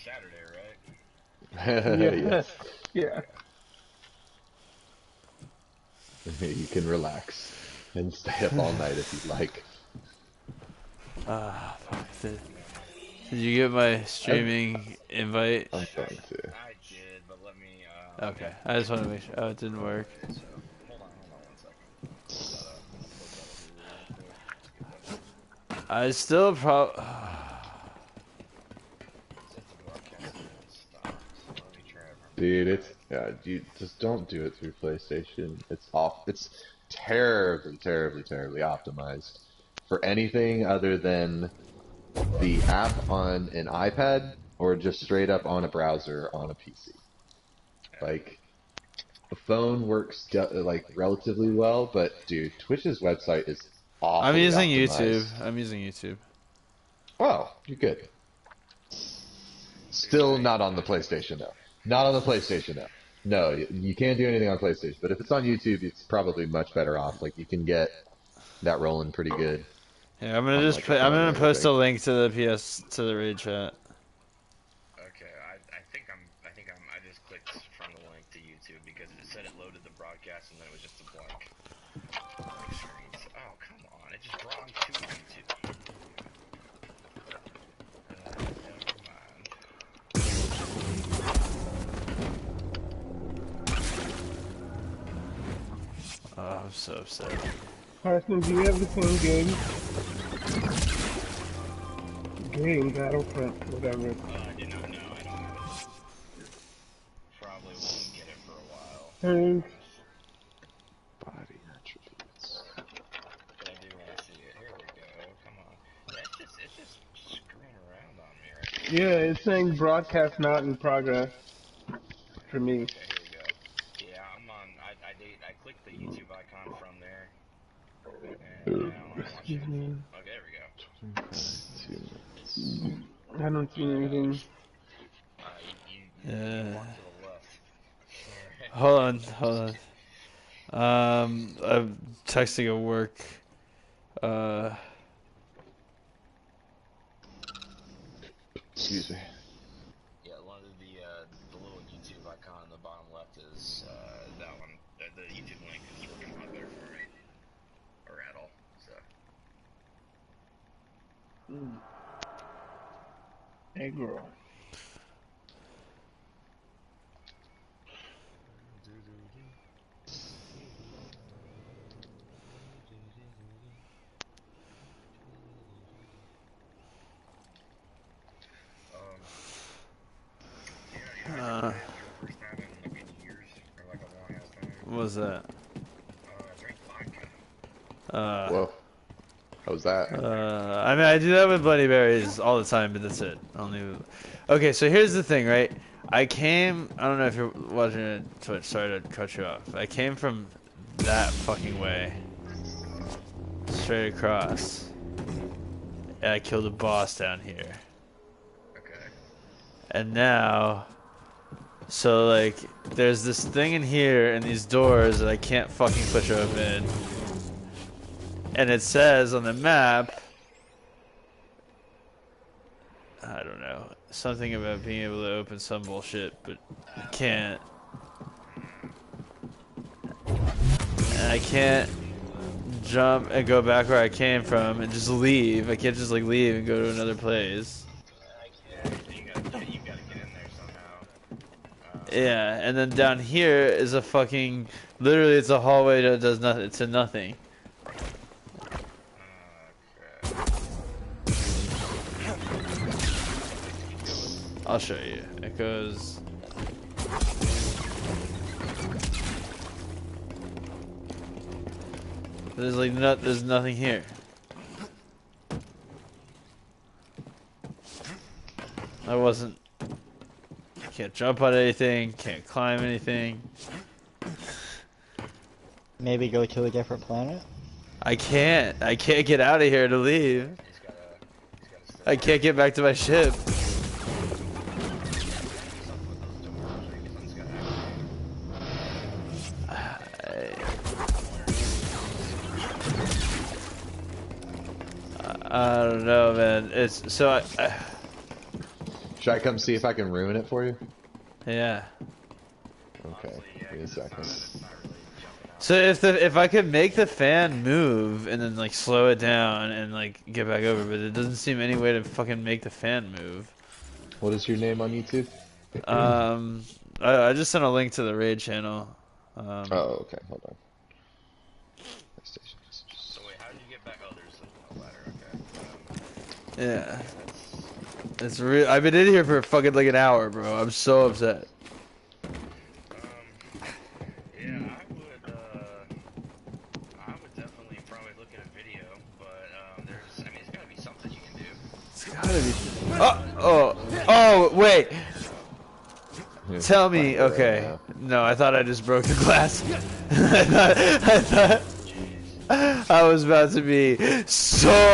Saturday, right? Yeah. Yes. Yeah. You can relax and stay up all night if you'd like. Fuck. Did you get my streaming invite? I'm going to. Okay, I just want to make sure. Oh, it didn't work. Okay, So. so I still dude, you just don't do it through PlayStation. It's off. It's terribly, terribly, terribly optimized for anything other than the app on an iPad or just straight up on a browser on a PC. Like, the phone works like relatively well, but dude, Twitch's website is awfully I'm using optimized. YouTube. Oh, you're good. Still not on the PlayStation though. Not on the PlayStation though. No, you can't do anything on PlayStation. But if it's on YouTube, it's probably much better off. Like you can get that rolling pretty good. Yeah, I'm gonna On just like a put. I'm phone or gonna post a anything. link to the raid chat. Okay, I think I just clicked from the link to YouTube because it said it loaded the broadcast and then it was just a blank screen. Oh, come on, it just brought me to YouTube. Never mind. Oh, I'm so upset. Carson, do you have the same game? Game, Battlefront, whatever. I do not know. I don't have it. Probably won't get it for a while. Thanks. Body attributes. But I do want to see it. Here we go. Come on. It's just screwing around on me right now. Yeah, it's saying broadcast not in progress for me. Okay, here we go. Yeah, I'm on. I clicked the YouTube icon from there. And now I'm watching. Okay, there we go. I don't see anything. You Yeah. walk to the left. Hold on. I'm texting at work. Excuse me. Yeah, one of the little YouTube icon on the bottom left is that one. The YouTube link is working a lot better for me, or at all. So. Hey, girl. What was that? Whoa. How was that? I mean, I do that with Bloody Berries all the time, but that's it. Okay, so here's the thing, right? I don't know if you're watching it on Twitch, sorry to cut you off. I came from that fucking way. Straight across. And I killed a boss down here. Okay. And now... So, like, there's this thing in here and these doors that I can't fucking push open. And it says on the map... I don't know. Something about being able to open some bullshit, but I can't. And I can't jump and go back where I came from and just leave. I can't just, like, leave and go to another place. You gotta get in there somehow. Yeah, and then down here is a fucking... Literally, it's a hallway that does nothing to nothing. I'll show you. It goes... There's like there's nothing here. Can't jump on anything, can't climb anything. Maybe go to a different planet? I can't get out of here to leave. I can't get back to my ship. I don't know, man. It's so Should I come see if I can ruin it for you? Yeah. Okay, Honestly, yeah, give me a 'cause second. it's not really jumping out. So if I could make the fan move and then like slow it down and like get back over, but it doesn't seem any way to fucking make the fan move. What is your name on YouTube? I just sent a link to the raid channel. Oh, okay, hold on. PlayStation messages. So wait, how did you get back? Oh, there's a ladder. Okay. Yeah, That's, it's real. I've been in here for fucking like an hour, bro. I'm so upset. yeah, I would definitely probably look at a video, but there's gotta be something you can do. It's gotta be. Oh, wait. Yeah, Tell me, fuck it right okay. now. No, I thought I just broke the glass. I thought I was about to be so.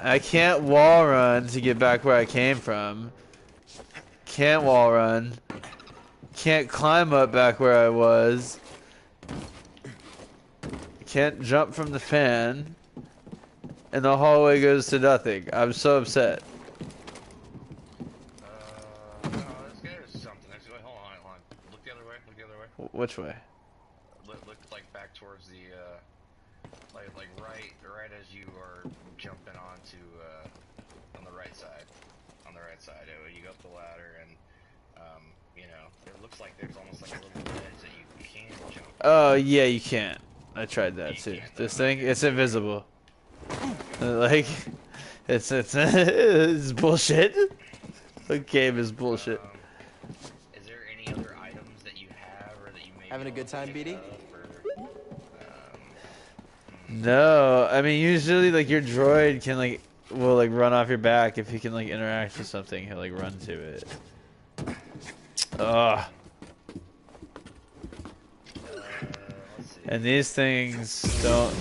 I can't wall run to get back where I came from. Can't wall run. Can't climb up back where I was. Can't jump from the fan. And the hallway goes to nothing. I'm so upset. No, there's something. Wait, hold on. Look the other way. Look the other way. Which way? Look like back towards the like right as you are jumping onto on the right side. On the right side, you go up the ladder and you know, it looks like there's almost like a little ledge that you can jump. Oh, yeah, you can't. I tried that too. can't, This though. thing, it's invisible. Like, it's bullshit. The game is bullshit. Is there any other items that you have or that you may Having a good time, BD? No, I mean usually like your droid can like will like run off your back if he can like interact with something. He'll like run to it. Ugh. let's see. And these things don't.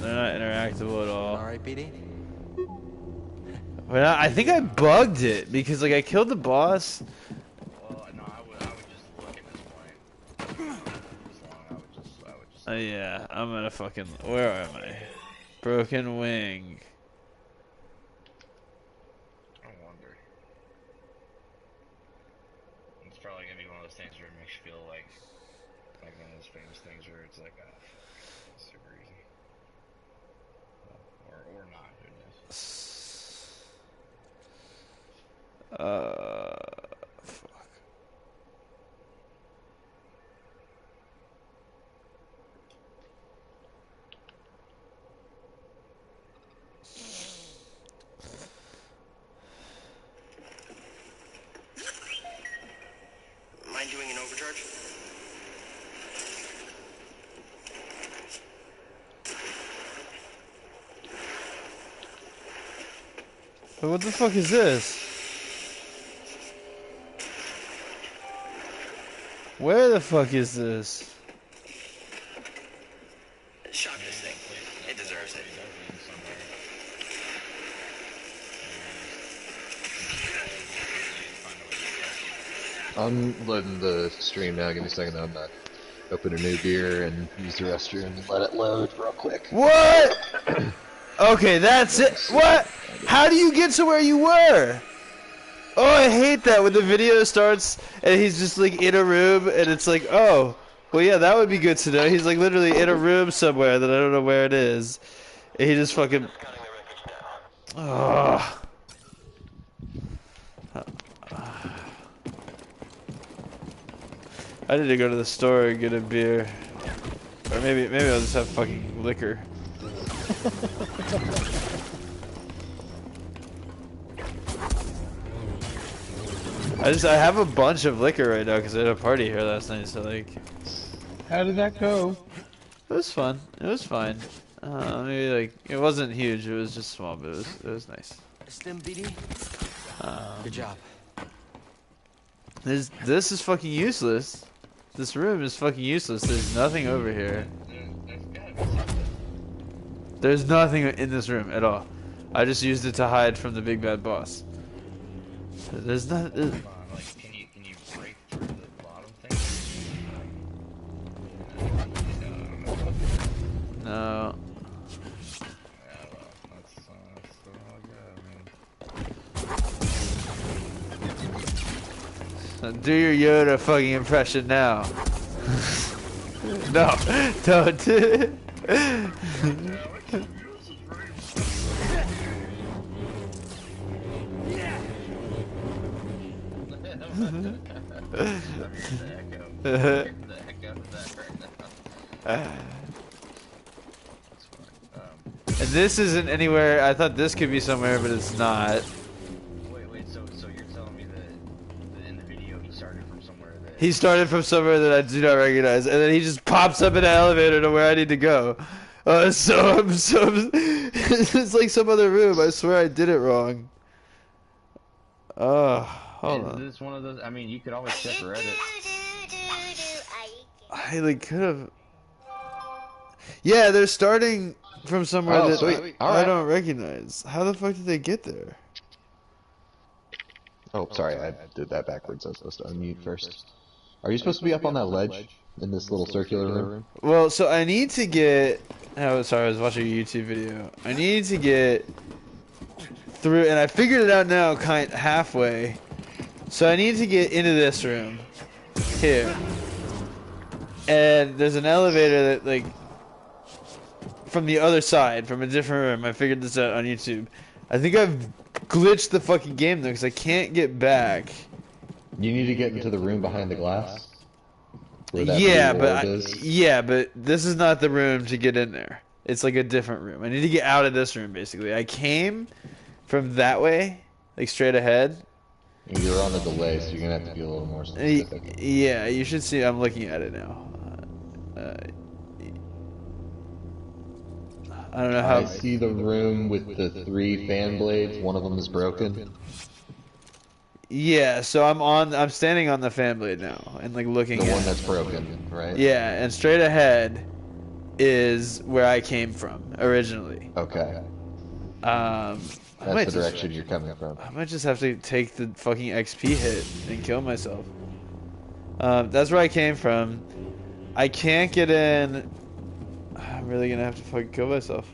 They're not interactable at all. Alright, BD? But I think I bugged it because like I killed the boss. Well, no, I would just look at this point. This long, I would just. Yeah, I'm gonna fucking. Where am I? Broken wing. I wonder. It's probably gonna be one of those things where it makes you feel like one of those famous things where it's like, it's super easy. Or not, who knows? Fuck. Mind doing an overcharge? But what the fuck is this? Where the fuck is this? Shot this thing. It deserves it. I'm loading the stream now. Give me a second. I'm gonna open a new beer and use the restroom and let it load real quick. What? Okay, that's it. What? How do you get to where you were? Oh, I hate that when the video starts and he's just like in a room and it's like, oh, well, yeah, that would be good to know. He's like literally in a room somewhere that I don't know where it is. And he just fucking. Oh. I need to go to the store and get a beer. Or maybe I'll just have fucking liquor. I have a bunch of liquor right now because I had a party here last night, so like, How did that go? it was fun. It was fine. Maybe like it wasn't huge. It was just small, but it was nice. Stim, BD? Good job. This is fucking useless. This room is fucking useless. There's nothing over here. There's gotta be something. There's nothing in this room at all. I just used it to hide from the big bad boss. There's not. Come on, like, can you break through the bottom thing? No. Yeah, well, that's all I got, man. Do your Yoda fucking impression now. No, don't. And this isn't anywhere. I thought this could be somewhere, but it's not. Wait, so you're telling me that in the video he started from somewhere that... He started from somewhere that I do not recognize, and then he just pops up in an elevator to where I need to go. So it's like some other room. I swear I did it wrong. Hold on. Is this one of those? I mean, you could always check Reddit. I like could have. Yeah, they're starting from somewhere Oh, that sweet. All I right. don't recognize. How the fuck did they get there? Oh, sorry, I did that backwards. I was supposed to unmute first. Are you supposed to be up on that ledge in this little circular room? Well, so I need to get. Oh, sorry, I was watching a YouTube video. I need to get through, and I figured it out now, kind halfway. So I need to get into this room here, and there's an elevator that like from the other side, from a different room. I figured this out on YouTube. I think I've glitched the fucking game though, because I can't get back. You need to get into the room behind the glass. Where that Yeah, blue but orb is. yeah, but this is not the room to get in there. It's like a different room. I need to get out of this room basically. I came from that way, like straight ahead. You're on a delay, so you're gonna have to be a little more specific. Yeah, you should see. I'm looking at it now. I don't know how. I see the room with the 3 fan blades. One of them is broken. Yeah, so I'm standing on the fan blade now and like looking The at one it. that's broken, right? Yeah, and straight ahead is where I came from originally. Okay. I might That's the just- direction you're coming from. I might just have to take the fucking XP hit and kill myself. That's where I came from. I can't get in. I'm really gonna have to fucking kill myself.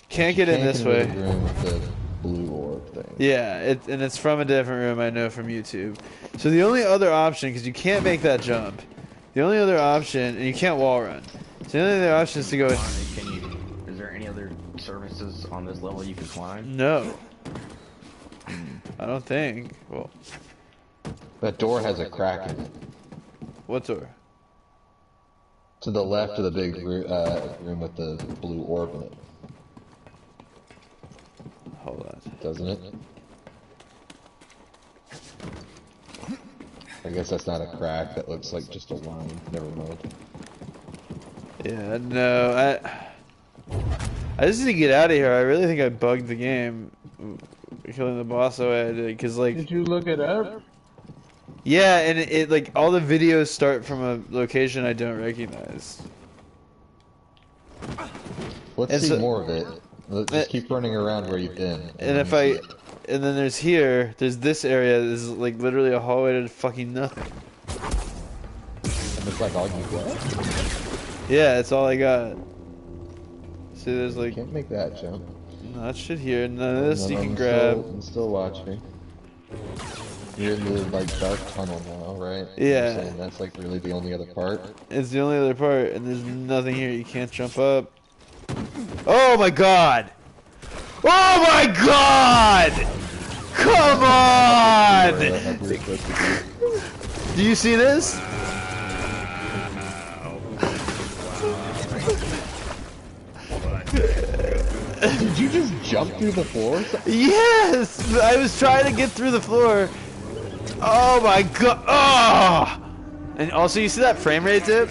Can't get in this Can't get way. into the room with the blue orb thing. Yeah, and it's from a different room I know from YouTube. So the only other option, because you can't make that jump, the only other option, and you can't wall run. So the only other option is to go. Can you? Is there any other services on this level you can climb? No. I don't think. Well, That door has a crack in it. what door? To the left of the big room with the blue orb in it, Hold on. doesn't it? I guess that's not a crack. That looks like just a line. Never mind. Yeah, no, I just need to get out of here. I really think I bugged the game, killing the boss the way I did, because like, Did you look it up? yeah, and it like all the videos start from a location I don't recognize. Let's And see so- more of it. Let's just keep running around where you've been. And if then I, and then there's this area. This is like literally a hallway to fucking nothing. And it's like all you got. Yeah, that's all I got. See, there's like Can't make that jump. not shit here. None of this you No, can I'm grab. I'm still watching. You're in the like dark tunnel now, right? Yeah. You're saying that's like really the only other part. It's the only other part, and there's nothing here. You can't jump up. Oh my god! Oh my god! Come on! Like we're supposed to be. Do you see this? Did you just jump through the floor? Yes! I was trying to get through the floor. Oh my god! Oh! And also, you see that frame rate dip?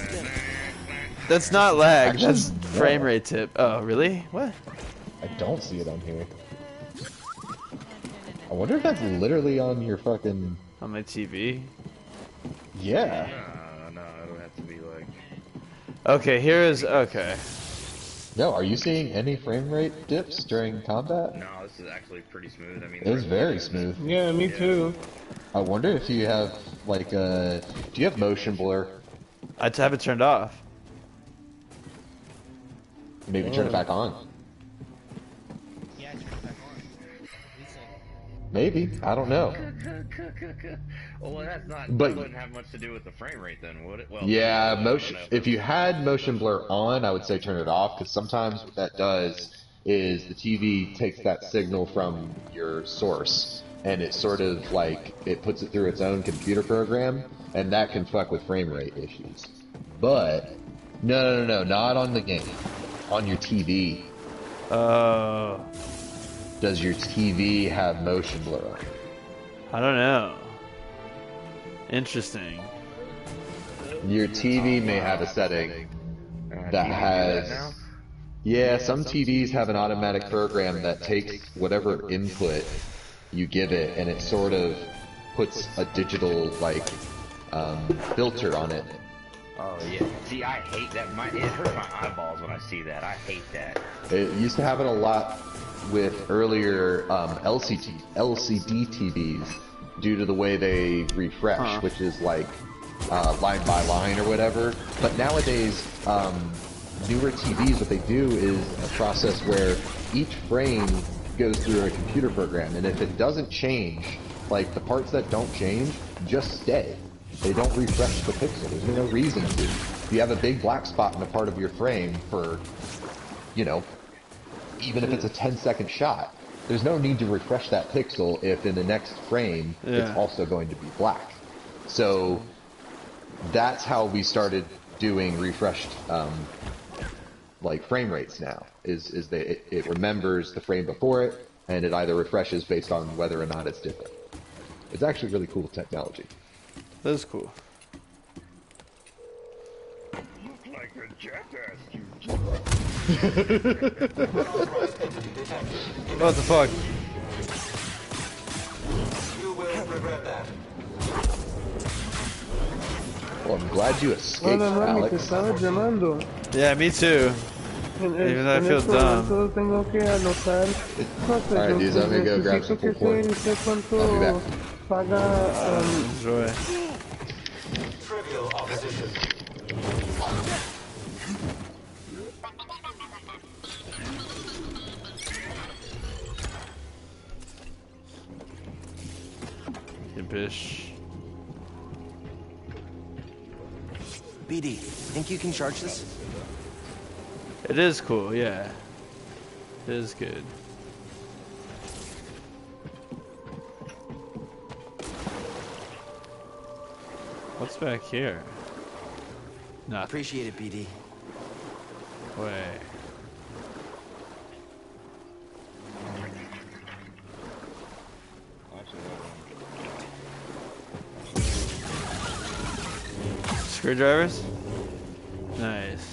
That's not lag. Actually, That's no. frame rate dip. Oh, really? What? I don't see it on here. I wonder if that's literally on your fucking. On my TV? Yeah. No, it would have to be like... Okay, here is. Okay. No, are you seeing any frame rate dips during combat? No, this is actually pretty smooth. I mean, It is very smooth. Yeah, me too. I wonder if you have like do you have motion blur? I'd have it turned off. Maybe turn it back on. Yeah, turn it back on. Maybe. I don't know. Well, that's not. But- That wouldn't have much to do with the frame rate, then, would it? Well, Yeah, I don't motion. know. If you had motion blur on, I would say turn it off because sometimes what that does is the TV takes that signal from your source and it sort of like it puts it through its own computer program, and that can fuck with frame rate issues. But no, not on the game. On your TV. Oh, Does your TV have motion blur on? I don't know. Interesting. Your TV may have a setting that has. Yeah, some TVs have an automatic program that takes whatever input you give it, and it sort of puts a digital like filter on it. Oh yeah. See, I hate that. It hurts my eyeballs when I see that. I hate that. It used to happen a lot with earlier LCD TVs due to the way they refresh, which is like line by line or whatever. But nowadays, newer TVs, what they do is a process where each frame goes through a computer program, and if it doesn't change, like the parts that don't change just stay. They don't refresh the pixel. There's no reason to. If you have a big black spot in a part of your frame for, you know, even if it's a 10-second shot, there's no need to refresh that pixel if in the next frame it's also going to be black. So that's how we started doing refreshed like frame rates now. It remembers the frame before it, and it either refreshes based on whether or not it's different. It's actually really cool technology. That's cool. Like a jackass, you. What the fuck? Well, I'm glad you escaped, Hola mami, te Alex. estaba llamando. Yeah, me too. Even though I feel este dumb. momento tengo que anotar. No sé, Alright, yo dudes, I'm gonna go grab some necesito full que porn. sé cuánto I'll be back. paga. Enjoy. Trivial opposition. You bitch. BD, think you can charge this? It is cool, yeah. It is good. What's back here? Nothing. Appreciate it, BD. Way. Screwdrivers? Nice.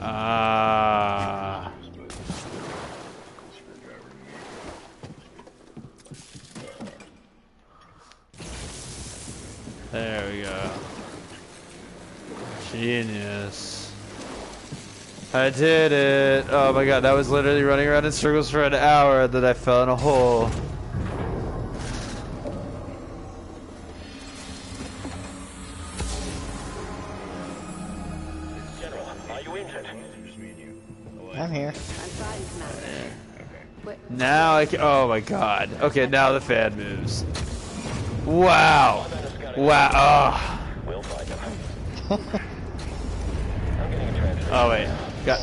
Ah. There we go. Genius. I did it. Oh my god, that was literally running around in circles for an hour, that I fell in a hole. General, are you injured? I'm here. Now I can. Oh my god. Okay, now the fan moves. Wow. Wow. We'll find him. Oh wait. Got.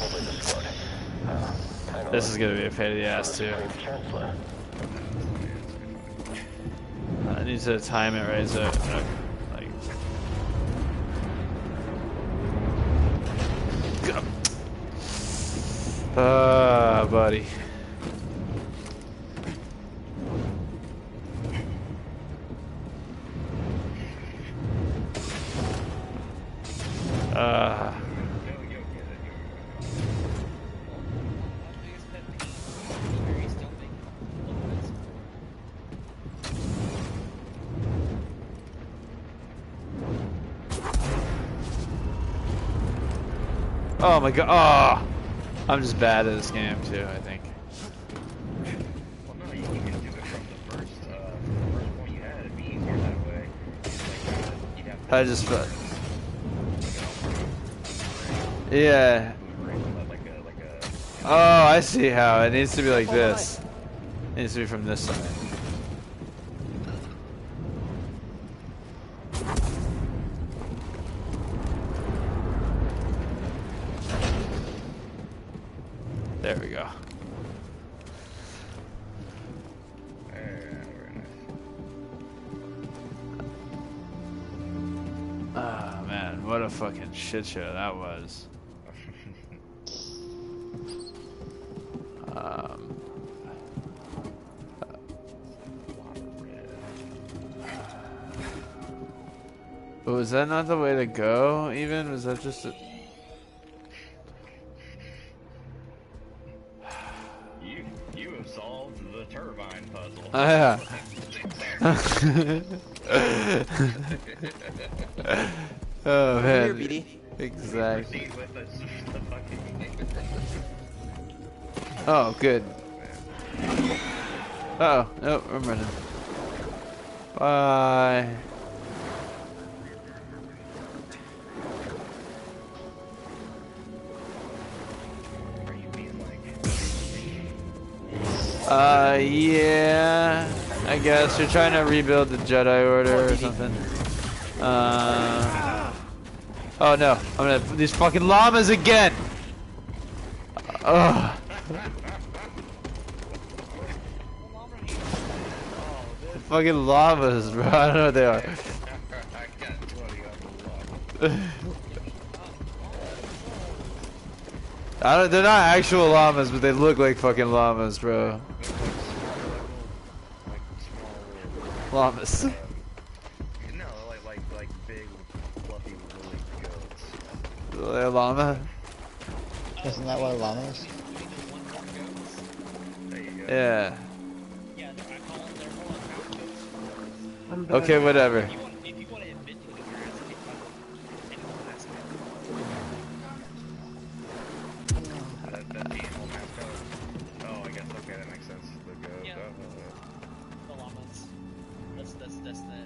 This is gonna be a pain in the ass too. Chancellor. I need to time it right so. Like. Go. Buddy. Oh my god. Oh! I'm just bad at this game too, I think. Well, no, you can do it from the first point you had. It'd be easier that way. Like, you'd have to I just. Yeah. like a Oh, I see how. It needs to be like this. It needs to be from this side. There we go. Oh man, what a fucking shit show that was. Was that not the way to go, even? Was that just a... You have solved the turbine puzzle. Oh, yeah. Oh, man. Here, BD. Exactly. Proceed with the fucking... Oh, good. Uh oh, nope, I'm running. Bye. Yeah, I guess you're trying to rebuild the Jedi Order or something. Oh no, I'm gonna these fucking llamas again. Ugh. Fucking llamas, bro. I don't know what they are. They're not actual llamas, but they look like fucking llamas, bro. Llamas. No, like big, fluffy, woolly goats. A llama? Isn't that what a llama is? There you go. Yeah. Yeah, I call them, they're more like mountain goats. Okay, whatever. If you want to admit to it, you're asking anyone has That's the animal mascot. Oh, I guess, okay, that makes sense. The goat. Yeah. The llamas. That's the...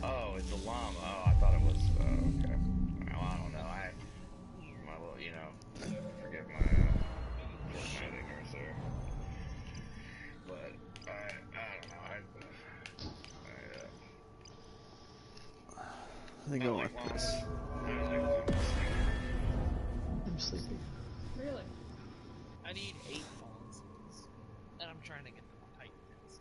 Oh, it's a llama. Oh, I thought it was, okay. Well, I don't know. My little, you know, forget my ignorance there. But, I don't know. I think I want this. I'm sleepy. Really? I need 8 fallen seeds. And I'm trying to get them on Titans.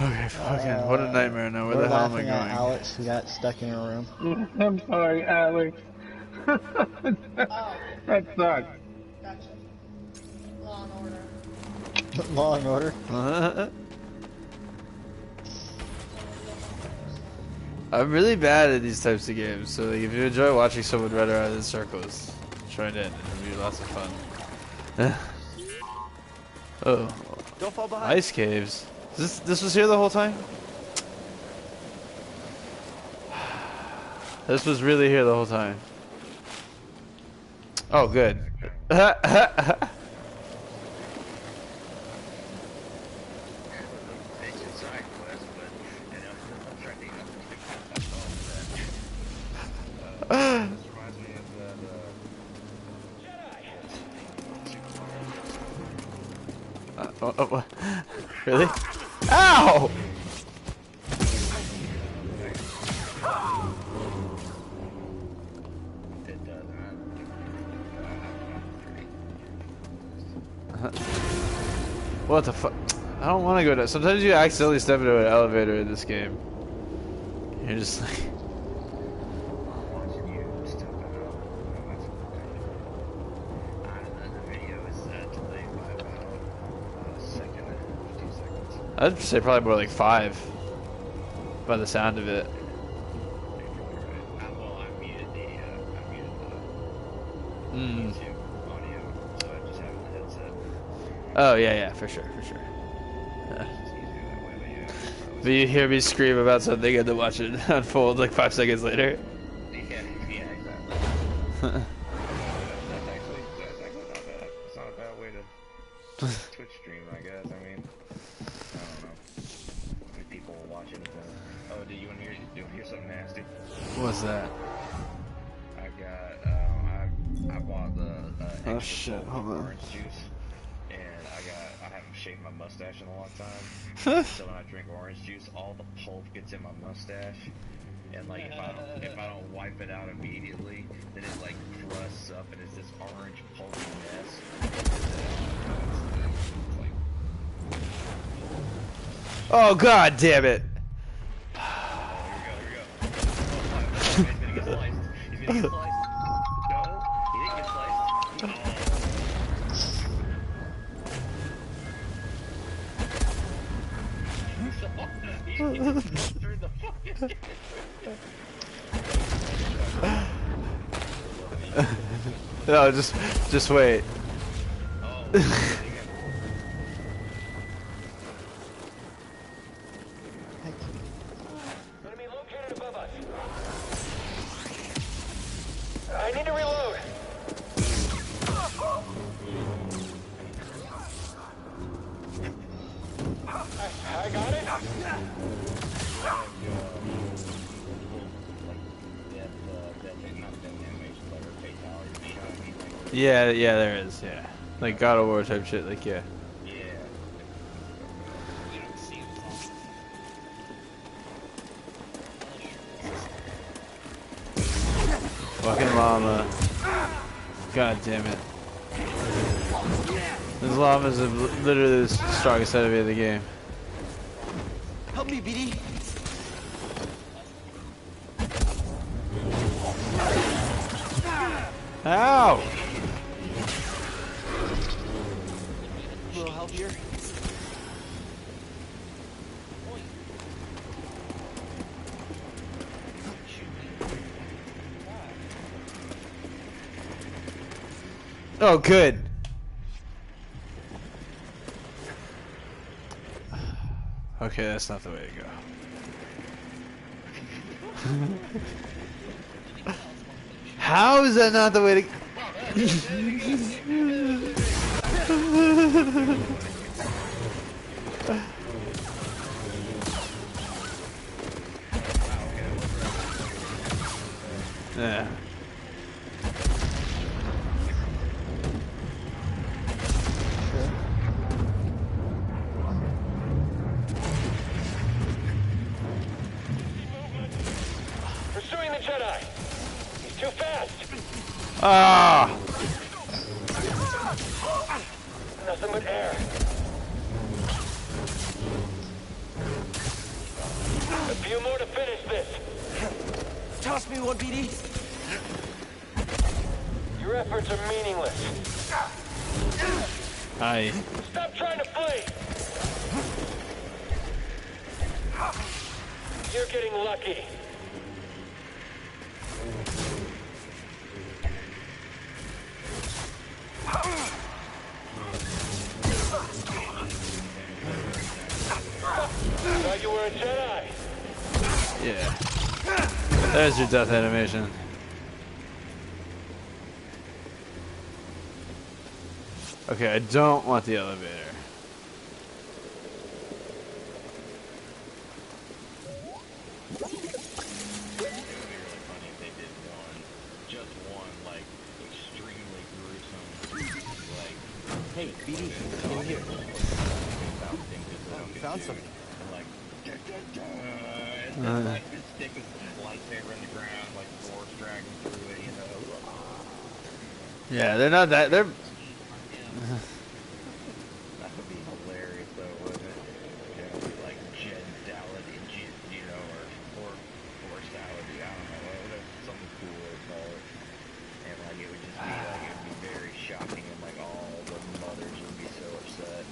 Okay, fucking, what a nightmare now. Where the hell am I We're laughing at going? Alex who got stuck in a room. I'm sorry, Alex. That sucks. Gotcha. Law and Order. Law and Order. I'm really bad at these types of games, so like, if you enjoy watching someone run around in circles, join in. It'll be lots of fun. Oh, Don't fall behind. ice caves. This was here the whole time? This was really here the whole time. Oh, good. Really? Ow! What the fuck? I don't want to go down. Sometimes you accidentally step into an elevator in this game. You're just like... I'd say probably more like 5 by the sound of it. Well, I muted the Mm. YouTube audio, so I just have the headset. Oh yeah, for sure. It's easier that way, but yeah. But you hear me scream about something and then watch it unfold like 5 seconds later. Yeah, exactly. That's actually not bad. It's not a bad way to is that? I got, I bought the Oh extra shit, cold hold on. orange juice, and I haven't shaved my mustache in a long time, so when I drink orange juice, all the pulp gets in my mustache, and like if I don't wipe it out immediately, then it like crusts up and it's this orange pulpy mess. It's like, Oh god damn it! oh, here we go. Oh, he's gonna get sliced. He's gonna get sliced. No, he didn't get sliced. No, just wait. Enemy located above us. I need to reload. I got it. Yeah, yeah, there is, yeah. Like God of War type shit, like yeah. Fucking llama. God damn it. This llama is literally the strongest enemy of the game. Help me, BD. Ow! A little help here. Oh, good. Okay, that's not the way to go. How is that not the way to... Yeah. Pursuing the Jedi. He's too fast. Ah! Nothing but air. A few more to finish this. Toss me one, BD. Your efforts are meaningless. Hi. Stop trying to flee. You're getting lucky. Thought you were a Jedi. Yeah. There's your death animation. Okay, I don't want the elevator. Hey, BD, in here. Found something. And like this stick is lightsaber in the ground, like force dragging through it, you know. Yeah, they're not that. They're. That would be hilarious, though, wouldn't it? You know, like Jedality, you know, or Forceality, I don't know, whatever, something cool they call it. And like it would just be like it would be very shocking, and like all the mothers would be so upset.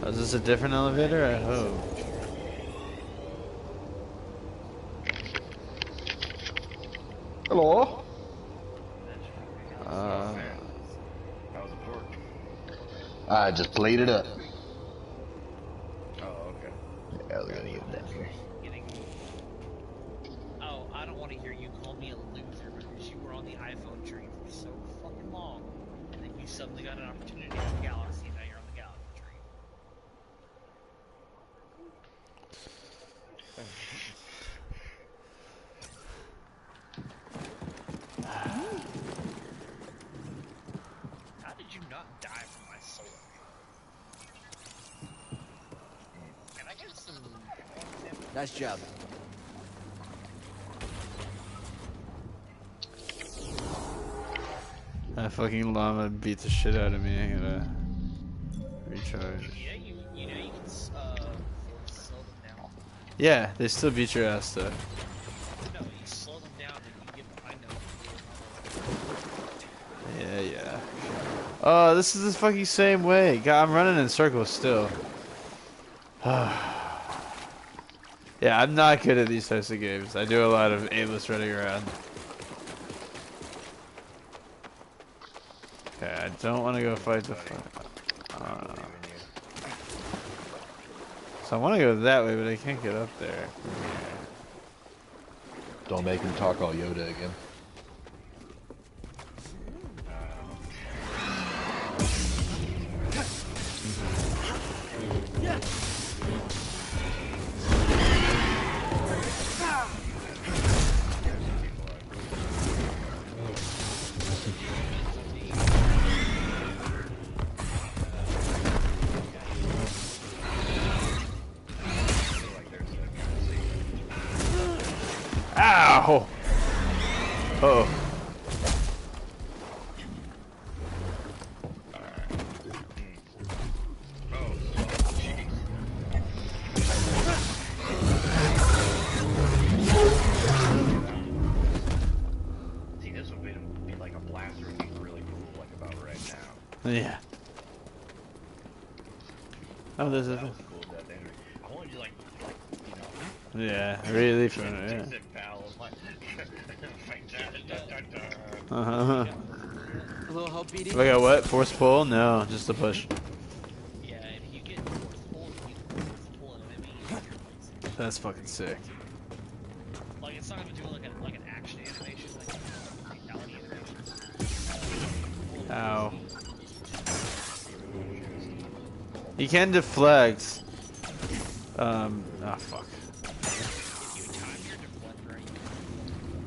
Oh, is this a different elevator? I hope. Hello? How's it work? I just played it up. Oh, okay. Yeah, we're gonna get that here. Oh, I don't want to hear you call me a loser because you were on the iPhone train for so fucking long, and then you suddenly got an opportunity on the Galaxy, and now you're on the Galaxy train. Nice job. That fucking llama beat the shit out of me. I gotta recharge. Yeah, you know you can slow them down. Yeah, they still beat your ass though. No, you slow them down and you get behind them. Yeah, yeah. Oh, this is the fucking same way. God, I'm running in circles still. Yeah, I'm not good at these types of games. I do a lot of aimless running around. Okay, I don't want to go fight the so I want to go that way, but I can't get up there. Don't make him talk all Yoda again. Ow! Uh-oh. See, this would be like a blaster would be really cool, like about right now. Yeah. Oh, there's a... That was cool, that thing. I wanted you like, you know. Yeah, really fun, yeah. Uh-huh. A little help, BD? I got what? Force pull? No, just a push. Yeah, if you get force pull, you can force pull an enemy into your legs. That's fucking sick. Like it's not gonna do like an action animation, like a fatality animation. Ow. You can deflect. Oh fuck. If you time your deflector, you can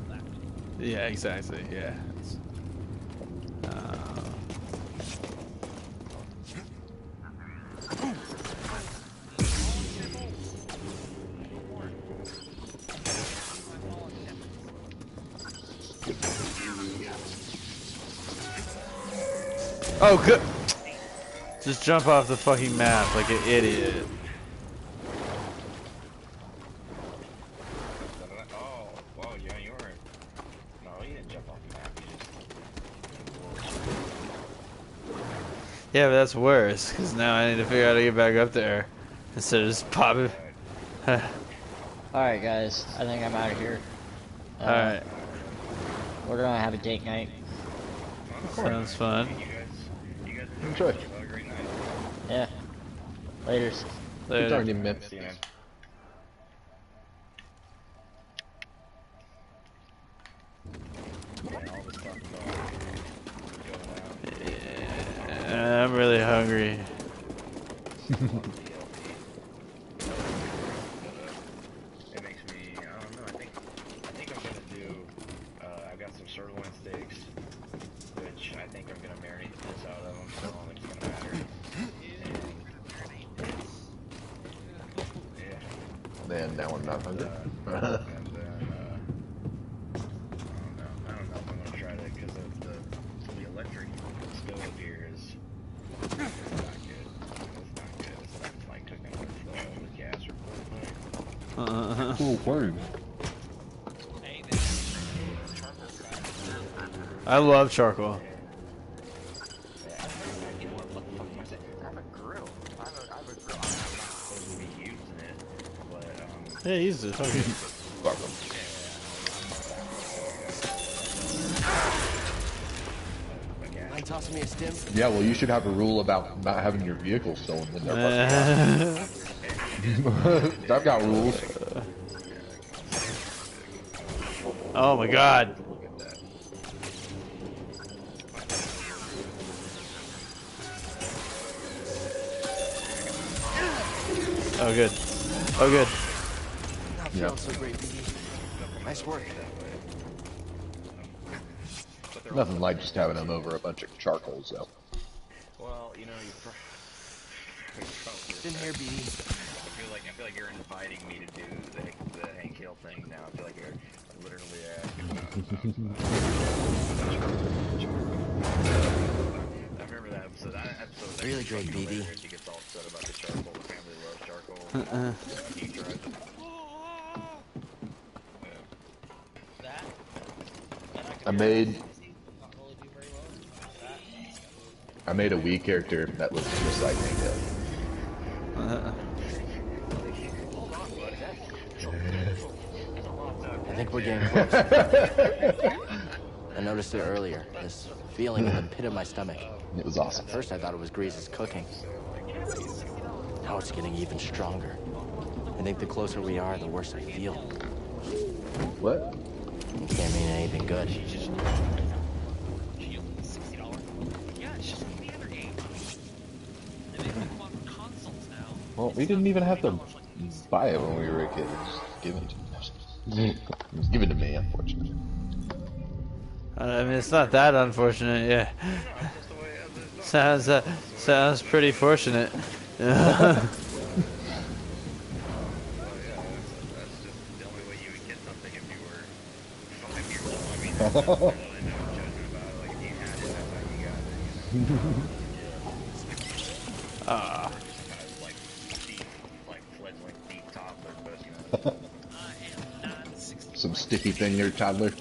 pull that. Yeah, exactly. Yeah. Oh, good. Just jump off the fucking map like an idiot. Oh, whoa, yeah, you were. No, you didn't jump off the map. You just. Yeah, but that's worse, because now I need to figure out how to get back up there instead of just popping. Alright, guys. I think I'm out of here. Alright. We're gonna have a date night. Sounds fun. Enjoy. Yeah. Laters. Good talking to you, man. See you, man. Yeah, I'm really hungry. It makes me, I don't know, I think I'm gonna do, I've got some sirloin steaks, which I think I'm gonna marinate the piss out of them, so I don't think it's gonna matter. And, yeah. Man, now I'm not hungry. And then, I don't know if I'm gonna try that, because the electric stove here is not good. It's not good. It's not like cooking with gas or propane. Cool word. I love charcoal. You know what the fuck am I saying? I have a grill. I have a grill. I'm not supposed to be using it, but Yeah, use it. Okay. Mind tossing me a stim? Yeah, well, you should have a rule about not having your vehicle stolen when they're fucking I've got rules. Oh my god. Oh good. Oh good. Not feeling so great, BD. Nice work. Nothing like just having them over a bunch of charcoals, though. well, you know, In here, BD. I feel like you're inviting me to do the Hank Hill thing now. I feel like you're literally asking about I remember that episode. That episode Really great, BD. He gets all upset about the charcoal. The family loves charcoal. He tries it. That. I made a Wii character that looks just like Hank Hill. I think we're getting close. I noticed it earlier. This feeling in the pit of my stomach. It was awesome. At first I thought it was Grease's cooking. Now it's getting even stronger. I think the closer we are, the worse I feel. What? It can't mean anything good. Yeah, it's just like the other game. And they come on consoles now. Well, we didn't even have to buy it when we were a kid. Just give it to me. It was given to me, unfortunately. I mean, it's not that unfortunate, yeah. Sounds pretty fortunate. Some sticky finger toddler.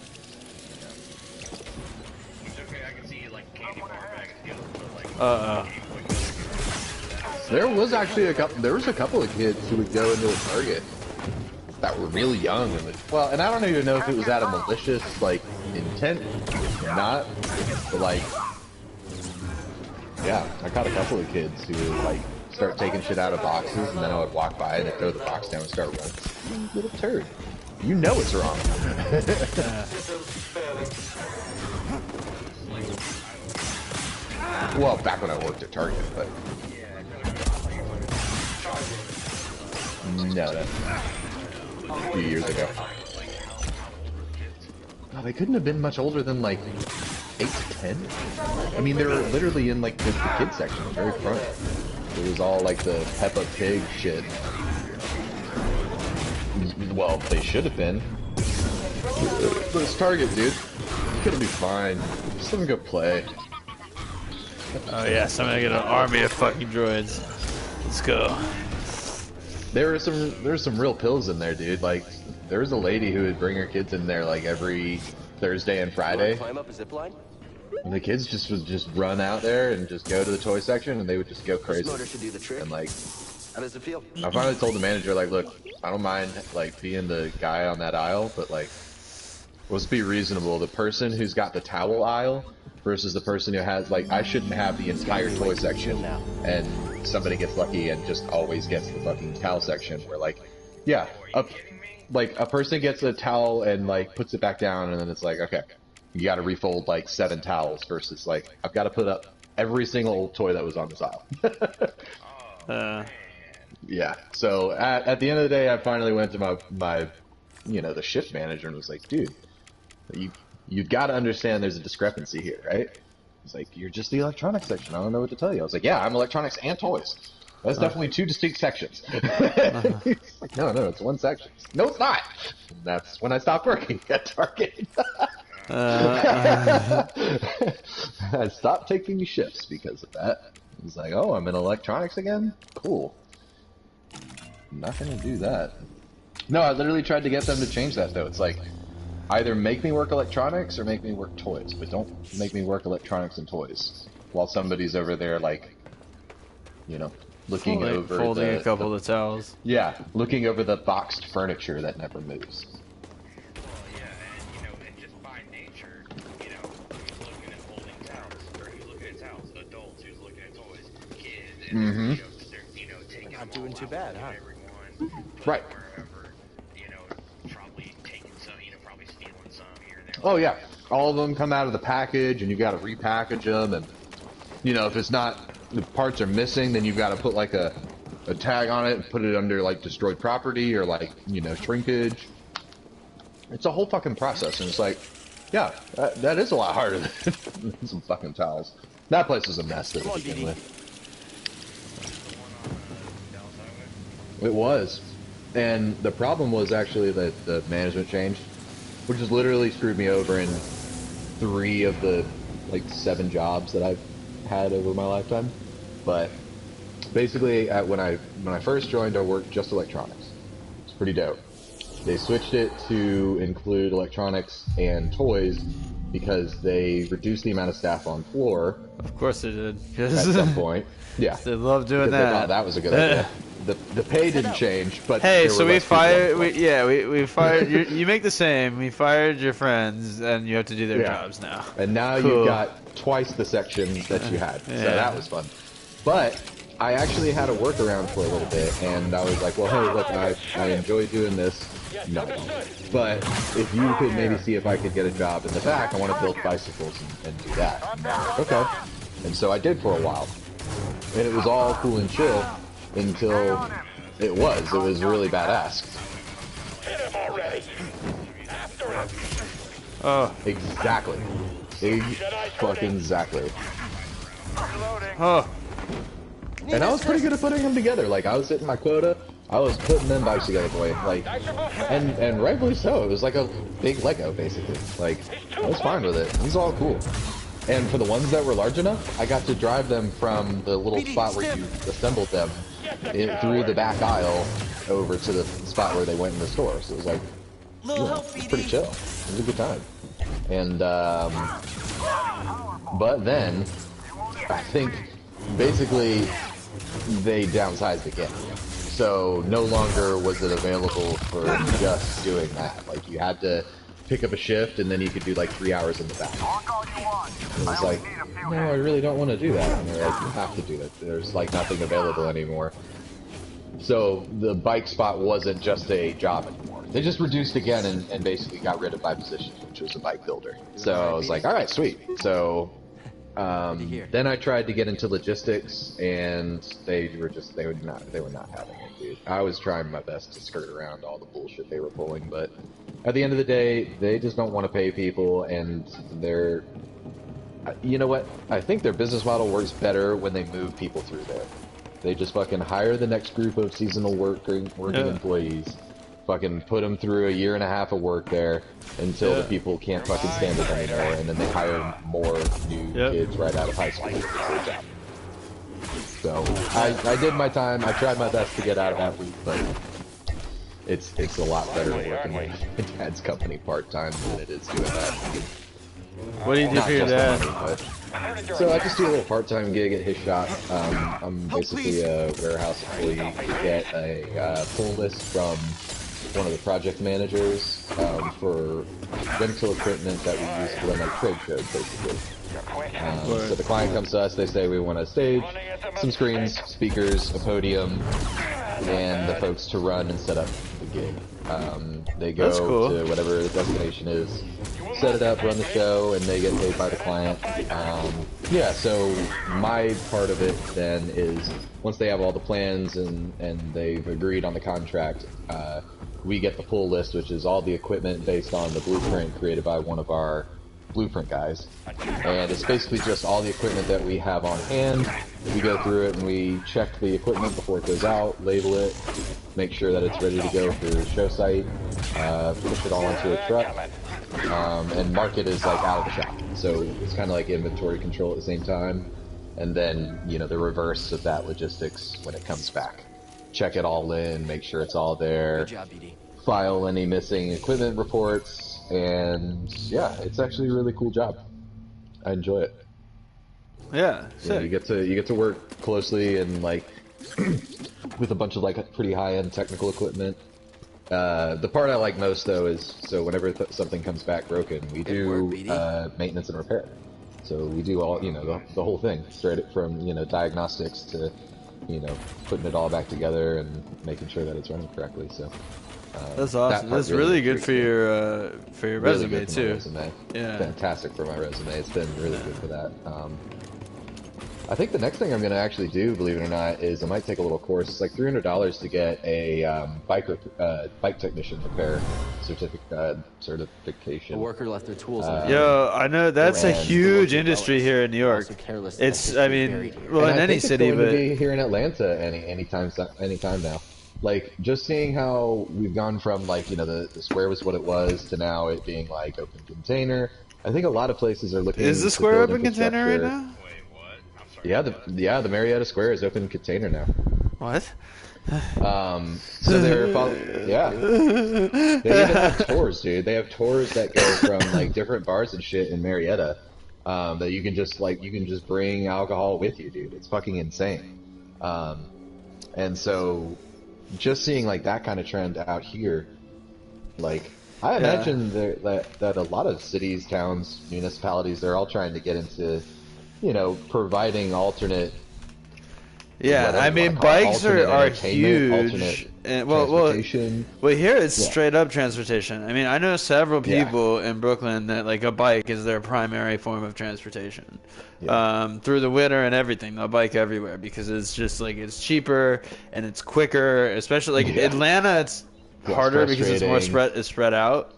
There was actually a couple of kids who would go into a Target that were really young and I don't even know if it was out of malicious like intent or not, but like yeah, I caught a couple of kids who would like start taking shit out of boxes, and then I would walk by and they'd throw the box down and start running. You little turd. You know it's wrong. Well, back when I worked at Target, but no, that's a few years ago. Oh, they couldn't have been much older than like 8 to 10. I mean, they were literally in like the kids section, the very front. It was all like the Peppa Pig shit. Well, they should have been. But it's Target, dude. It's gonna be fine. Just let them go play. Oh yeah, so I'm gonna get an army of fucking droids. Let's go. There were some real pills in there, dude. Like, there was a lady who would bring her kids in there like every Thursday and Friday. Climb up a zip line? And the kids would just run out there and just go to the toy section, and they would just go crazy. This motor should do the trick. And like, how does it feel? I finally told the manager, like, look, I don't mind like being the guy on that aisle, but like, let's be reasonable. The person who's got the towel aisle versus the person who has, like, I shouldn't have the entire toy section, and somebody gets lucky and just always gets the fucking towel section. Where like, yeah, a person gets a towel and like puts it back down, and then it's like, okay, you got to refold like 7 towels versus like I've got to put up every single toy that was on this aisle. Yeah. So at the end of the day, I finally went to my the shift manager and was like, dude, you've got to understand there's a discrepancy here, right? He's like, you're just the electronics section. I don't know what to tell you. I was like, yeah, I'm electronics and toys. That's definitely 2 distinct sections. He's like, no, it's one section. No, it's not. And that's when I stopped working at Target. I stopped taking shifts because of that. He's like, oh, I'm in electronics again? Cool. I'm not gonna do that. No, I literally tried to get them to change that, though. It's like, either make me work electronics or make me work toys, but don't make me work electronics and toys while somebody's over there, like, looking over folding a couple of towels. Yeah, looking over the boxed furniture that never moves. Well, yeah, and just by nature, who's looking at folding towels, or who's looking at towels? Adults, who's looking at toys? Kids, and they're taking Not doing too bad, huh? Everyone, right. Wherever, probably taking some, probably stealing some here and there. Oh yeah, all of them come out of the package, and you got to repackage them, and if it's not, the parts are missing, then you've got to put like a tag on it and put it under like destroyed property or like shrinkage. It's a whole fucking process, and it's like, yeah, that is a lot harder than some fucking towels. That place is a mess to begin with. It was. And the problem was actually that the management changed, which has literally screwed me over in 3 of the, like, 7 jobs that I've had over my lifetime. But basically, when I first joined, I worked just electronics. It's pretty dope. They switched it to include electronics and toys because they reduced the amount of staff on floor. Of course they did. At some point. Yeah. They love doing Because that. they thought that was a good idea. The pay didn't change, but hey, there so were we less people on fired. the floor. We fired. You make the same. We fired your friends, and you have to do their jobs now. And now Cool. you've got twice the section that you had, so Yeah. that was fun. But I actually had a workaround for a little bit, and I was like, well, hey, look, I enjoy doing this. No, but if you could maybe see if I could get a job in the back, I want to build bicycles and do that. Okay. And so I did for a while. And it was all cool and chill until it was really badass. Oh. Exactly. Exactly. Oh. And I was pretty good at putting them together. Like, I was hitting my quota. I was putting them bikes together, boy. Like, and rightfully so. It was like a big Lego, basically. Like, I was fine with it. It was all cool. And for the ones that were large enough, I got to drive them from the little spot where you assembled them through the back aisle over to the spot where they went in the store. So it was like, you know, it was pretty chill. It was a good time. And, but then, I think, basically, they downsized again. So no longer was it available for just doing that. Like, you had to pick up a shift and then you could do like 3 hours in the back. And it was like, no, I really don't want to do that. And they're like, you have to do that. There's like nothing available anymore. So the bike spot wasn't just a job anymore. They just reduced again and basically got rid of my position, which was a bike builder. So I was like, all right, sweet. So then I tried to get into logistics, and they were not having it, dude. I was trying my best to skirt around all the bullshit they were pulling, but at the end of the day, they just don't want to pay people, and they're, you know what? I think their business model works better when they move people through there. They just fucking hire the next group of seasonal working employees, fucking put them through a year and a half of work there until the people can't fucking stand it anymore, and then they hire more new kids right out of high school. So I did my time. I tried my best to get out of that week, but it's a lot better working my dad's company part-time than it is doing that. What do you do for your dad? So I just do a little part-time gig at his shop. I'm basically a warehouse employee. We get a pull list from one of the project managers for rental equipment that we use to run like trade shows, basically. So the client comes to us, they say we want a stage, some screens, speakers, a podium, and the folks to run and set up the gig. They go to whatever the destination is, set it up, run the show, and they get paid by the client. Yeah, so my part of it then is once they have all the plans and they've agreed on the contract, we get the pull list, which is all the equipment based on the blueprint created by one of our blueprint guys. And it's basically just all the equipment that we have on hand. We go through it and we check the equipment before it goes out, label it, make sure that it's ready to go for the show site, push it all into a truck, and mark it as like out of the shop. So it's kind of like inventory control at the same time. And then, you know, the reverse of that logistics when it comes back. Check it all in, make sure it's all there, file any missing equipment reports, and yeah, it's actually a really cool job. I enjoy it. Yeah, you get to work closely and like with a bunch of like pretty high-end technical equipment. The part I like most though is so whenever something comes back broken, we do maintenance and repair. So we do all, you know, the whole thing, straight from, you know, diagnostics to, you know, putting it all back together and making sure that it's running correctly. So that's awesome. That's really good for your resume really too. Resume. Yeah, fantastic for my resume. It's been really good for that. I think the next thing I'm going to actually do, believe it or not, is I might take a little course. It's like $300 to get a bike technician repair certification. A worker left their tools. Yo, I know that's a huge industry here in New York. It's, I mean, well, in any city, it's going but to be here in Atlanta anytime now. like just seeing how we've gone from like the square was what it was to now it being like open container. I think a lot of places are Is looking the to square build open container right infrastructure. now? Wait, what? I'm sorry. Yeah, What? the Marietta Square is open container now. What? So yeah. They even have tours, dude. They have tours that go from like different bars and shit in Marietta. That you can just bring alcohol with you, dude. It's fucking insane. And so just seeing like that kind of trend out here, like I Yeah. imagine that a lot of cities, towns, municipalities, they're all trying to get into, providing alternate, Yeah, whatever I you want mean to call it, bikes alternate are entertainment, alternate huge, and transportation. well here it's Yeah. straight up transportation. I mean, I know several Yeah. people in Brooklyn that like a bike is their primary form of transportation. Yeah. Through the winter and everything, they'll bike everywhere because it's just like it's cheaper and it's quicker. Especially like Yeah. Atlanta, it's Less harder because it's more frustrating. spread out.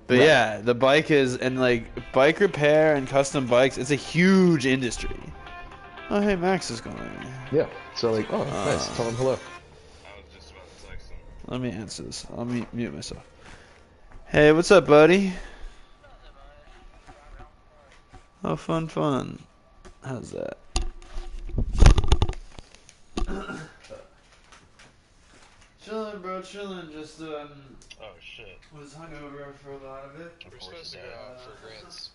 But Right. yeah, the bike is and like bike repair and custom bikes. It's a huge industry. Oh hey, Max is going. Yeah. So like, oh, nice. Tell him hello. I was just about to text him. Let me answer this. I'll mute myself. Hey, what's up, buddy? Oh, fun. How's that? Chilling, bro, chilling. Just, Oh, shit. was hungover for a lot of it. We're supposed to go out for Grant's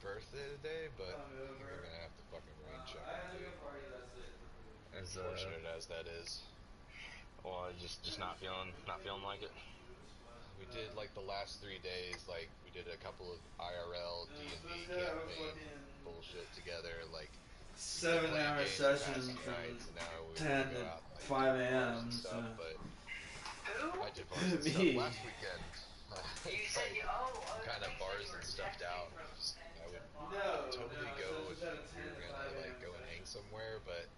birthday today, but I think we're gonna have to fucking rain check him, dude. Fortunate as that is. Well, just not feeling like it. We did like the last 3 days, like we did a couple of IRL D&D campaign bullshit together, like 7-hour sessions from nights, and now we 10 go to out and, like, 5 do bars a.m. and So. stuff, but I did bars and Me. stuff last weekend. It's like kind of bars and stuffed out. I would totally go if we were gonna like go and hang somewhere, but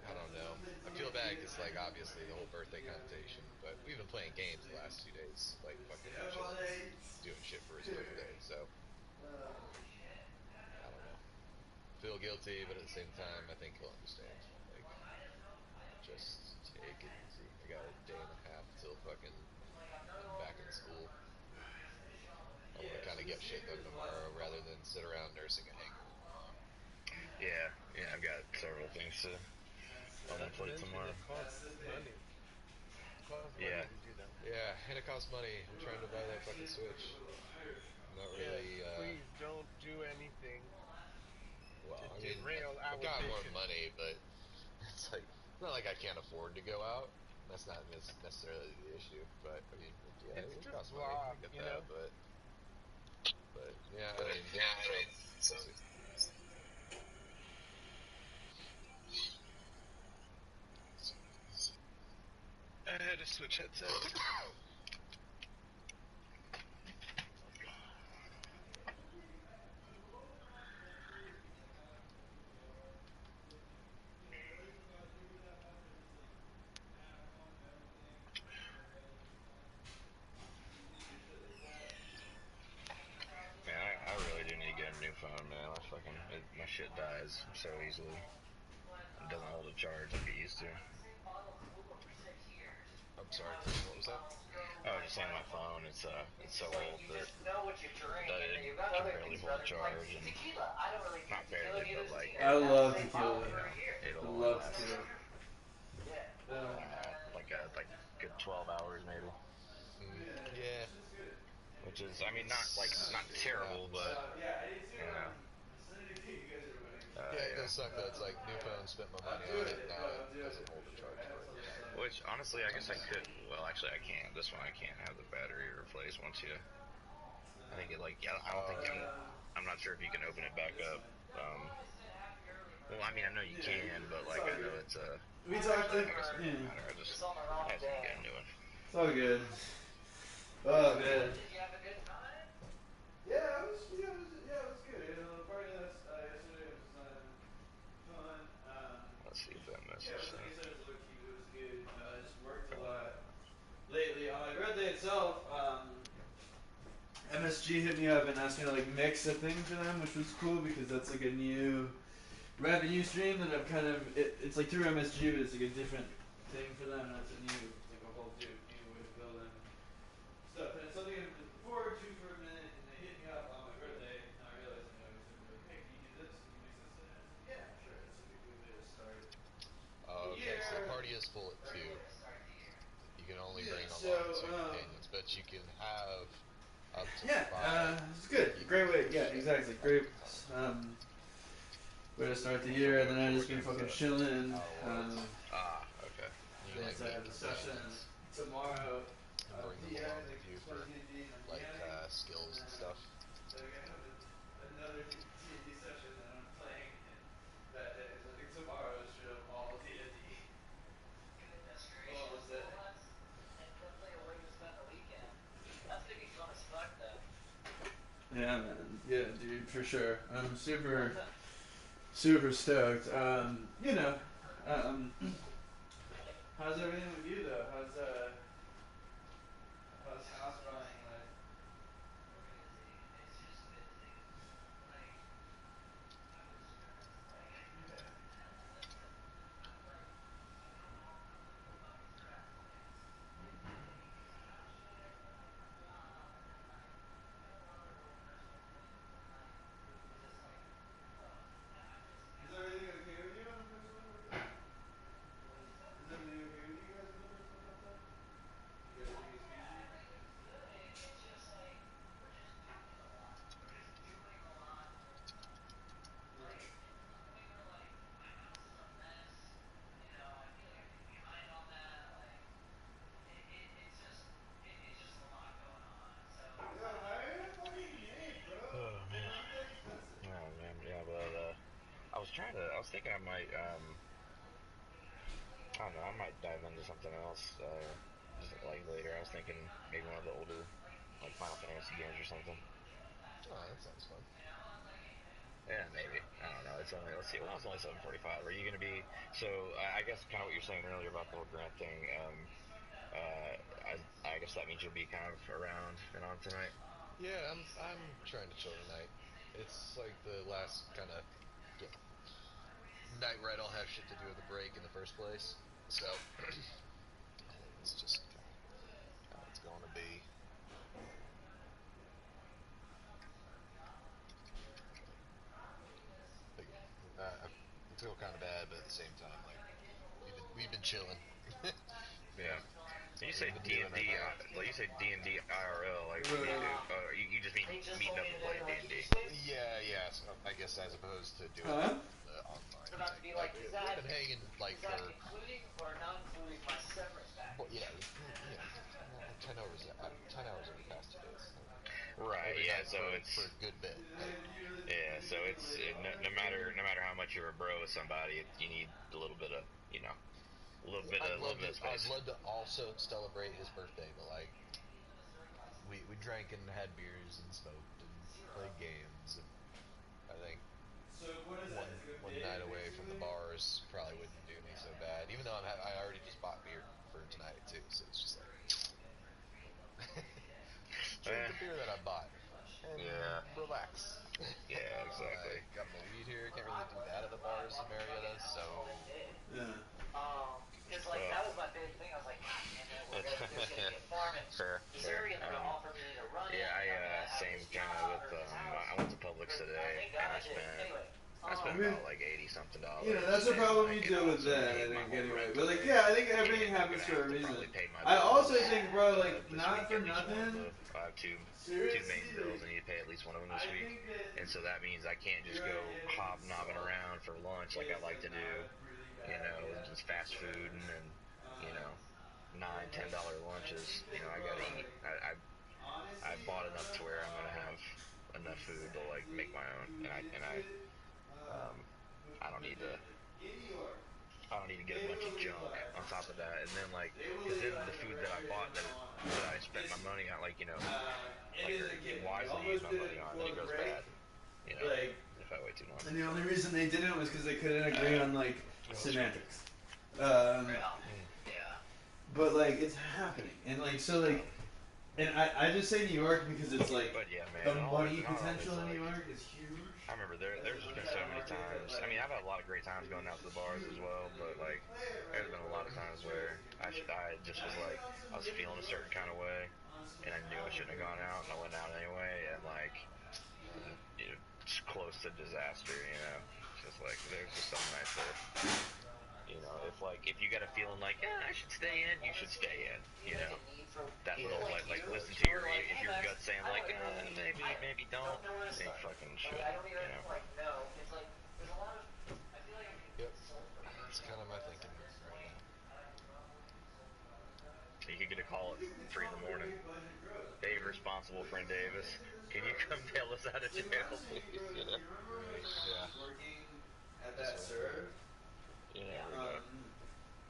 I don't know. I feel bad because like obviously the whole birthday connotation, but we've been playing games the last 2 days, like fucking doing shit for his birthday. So I don't know. Feel guilty, but at the same time, I think he'll understand. Like, just take it easy. I got a day and a half till fucking I'm back in school. I want to kind of get shit done tomorrow rather than sit around nursing a hangover. Yeah, I've got several things to on my plate tomorrow. Yeah. Yeah, and it costs money. I'm trying to buy that fucking Switch. I'm not really, Please don't do anything. Well, I mean, I've got more money, but it's like, it's not like I can't afford to go out. That's not necessarily the issue, but I mean, yeah, it costs money. I get that, but yeah, I mean, so we'll see. I had to switch headset. Man, I really do need to get a new phone, man. My shit dies so easily. It doesn't hold a charge like it used to. I'm sorry, what was that? I was just saying my phone, it's so old that it can barely hold a charge, and not barely, but like I love tequila. it'll I only love last tequila. like good 12 hours maybe. Yeah. Which is, I mean, not terrible, but you know. Yeah, it does suck though. It's like new phone, spent my money on it, now it doesn't hold a charge for it. Which honestly, I guess I could. Well, actually, I can't. This one I can't have the battery replaced once you. I think it like I don't think I'm not sure if you can open it back up. Well, I mean, I know you can, but like I know it's a. We talked to. I guess it doesn't matter. I just have to get a new one. It's all good. Oh man. Yeah, it was good. The party yesterday was fun. Let's see if that Yeah, message. like I said, it was low key, but it was good. I just worked a lot lately. On my birthday itself, MSG hit me up and asked me to like mix a thing for them, which was cool because that's like a new revenue stream that I've kind of. It's like through MSG, but it's like a different thing for them, and it's a new, like a whole new way to build them and stuff. And it's something I've been looking forward to for a minute, and they hit me up on my birthday, not realizing I was going to be like, hey, can you do this? Can you make this? And I said, yeah, sure. It's like a good way to start the Okay, year. so the party is full at 2. You can only bring Yeah, along so, 2 companions, but you can have up to yeah, 5. it's good. Keep Great it way. Yeah, efficient. exactly. Great. Way to start the year, and then I just been fucking chilling. Okay. You can, like, I have make a session companions tomorrow. and bring them Yeah, along like with you for, playing D&D and like, DMing, skills and stuff. like I have another D&D session that I'm playing that day. So I think tomorrow is straight up all D&D. Goodness All gracious. day. Well, that's definitely a way to spend the weekend. That's gonna be fun as fuck, though. Yeah, man. Yeah, dude, for sure. I'm super, super stoked. You know, how's everything with you though? How's house buying life? We're busy. It's just busy. Like, I was stressed. Like, I'm like, I come home and I'm like, fucking stressed. Like, it's busy because I have shit, and like, my job, and then like, I got a lot of little personal things, and like, it's just like, ugh. I Is just everything okay with you on the personal level with that? what is that? Is everything okay with you guys on the personal level stuff? Like everything is peachy? Everything's good. It's just like we're just doing a lot. We're just doing a lot all the time. Like, Right. to the point where like my house is a mess. You know, I feel like I'm getting behind on that. Like, it's just a lot going on. So Yo, hire a fucking maid, bro. Oh They're man. not that expensive. Oh man, yeah, but I was thinking I might I don't know, I might dive into something else just like later. I was thinking maybe one of the older like Final Fantasy games or something. Oh, that sounds fun. Yeah, maybe. I don't know. It's only let's see. Well, it's only 7:45. Are you gonna be? So I guess kind of what you're saying earlier about the whole grant thing. Uh, I guess that means you'll be kind of around and on tonight. Yeah, I'm trying to chill tonight. It's like the last kind of, you know, night where I don't have shit to do with the break in the first place. So I think it's just kind of how it's going to be. But yeah, I feel kind of bad, but at the same time, like we've been chilling. You know, Yeah. And you say we've been D doing and our D, thing. like you say D and D IRL, like you just mean meeting up and playing D and D. Yeah. So I guess as opposed to doing Huh? the online it's about to thing, be like like, we've been hanging like is that for, including or not including my severance well, package? yeah, 10 hours, 10 hours over the past 2 days, Right. every Yeah. night So for it's a good bit. yeah. So it's no matter how much you're a bro with somebody, you need a little bit of a little bit of I'd space. love to also celebrate his birthday, but like we drank and had beers and smoked and played games, and I think So what is that? It's like a one bid, night away from the basically? bars probably wouldn't do me so bad. Even though I already just bought beer for tonight too, so it's just like drink Eh, the beer that I bought and yeah. relax. Yeah. Exactly. Got my weed here. Can't really do that at the bars in Marietta, so Yeah. Because like that was my big thing. I was like, God damn it, there's gonna be a farm in Fair. Missouri, and they're gonna offer me to run it. Yeah, And I'm gonna have same this kind of job with or this house. I went to Publix today Thank and God I did. Anyway, I spent I mean, about like $80 something. you know, that's the And, problem like, you it deal with also that, I paid my think, whole anyway. rent But, like, today, yeah, I think everything and I'm happens gonna for have a to reason. probably pay my I also bills think, bro, like, this not week. for At least one of nothing, I have two main seriously, bills. like, I need to pay at least one of them this I week, think that and so that means I can't just your go idea to hobnobbing consult around for lunch like I is, like to like, not do. a really bad idea Just fast food whatsoever. and you know, And, $9, $10 I lunches. think that, I bro, gotta eat. like, I honestly, bought enough to where I'm gonna have enough food to like make exactly, my own, you and would get into it, um I don't but need man, to like, in New York, get a they bunch of will leave junk like, on top of that, and then like they will because leave then like the a food that I refrigerator bought marijuana. that I spent my It's, money on, like it like is or a given. They wisely used almost my did money it on, before then it the goes break, bad. like, If I wait too long. and the only reason they didn't was because they couldn't agree on like semantics. yeah. But like it's happening, and like so like, and I just say New York because it's like But yeah, man, the and all money in all, it's potential in New like York is huge. I remember there's just been so many times. I mean, I've had a lot of great times going out to the bars as well, but like, there's been a lot of times where I just was like, I was feeling a certain kind of way, and I knew I shouldn't have gone out, and I went out anyway, and like, it's close to disaster, you know. It's just like there's just some nights where, you know, if you got a feeling like, yeah, I should stay in, you should stay in, you know. That little like listen to if your gut's saying like, maybe don't, then you fucking should, you know. Yep. That's kind of my thinking right now. You could get a call at 3 in the morning. Hey, responsible friend Davis, can you come bail us out of jail, please? You know. Right. Yeah. At Just that wait for it. serve. You never know.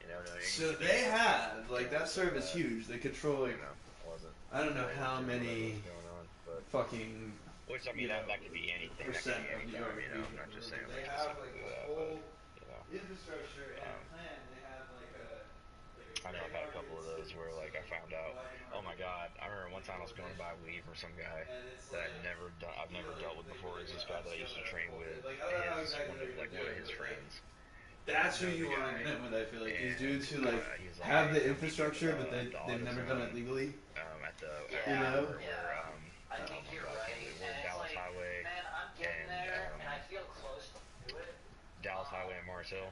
You never know. So they have like that serve is huge. They control like I wasn't. I don't know really how sure what many was going on, but fucking which I mean that could be anything. That could percent be of any New time, York you know. I'm region. not just saying They like have like specifically a that, but whole you know. infrastructure and a plan. They have like a I know I've had a couple of those where like I found out, oh my god, I remember one time I was going to buy weed from some guy that I've never dealt with before. He's this guy that I used to train with, one of his friends. That's who Knows you the want to guy, get with. I feel like these and dudes who like he's like, have hey, the come meet me infrastructure, but at the they've never done it AutoZone, legally. at the You know? oh my god, we're Dallas Highway and Dallas Highway and Mars Hill.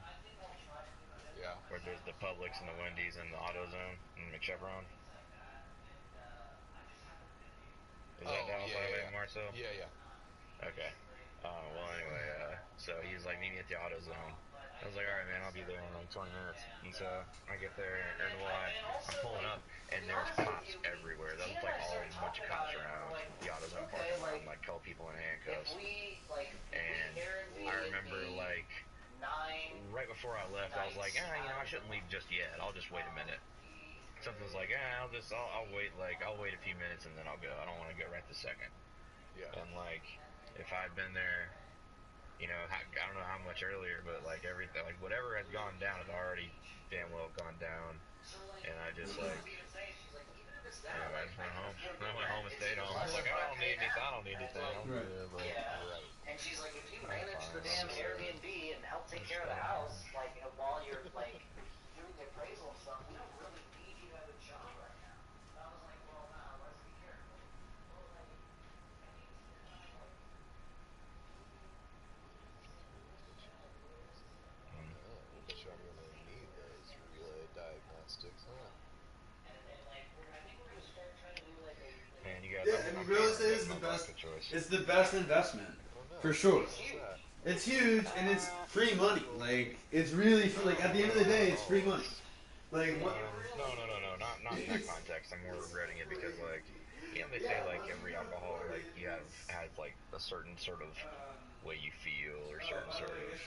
Yeah. Where there's the Publix and the Wendy's and the AutoZone and McChevron. Is that Dallas Highway and Mars Hill? Yeah, yeah. Okay. Well, anyway, so he was like, meet me at the AutoZone. I was like, all right, man, I'll be there in like 20 minutes. And so I get there, and I'm pulling up, and there's cops everywhere. There's like a bunch of cops around the AutoZone parking lot, and like a couple people in handcuffs. And I remember like right before I left, I was like, I shouldn't leave just yet. I'll just wait a minute. Something's like, I'll wait a few minutes and then I'll go. I don't want to go right this second. Yeah. And like, if I'd been there, you know, I don't know how much earlier, but like everything, like whatever had gone down had already damn well gone down. And I just like, anyway, I just went home. I went home and stayed home. I was like, I don't need anything. I'm good, but Right. And she's like, if you manage the damn Airbnb and help take care of the house, like while you're like doing the appraisal and stuff, we don't really need you at a job right now. And I was like, well, nah, let's be careful. Well, like, I mean, Oh, bet you I'm gonna need those relay diagnostics, huh? man, you guys. Yeah, and real estate is the best. Choice. It's the best investment for sure. It's huge and it's free money. Like it's really free, like at the end of the day, it's free money. Like what? No, not in that context. I'm more regretting it because like, you know, they say like every alcohol like you has like a certain sort of way you feel or certain sort of.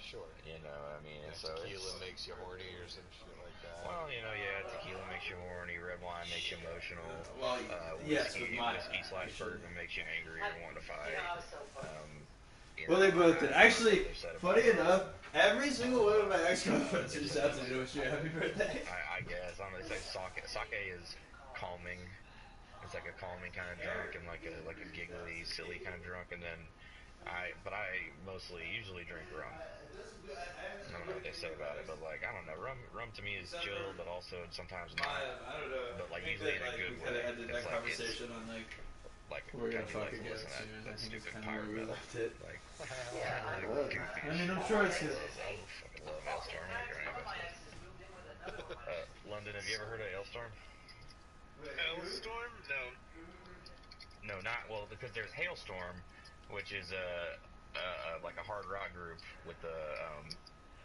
Sure. You know, I mean, and so tequila makes you horny or some shit like that. Well, you know, yeah, tequila makes you horny, red wine makes you emotional. Well, yes, with my whiskey / bourbon makes you angry or want to fight. Well, they both did. Actually, funny enough, every single one of my ex-girlfriends reached out to me to wish me a happy birthday. I guess. I'm gonna say sake. Sake is calming. It's like a calming kind of drunk and like a giggly, silly kind of drunk. And then I usually drink rum. I don't know what they say about it, but like I don't know. Rum to me is chill, but also sometimes not. I don't know. But like usually in a good way. We ended that conversation on like we're gonna fuck again soon. I think it's kind of where we left it. Like, I mean, I'm sure it's good. I fucking love Hailstorm. London, have you ever heard of Hailstorm? Hailstorm? No. No, not well because there's Hailstorm, which is like a hard rock group with the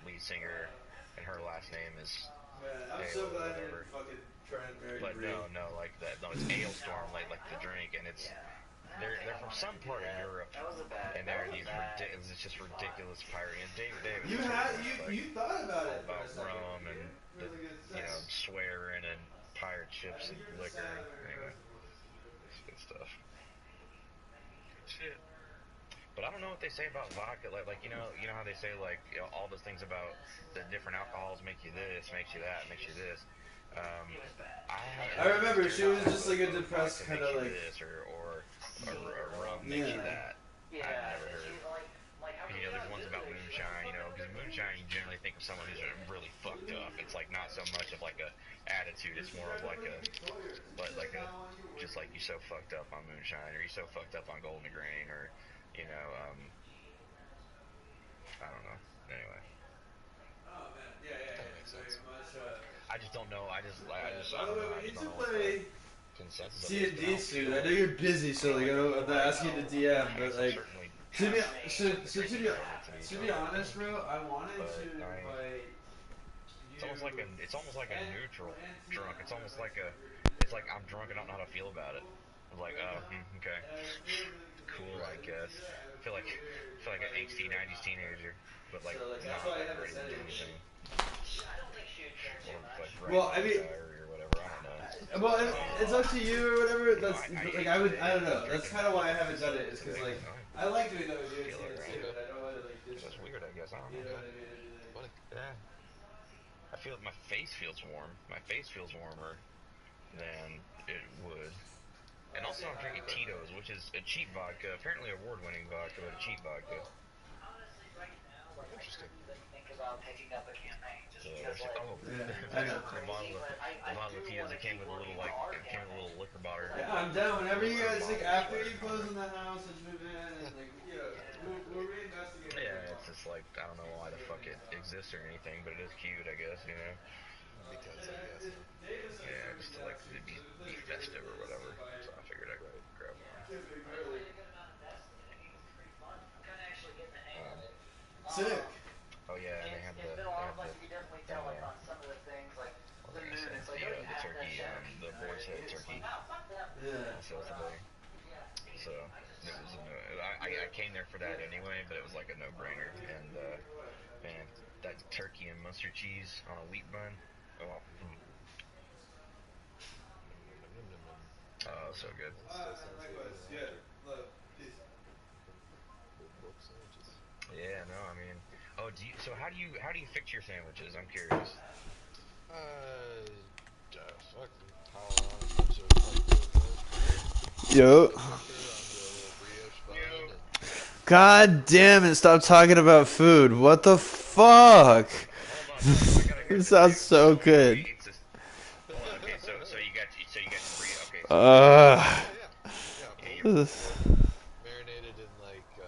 lead singer, and her last name is. Man, I'm so glad you fucking trying to marry But no, like that. No, it's Hailstorm, like the drink, and it's they're from some part of Europe, and they're these it's just ridiculous pirate. And David, you thought about it about rum and swearing and pirate ships and liquor. Anyway, it's good stuff. Shit. But I don't know what they say about vodka. Like you know how they say like all those things about the different alcohols make you this, makes you that, makes you this. I remember she was just like a depressed kind of like this or rum makes you that. Yeah, I've never it's heard. like how You can know, you there's not ones do about that? moonshine, you know, because moonshine you generally think of someone who's really fucked up. It's like not so much of like a attitude. It's more of like a, just like you so fucked up on moonshine, or you so fucked up on golden grain, or you know, I don't know. Anyway, Oh man, yeah. Very much. I just don't know. By I the don't way, know. I we just need don't to know what the play consensus of it is. But I D&D don't feel. soon. I know you're busy, so like I'm not asking you to DM, I but guess I'm like certainly to be past so, the so drinking level to be so, honest, bro, I wanted but to invite it's you almost like a and neutral and Tina. drunk. It's almost like a, it's like I'm drunk and I don't know how to feel about it. I'm like, oh, okay, Tina really good looking. cool, I guess. And I feel like an angsty '90s teenager, but like so like that's not why I like haven't ready to said do anything. anything, I don't think she would care too or much. like writing Well, I like a mean, diary or whatever. I don't know. well, it's up to you or whatever. You know, That's I like ate I today. don't I was know. That's drinking kind of why I liquor, haven't so done it. Is it's because okay. like Fine. I like doing that with you and Feel Tina alright. too, and I don't want to like It's just weird, I guess. I don't you know. know what I mean? It'd be like, Yeah. I feel my face feels warm. My face feels warmer than it would. And also, I'm drinking Tito's, which is a cheap vodka, apparently award-winning vodka, but a cheap vodka. Honestly, right now, like Interesting. I even think about picking up a campaign just Yeah, because like yeah, I know. the bottle of Tito's, it came with a little liquor bottle. Yeah, I'm down. Whenever you guys think after you close on the house and move in, and like you know, we'll reinvestigate. Yeah, it's just like I don't know why the fuck it exists or anything, but it is cute, I guess, you know. Because I guess. Yeah, just to like be festive or whatever. So I figured I'd grab one. Sick. Oh yeah, and they have it's been a lot of like you can definitely tell like on some of the things like the moon. It's like oh, you the have turkey, that the boar's head turkey Yeah. sale today. So it was I came there for that anyway, but it was like a no-brainer. And man, that turkey and mustard cheese on a wheat bun. Oh, oh, so good. Yeah. Love. Peace. Yeah, no, I mean, oh, so how do you fix your sandwiches? I'm curious. Fuck, how long Yo. God damn it! Stop talking about food. What the fuck? It sounds so good. Okay, so you got okay. marinated in like I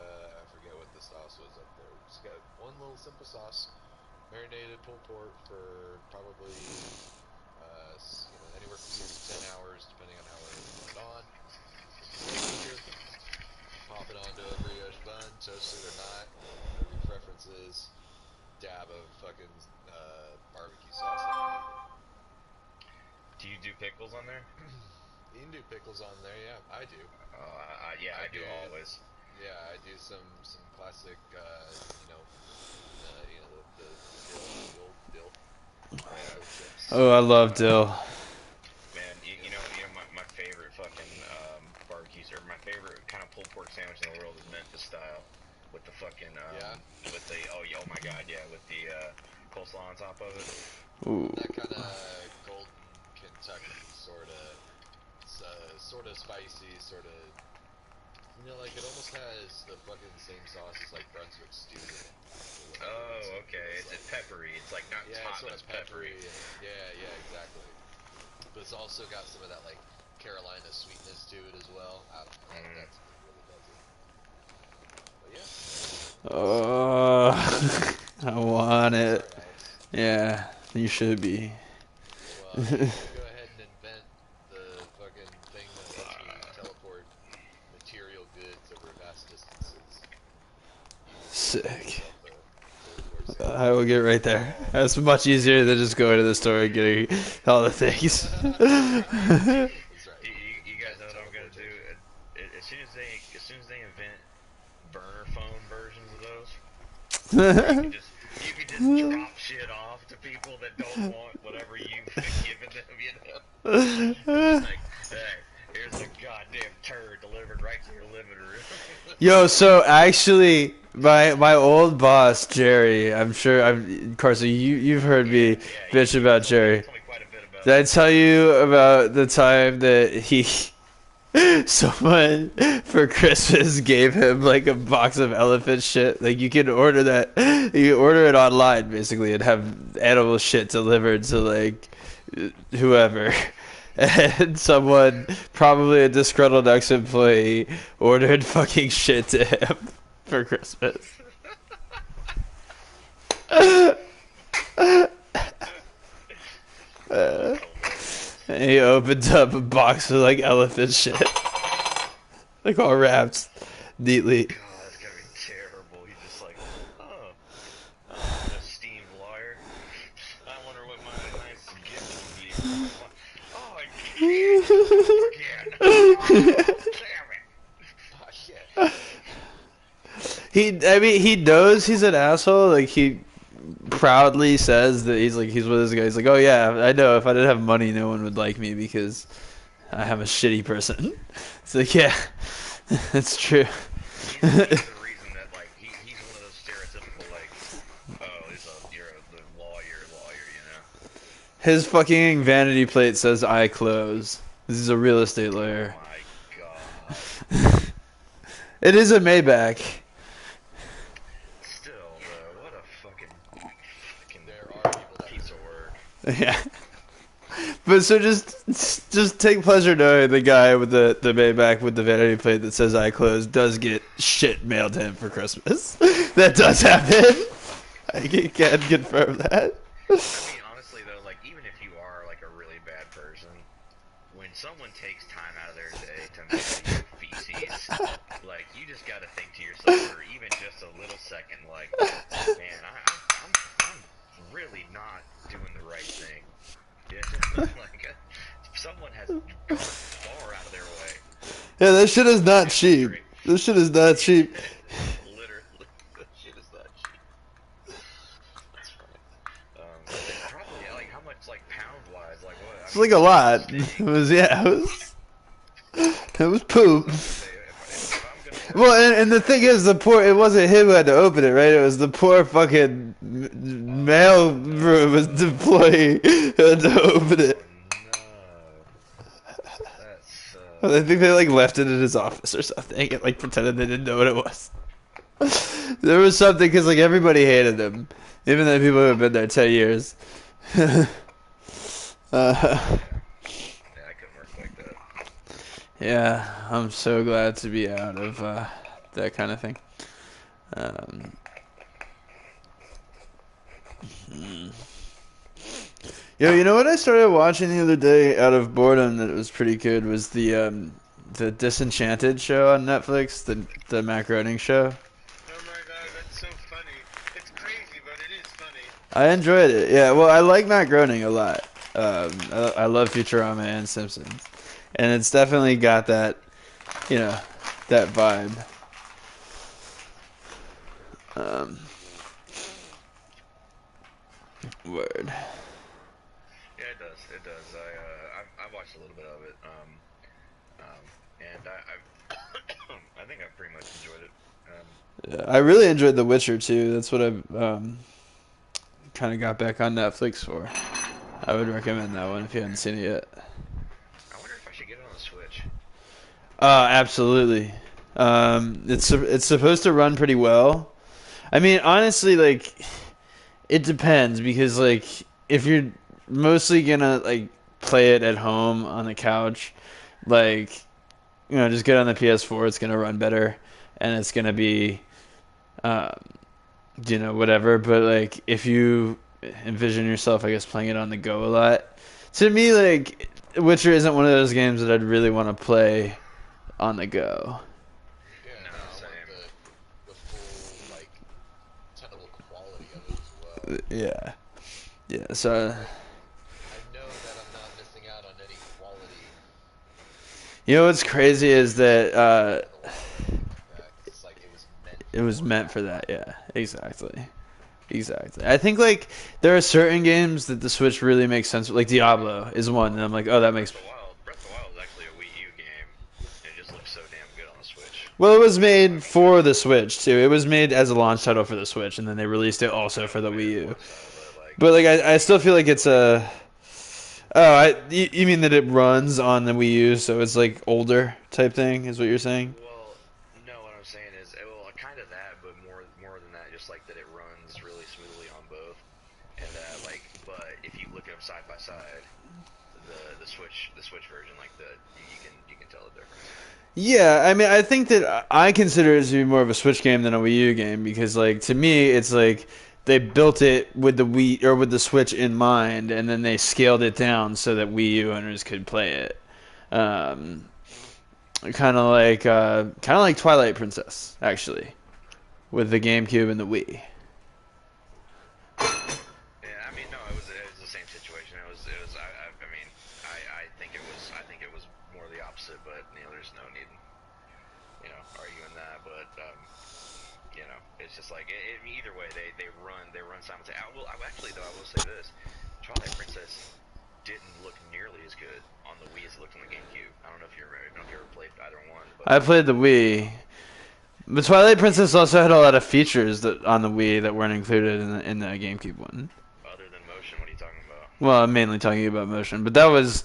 forget what the sauce was up there. Just got one little simple sauce, marinated pulled pork for probably anywhere from 6 to 10 hours depending on how early you want it on. Pop it onto a brioche bun, toasted or not, whatever your preference is. Dab of fucking barbecue sauce. Do you do pickles on there? You can do pickles on there, yeah. I do. I do always. Yeah, I do some classic, the dill. Oh, I love dill. Man, you know my favorite fucking barbecues, or my favorite kind of pulled pork sandwich in the world is Memphis style, with the fucking with the oh my god, yeah, with the coleslaw on top of it. Ooh. That kind of golden Kentucky sort of spicy, sort of, like it almost has the fucking same sauce as like Brunswick stew in it. Oh, okay. It's peppery. It's like not hot, sort it's of peppery. Yeah, exactly. But it's also got some of that like Carolina sweetness to it as well. I don't know. That's really does it. But yeah. I want it. Sorry, Yeah, you should be. Well, you go ahead and invent the fucking thing that lets me teleport material goods over vast distances. Sick. I will get right there. That's much easier than just going to the store and getting all the things. You guys know what I'm gonna do? As soon as they invent burner phone versions of those, you can just drop shit off to people that don't want whatever you've given them, you know? It's like, hey, here's a goddamn turd delivered right to your living room. Yo, so actually, my old boss Jerry, I'm sure Carson, you've heard me bitch about Jerry. Told me quite a bit about Did I tell you about the time that he someone for Christmas gave him like a box of elephant shit. Like you can order that, you can order it online basically and have animal shit delivered to like whoever. And someone, probably a disgruntled ex-employee, ordered fucking shit to him for Christmas. And he opened up a box of like elephant shit, like all wrapped neatly. God, that's gotta be terrible. He's just like, oh, an esteemed lawyer. I wonder what my nice gift would be. Oh, I can't again. Oh, damn it. I mean, he knows he's an asshole. Like he proudly says that he's with this guy. He's like, oh yeah, I know. If I didn't have money, no one would like me because I am a shitty person. It's like, yeah, that's true. He's the reason that like he's one of those stereotypical like, oh, you're the lawyer, you know. His fucking vanity plate says "I close." This is a real estate lawyer. Oh my god. It is a Maybach. Still, though, what a fucking there are people piece of work. Yeah. But so just take pleasure knowing the guy with the Maybach with the vanity plate that says "I close" does get shit mailed to him for Christmas. That does happen. I can confirm that. I mean, honestly though, like even if you are like a really bad person, when someone takes time out of their day to make you feces, like you just gotta think to yourself for even just a little second, like, man, I'm really not doing the right thing. Yeah, like someone has gone far out of their way. Yeah, that shit is not cheap. This shit is not cheap. Literally, that shit is not cheap. That's funny. Probably like how much, like pound wise, like what? It's like a lot. It was it was poop. Well, and the thing is, it wasn't him who had to open it, right? It was the poor fucking mail room employee who had to open it. No. I think they like left it in his office or something and like pretended they didn't know what it was. There was something because like everybody hated him, even the people who have been there 10 years. Yeah, I'm so glad to be out of that kind of thing. Yo, you know what I started watching the other day out of boredom that was pretty good was the Disenchanted show on Netflix, the Matt Groening show. Oh my god, that's so funny. It's crazy, but it is funny. I enjoyed it. Yeah, well, I like Matt Groening a lot. I love Futurama and Simpsons. And it's definitely got that, that vibe. Word. Yeah, it does. It does. I've watched a little bit of it. And I think I pretty much enjoyed it. Yeah, I really enjoyed The Witcher too. That's what I've kind of got back on Netflix for. I would recommend that one if you haven't seen it yet. I wonder if I should get it on the Switch. Absolutely. It's supposed to run pretty well. I mean, honestly, like, it depends because, like, if you're mostly gonna like play it at home on the couch, like, just get on the PS4. It's gonna run better, and it's gonna be, whatever. But like, if you envision yourself, I guess, playing it on the go a lot, to me, like, Witcher isn't one of those games that I'd really want to play on the go. Yeah, no, I want the full, like, technical quality of it as well. Yeah, so I know that I'm not missing out on any quality. what's crazy is that It's like it was meant for that. Yeah, exactly. I think like there are certain games that the Switch really makes sense. Like Diablo is one, and I'm like, oh, that makes. Breath of the Wild is actually a Wii U game, and it just looks so damn good on the Switch. Well, it was made for the Switch too. It was made as a launch title for the Switch, and then they released it also for the Wii U. But like, I still feel like it's a You mean that it runs on the Wii U, so it's like older type thing, is what you're saying? Well, no, what I'm saying is, well, kind of that, but more than that, just like that it runs really smoothly on both, and that like, but if you look at them side by side, the Switch version, like you can tell the difference. Yeah, I mean, I think that I consider it to be more of a Switch game than a Wii U game because, like, to me, it's like they built it with the Wii or with the Switch in mind, and then they scaled it down so that Wii U owners could play it. Kind of like Twilight Princess, actually, with the GameCube and the Wii. Yeah, I mean, no, it was the same situation. I mean, I think it was more the opposite, but there's no need, arguing that. But it's just like either way, they run simultaneously. Actually, though, I will say this: Twilight Princess didn't look nearly as good on the Wii as it looked on the GameCube. I don't know if you remember. I don't know if you ever played either one. But I played the Wii. But Twilight Princess also had a lot of features that on the Wii that weren't included in the GameCube one. Other than motion, what are you talking about? Well, I'm mainly talking about motion, but that was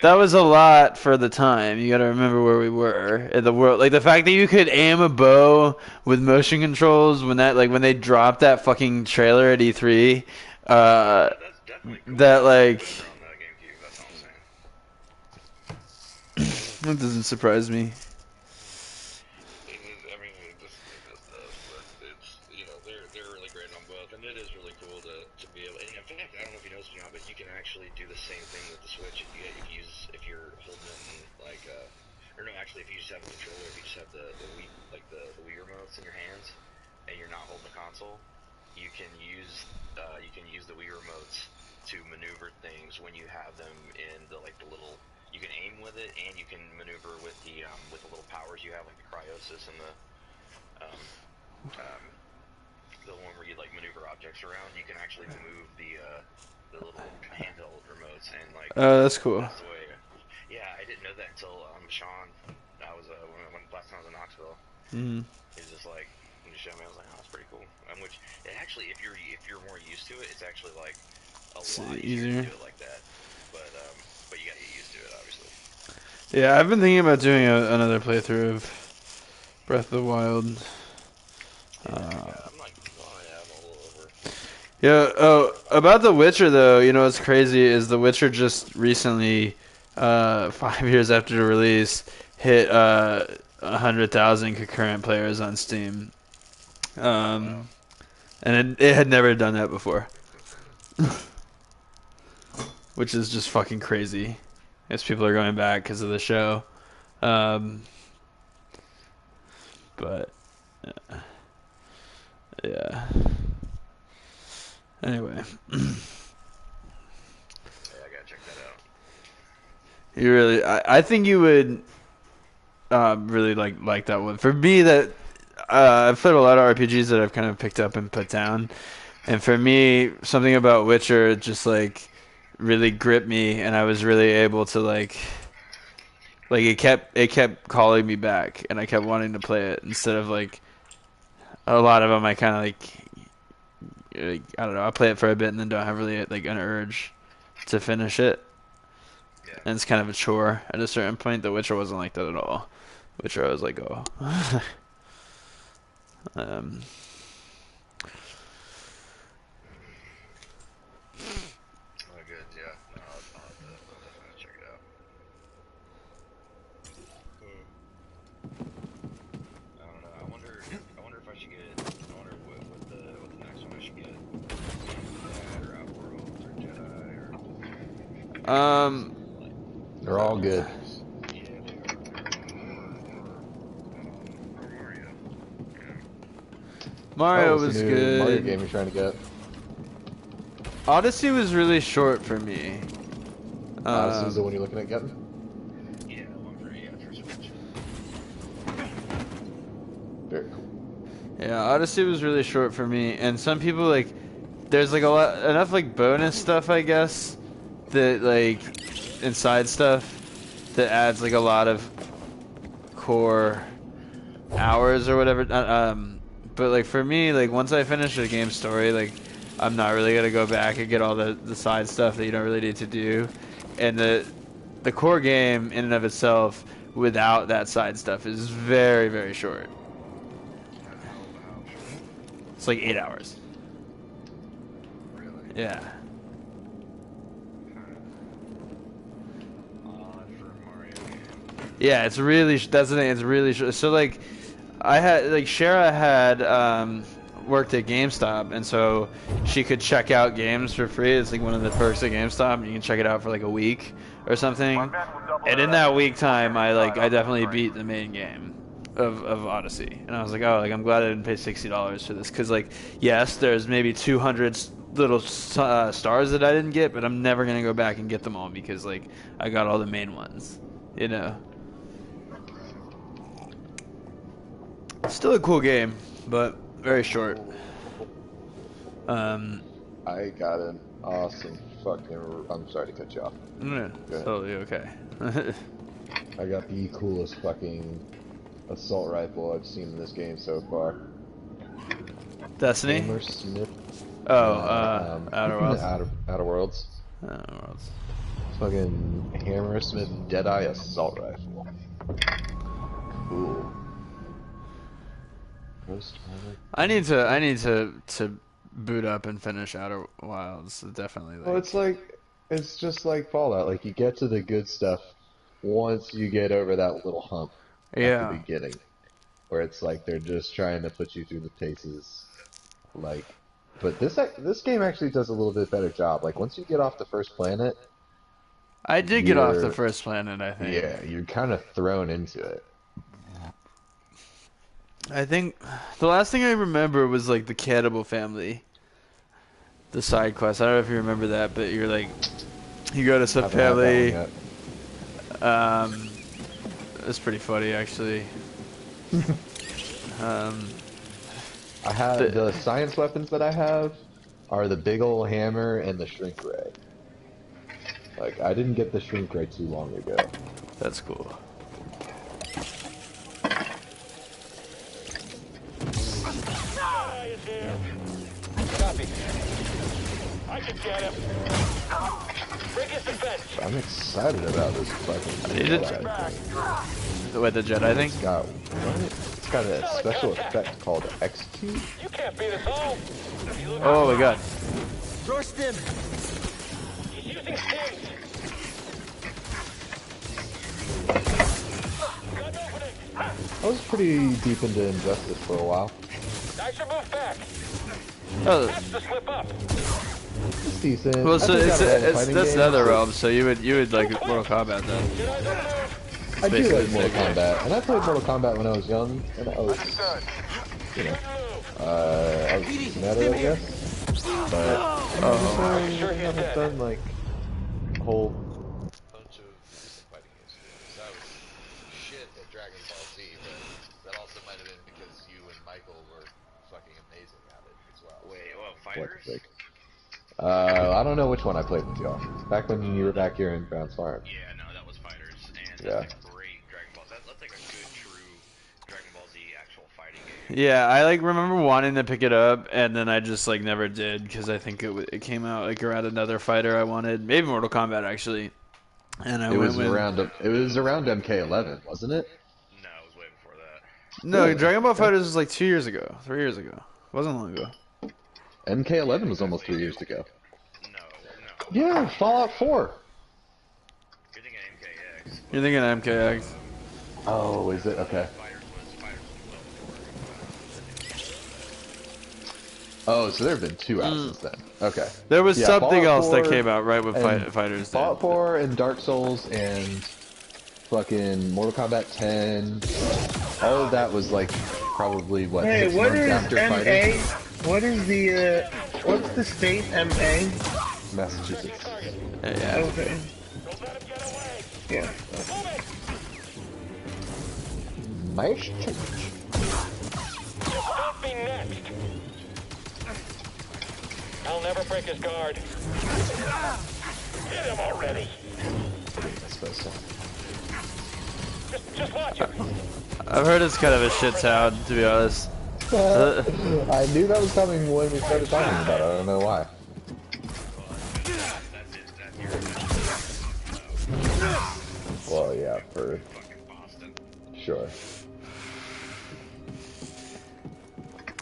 a lot for the time. You got to remember where we were in the world. Like the fact that you could aim a bow with motion controls when they dropped that fucking trailer at E3. That's definitely cool. That like On the GameCube, that's all I'm saying. that doesn't surprise me. I mean, it just does, but it's they're really great on both, and it is really cool to be able. And in fact, I don't know if you noticed or not, but you can actually do the same thing with the Switch if you're holding it in or no, actually if you just have a controller, if you just have the Wii the Wii remotes in your hands, and you're not holding the console, you can use the Wii remotes to maneuver things when you have them in the little. You can aim with it, and you can maneuver with the little powers you have, like the cryosis and the one where you maneuver objects around. You can actually move the little handheld remotes and Oh, that's cool. That's the way. Yeah, I didn't know that until Sean. I was when last time I was in Knoxville. Mm-hmm. He's just like, he just showed me. I was like, oh, that's pretty cool. Which it actually, if you're more used to it, it's actually like a lot easier to do it like that. But you gotta get used to it, obviously. Yeah, I've been thinking about doing another playthrough of Breath of the Wild. I'm like, I'm all over. Yeah. Oh, about The Witcher though, what's crazy is The Witcher just recently, 5 years after the release, hit 100,000 concurrent players on Steam. And it had never done that before, which is just fucking crazy. As people are going back because of the show, but yeah. Anyway, Yeah, I gotta check that out. you really, I think you would really like that one. For me, that I've played a lot of RPGs that I've kind of picked up and put down, and for me, something about Witcher just really gripped me, and I was really able to it kept calling me back, and I kept wanting to play it instead of a lot of them I kind of I don't know, I play it for a bit and then don't have really an urge to finish it. Yeah. And it's kind of a chore at a certain point. The Witcher wasn't like that at all. Witcher, I was like, oh. Oh, good, yeah. No, I'll definitely check it out. I don't know. I wonder if I should get. I wonder what the next one I should get. Dad or Outworld or Jedi or. They're all good. Yeah, they are. Or Mario. Mario what's was the new good. Mario game you're trying to get? Odyssey was really short for me. Odyssey is the one you're looking at getting? Yeah, the one for Switch. Very cool. Yeah, Odyssey was really short for me, and some people there's enough bonus stuff, I guess, that inside stuff that adds a lot of core hours or whatever. But for me, once I finish a game story, I'm not really gonna go back and get all the side stuff that you don't really need to do, and the core game in and of itself without that side stuff is very, very short. It's like 8 hours. Really? Yeah. For a Mario game. Yeah, it's really that's the thing. It's really short. So like, I had like Shara had worked at GameStop, and so she could check out games for free. It's like one of the perks at GameStop. You can check it out for like a week or something. And in that week time, I definitely beat the main game of Odyssey. And I was like, oh, like I'm glad I didn't pay $60 for this, because like yes, there's maybe 200 little stars that I didn't get, but I'm never gonna go back and get them all because like I got all the main ones, you know. Still a cool game, but very short. I got an awesome fucking. I'm sorry to cut you off. Yeah, totally okay. I got the coolest fucking assault rifle I've seen in this game so far. Destiny? Hammersmith. Outer Worlds. Outer Worlds. Outer Worlds. Fucking Hammersmith Deadeye assault rifle. Cool. I need to boot up and finish Outer Wilds. Definitely. Like... Well, it's just like Fallout. Like you get to the good stuff once you get over that little hump at the beginning, where it's like they're just trying to put you through the paces. Like, but this game actually does a little bit better job. Like once you get off the first planet, I did get off the first planet. I think. Yeah, you're kind of thrown into it. I think the last thing I remember was like the Cannibal family, the side quest. I don't know if you remember that, but you're like, you go to some family. It's pretty funny actually. I have the science weapons that I have are the big ol' hammer and the shrink ray. Like I didn't get the shrink ray too long ago. That's cool. Copy. I can get him. Break his defense. I'm excited about this fucking Jedi thing. With the Jedi thing? It's got a special effect called Execute. You can't beat us all. Oh my god. Throw stim. He's using stims. I was pretty deep into Injustice for a while. I should move back. Oh. That's the slip up. It's decent. Well, so that's NetherRealm, so you would like Mortal Kombat then. I do like Mortal Kombat, and I played Mortal Kombat when I was young, and I was, you know, I was meta, I guess. But I haven't done like a whole bunch of fighting games. So I was shit at Dragon Ball Z, but that also might have been because you and Michael were fucking amazing at it as well. Wait, what, fighters? I don't know which one I played with y'all. Back when you were back here in Browns Farm. Yeah, no, that was fighters, and yeah. that's a great Dragon Ball. That's like a good, true Dragon Ball Z actual fighting game. Yeah, I like remember wanting to pick it up, and then I just like never did because I think it came out like around another fighter I wanted, maybe Mortal Kombat actually. And it was around MK11, wasn't it? No, it was way before that. No, really? Dragon Ball FighterZ was like 2 years ago, 3 years ago. It wasn't long ago. MK11 was almost 3 years ago. No. Yeah, Fallout 4. You're thinking MKX. You're thinking MKX. Oh, is it? Okay. Oh, so there have been 2 out since then. Okay. There was something Fallout else 4 that came out right with Fighters. Fallout 4 and Dark Souls and fucking Mortal Kombat 10. All of that was like probably what? Hey, 6 what months is after MA? Fighting? What is the what's the state MA? Massachusetts. Yeah. Okay. Yeah. Massachusetts. Don't be next. I'll never break his guard. Hit him already. I've heard it's kind of a shit town, to be honest. I knew that was coming when we started talking about it. I don't know why. Well, yeah, for sure.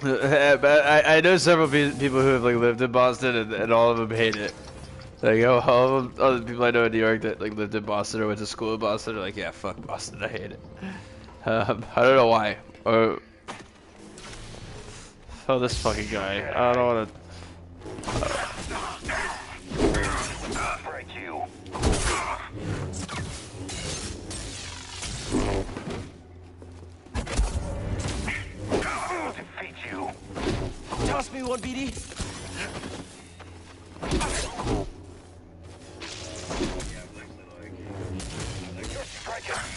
But I know several people who have like lived in Boston, and all of them hate it. Like all the people I know in New York that like lived in Boston or went to school in Boston are like, yeah, fuck Boston, I hate it. I don't know why. Oh, this fucking guy. I don't want to. Toss me one, BD.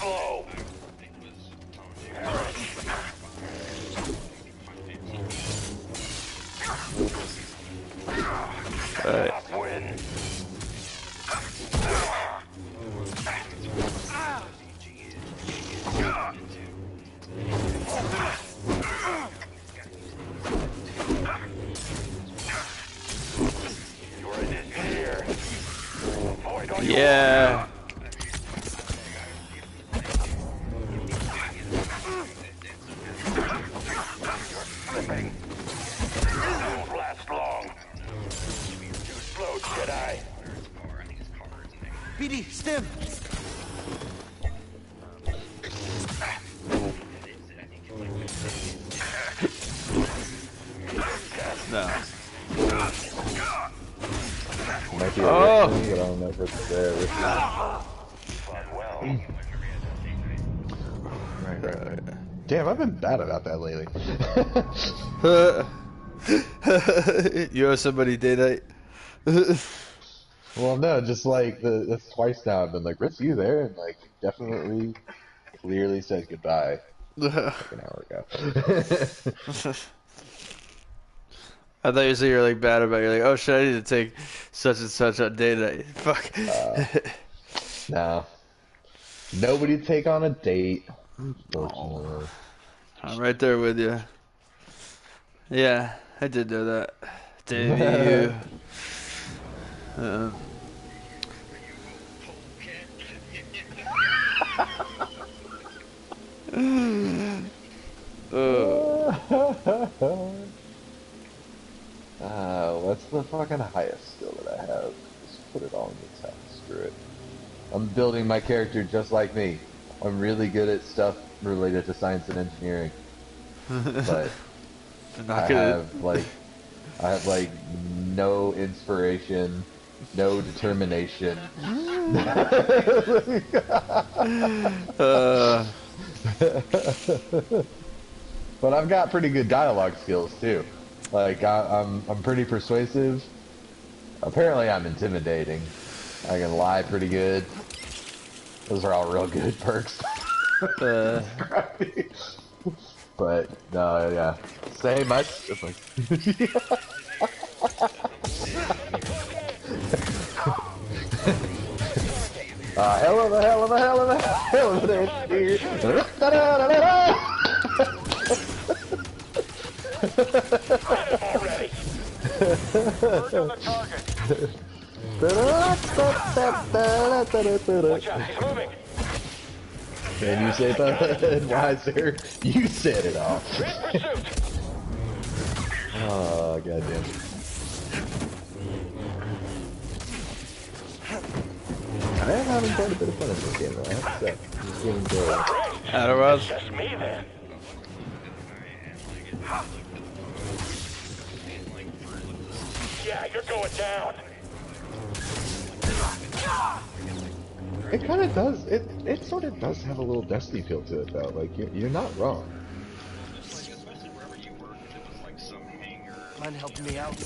Slow. Alright. Win. Yeah. Don't last long. Too slow, Jedi. BD, stim. No. Might be a Oh. rift thing, but I don't know if it's there. Right. Damn, I've been bad about that lately. You owe somebody day night. Well, no, just like that's twice now I've been like, Rich, you there? And like, definitely, clearly said goodbye like an hour ago. I thought you said you were like bad about it. You're like, oh shit, I need to take such and such on day night. Fuck. No. Nobody take on a date. Unfortunately. I'm right there with you. Yeah, I did know that. Damn you. What's the fucking highest skill that I have? Just put it all in the text. Screw it. I'm building my character just like me. I'm really good at stuff related to science and engineering. But I have like no inspiration, no determination. But I've got pretty good dialogue skills too. Like I'm pretty persuasive. Apparently I'm intimidating. I can lie pretty good. Those are all real good perks. But no, yeah. Say much. It's like hell of an engineer. Already. Work on the target. Watch out, he's moving. Can you say Budweiser? You said it all. Oh, goddamn. I am having quite a bit of fun in this game, though. I have to say. This game is good. Outerworld. Just me then. Yeah, you're going down. It kind of does. It sort of does have a little Destiny feel to it, though. Like you're not wrong. Mind helping me out?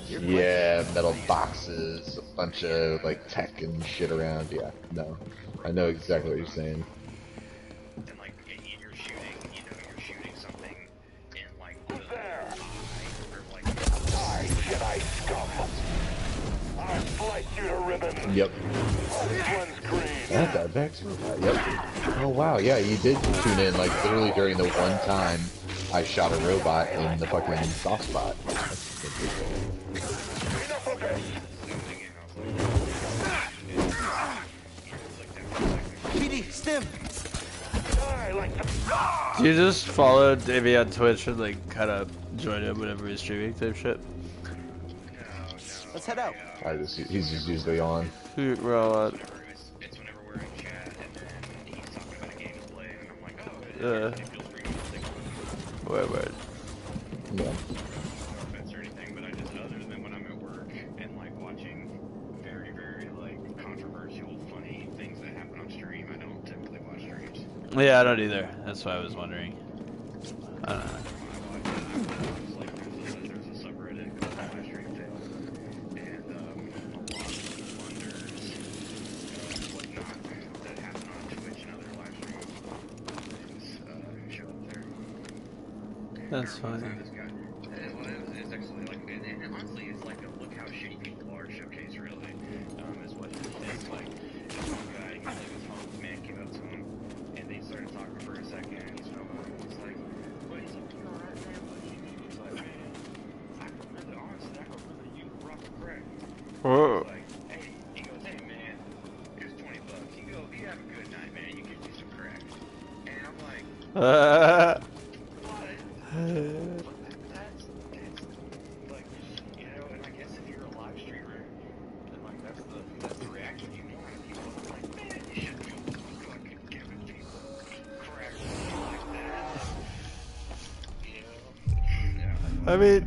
Yeah, metal boxes, a bunch of like tech and shit around. Yeah, no, I know exactly what you're saying. And like you're shooting something in like Who's there? or like Jedi scum. I'll slice you to ribbons. Yep. This one's green. That's a Vex robot. Yep. Oh wow, yeah, you did tune in like literally during the one time I shot a robot in the fucking soft spot. That's pretty PD, stim. Do you just follow Davey on Twitch and like kind of join him whenever he's streaming type shit? Let's head out. He's just usually on. We're all on. It's whenever we're in chat and then he's talking about a game to play and I'm like, oh, it feels pretty good. Word. Yeah. No offense or anything, but I just, other than when I'm at work and like watching very, very like controversial, funny things that happen on stream, I don't typically watch streams. Yeah, I don't either. That's why I was wondering. I don't know. There's a subreddit called Live Stream Fail, and a lot of blunders, whatnot, that happen on Twitch and other live stream things show up there. That's funny. This guy, it's actually like, and honestly, it's like a look how shitty people are showcase. Really, is what it's like. This one guy, he like his man came up to him, and they started talking for a second, and he's like, well, he's like, you know, right, man, what you need? He's like, man, I could really, honestly, I could really use a rock of crack. Whoa. He's like, hey, he goes, hey, man, here's $20. He goes, you have a good night, man. You can use some crack. And I'm like, what? That's like, you know, and I guess if you're a live streamer, then like that's the reaction you want. People are like, man, you shouldn't be fucking giving people crack like that. You know? I mean,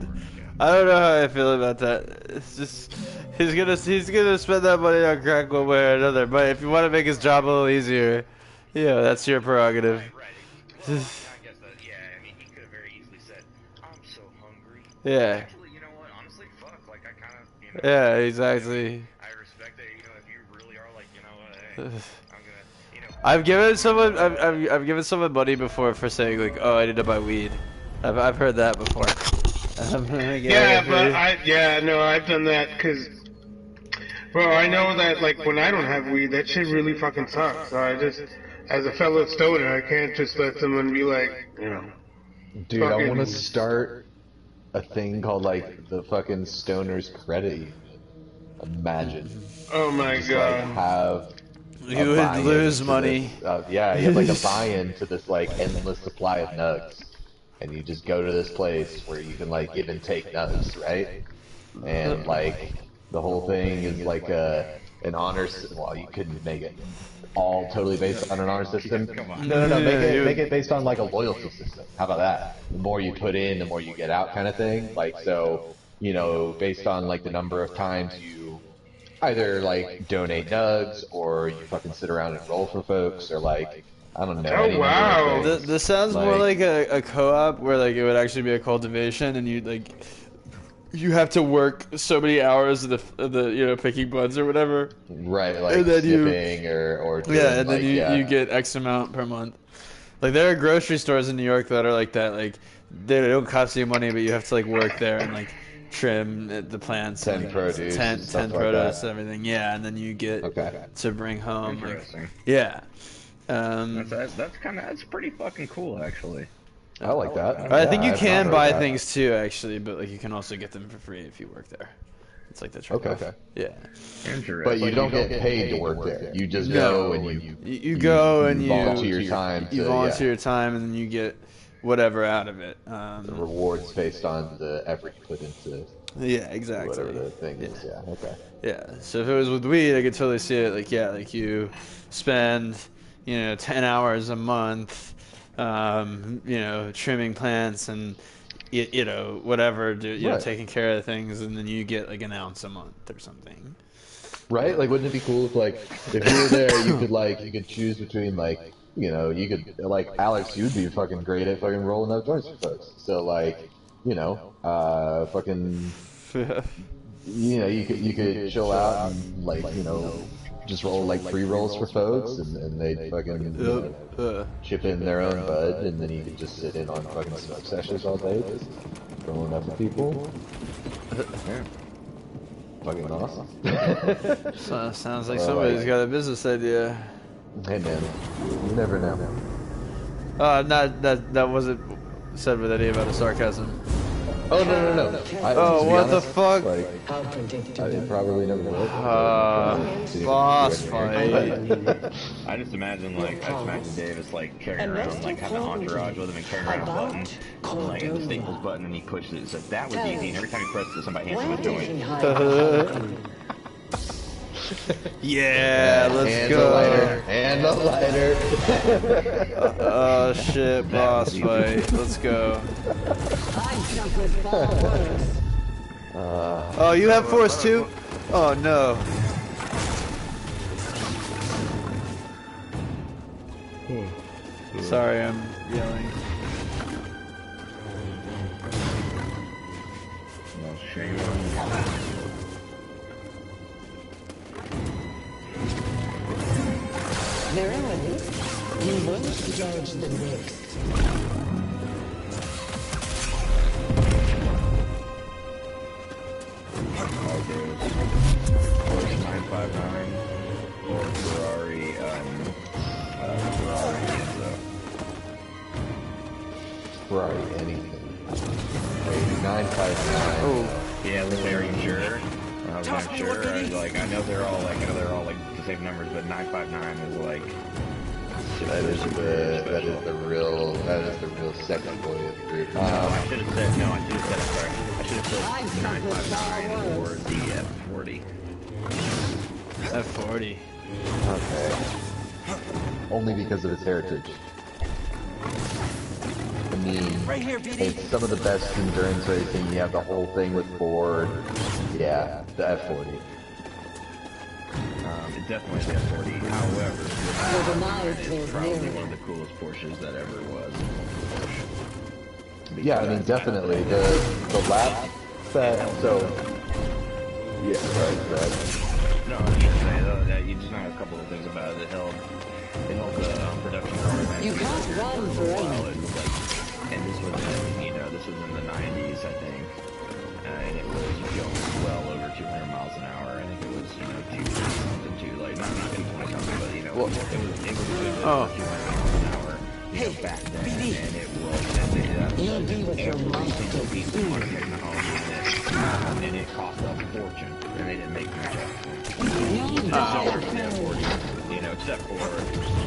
I don't know how I feel about that. It's just he's gonna spend that money on crack one way or another. But if you want to make his job a little easier, yeah, that's your prerogative. I guess that, yeah, I mean, he could have very easily said, I'm so hungry. Yeah. Actually, you know what, honestly, fuck, like, I kind of, you know. Yeah, exactly. I respect that, you know, if you really are like, you know what, hey, I'm gonna, you know. I've given someone money before for saying like, oh, I need to buy weed. I've heard that before. I've done that because, bro, I know that like when I don't have weed, that shit really fucking sucks. So I just, as a fellow stoner, I can't just let someone be like, you know. Dude, I want to start a thing called like the fucking Stoners Credit Union. Imagine. Oh my just, god. Like, have you would lose money. Yeah, you have like a buy-in to this like endless supply of nugs. And you just go to this place where you can like give and take nugs, right? And like the whole thing is like an honor. Well, you couldn't make it all totally based on an honor system. No. Make it based on like a loyalty system. How about that? The more you put in, the more you get out, kind of thing. Like so, you know, based on like the number of times you either like donate nugs or you fucking sit around and roll for folks or like. I don't know. Oh wow! This sounds more like a co-op where like it would actually be a cultivation, and you have to work so many hours of the you know picking buds or whatever. Right, like and then sniffing or doing, yeah, and then like, you get X amount per month. Like there are grocery stores in New York that are like that. Like they don't cost you money, but you have to like work there and like trim the plants, tend produce, tend produce, everything. Yeah, and then you get to bring home. Interesting. Like, yeah. That's pretty fucking cool, actually. I like that. I think you can buy things too, actually, but like you can also get them for free if you work there. It's like the trade. Okay. Yeah. But you don't get paid to work there. You just go and you go and you volunteer your time. You volunteer your time, and then you get whatever out of it. The rewards based on the effort you put into. Yeah, exactly. Whatever the thing is. Yeah. Okay. Yeah. So if it was with weed, I could totally see it. Like like you spend 10 hours a month, trimming plants and, whatever, taking care of things, and then you get like an ounce a month or something. Right? Like, wouldn't it be cool if, like, if you were there, you could choose between, like, you could, like, Alex, you'd be fucking great at fucking rolling up joints for folks. So, like, fucking, you could chill out and, like, just roll like pre-rolls for folks, and they'd fucking chip in their own bud, and then you could just sit in on fucking smoke sessions all day, just rolling up with people. Yeah. Fucking awesome. So, sounds like somebody's got a business idea. Hey man, you never know. That wasn't said with any amount of sarcasm. Oh no. What the fuck? Like, I probably never would. Boss fight. I just imagine Davis like carrying around like having an entourage with him and carrying around a button, like the Staples button, and he pushes it. So that was easy, and every time he presses it, somebody hands him a joint. Yeah, let's and go. And the lighter. Oh shit, boss fight. Let's go. Oh, you have force too? Oh no. Sorry, I'm yelling. No shame. Verily, you won't judge the next. Porsche 959 or Ferrari, Ferrari anything. 959. Oh. Yeah, are you sure? I was not sure. I was like, I know they're all like the same numbers, but 959 is like. That is the real second boy of the group. I should have said I'm sorry. I should have said 959 or the F40. F40. Okay. Only because of its heritage. I mean, it's some of the best endurance racing. You have the whole thing with Ford. Yeah, the F40. It's definitely the F40. However, it's probably one of the coolest Porsches that ever was. Yeah, I mean, definitely. The lap that, so... Yeah, right. No, I was gonna say, though, that you just know a couple of things about it. It held the production car back. You can't run forever. And this was in the 90s, I think. And it was going well over 200 miles an hour. I think it was, 2 something, like, not 220 something, but, it was good for 200 miles an hour, back then. And it was, every single piece of modern technology in it, and it cost a fortune, and they didn't make much of it. Except for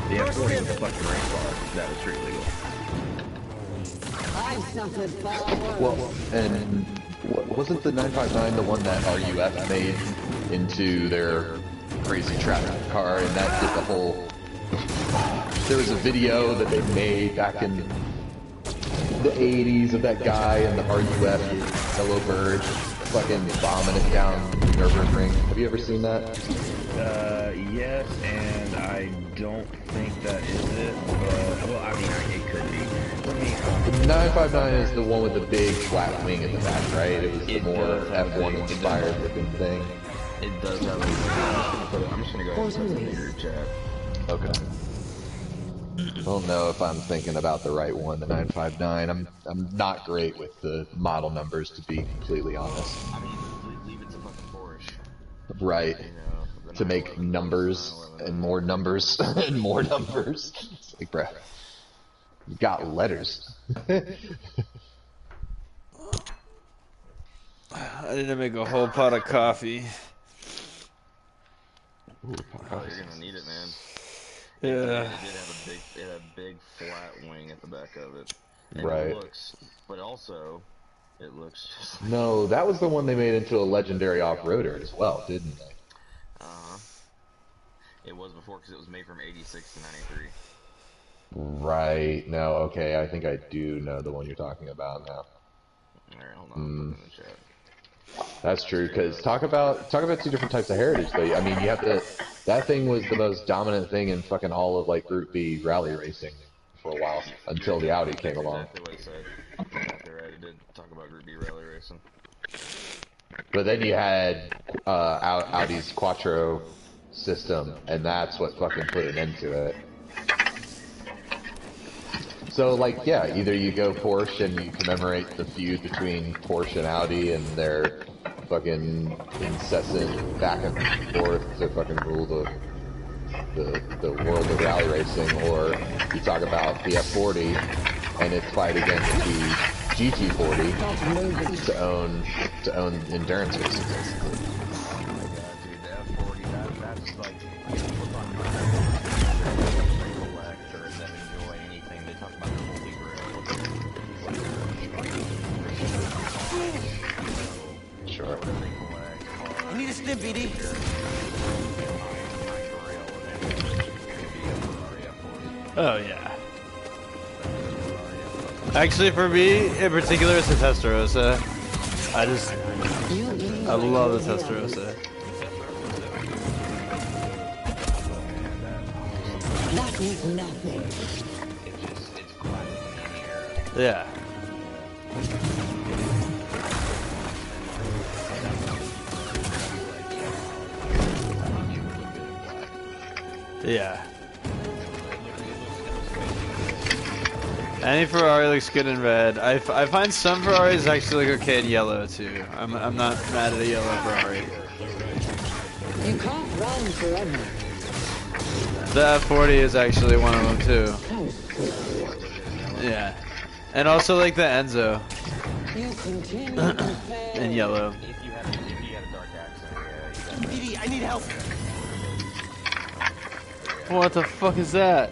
the F40 was a fucking race car that was street legal. Well, and wasn't the 959 the one that RUF made into their crazy track car, and that did the whole... There was a video that they made back in the 80s of that guy and the RUF Yellow Bird fucking bombing it down Nürburgring. Have you ever seen that? Yes, and I don't think that is it, but, well, I mean, it could be. The 959 is the one with the big flat wing at the back, right? It was the more F1 inspired looking thing. It does have a... I'm just gonna go ahead and put it in the group chat. Okay. I don't know if I'm thinking about the right one, the 959. I'm not great with the model numbers, to be completely honest. I mean, leave it to fucking Porsche. Right. To make numbers and more numbers and more numbers. It's like, bruh, you got letters. I need to make a whole pot of coffee. Ooh, you're gonna need it, man. Yeah. It had a big flat wing at the back of it. And right. But also, it looks just like... No, that was the one they made into a legendary off-roader as well, didn't they? It was before, because it was made from 86 to 93. Right. No, okay, I think I do know the one you're talking about now. Alright, hold on. Put it in the chat. That's true, because talk about two different types of heritage, though. I mean, you have to... That thing was the most dominant thing in fucking all of, like, Group B rally racing for a while, until the Audi came along. Exactly what it said. Exactly right. It did talk about Group B rally racing. But then you had Audi's Quattro system, and that's what fucking put an end to it. So, like, yeah, either you go Porsche and you commemorate the feud between Porsche and Audi and their fucking incessant back and forth to fucking rule the world of rally racing, or you talk about the F40 and its fight against the GT40 to own endurance racing, basically. Sure. You need a stim, BD. Oh yeah. Actually, for me in particular, it's the Testarossa. I love the Testarossa. That is nothing. Yeah. Yeah. Any Ferrari looks good in red. I find some Ferraris actually look okay in yellow too. I'm not mad at a yellow Ferrari. You can't run forever. The F40 is actually one of them too. Yeah. And also like the Enzo. You continue to fail. In yellow. If you had a dark accent, BD, I need help. What the fuck is that?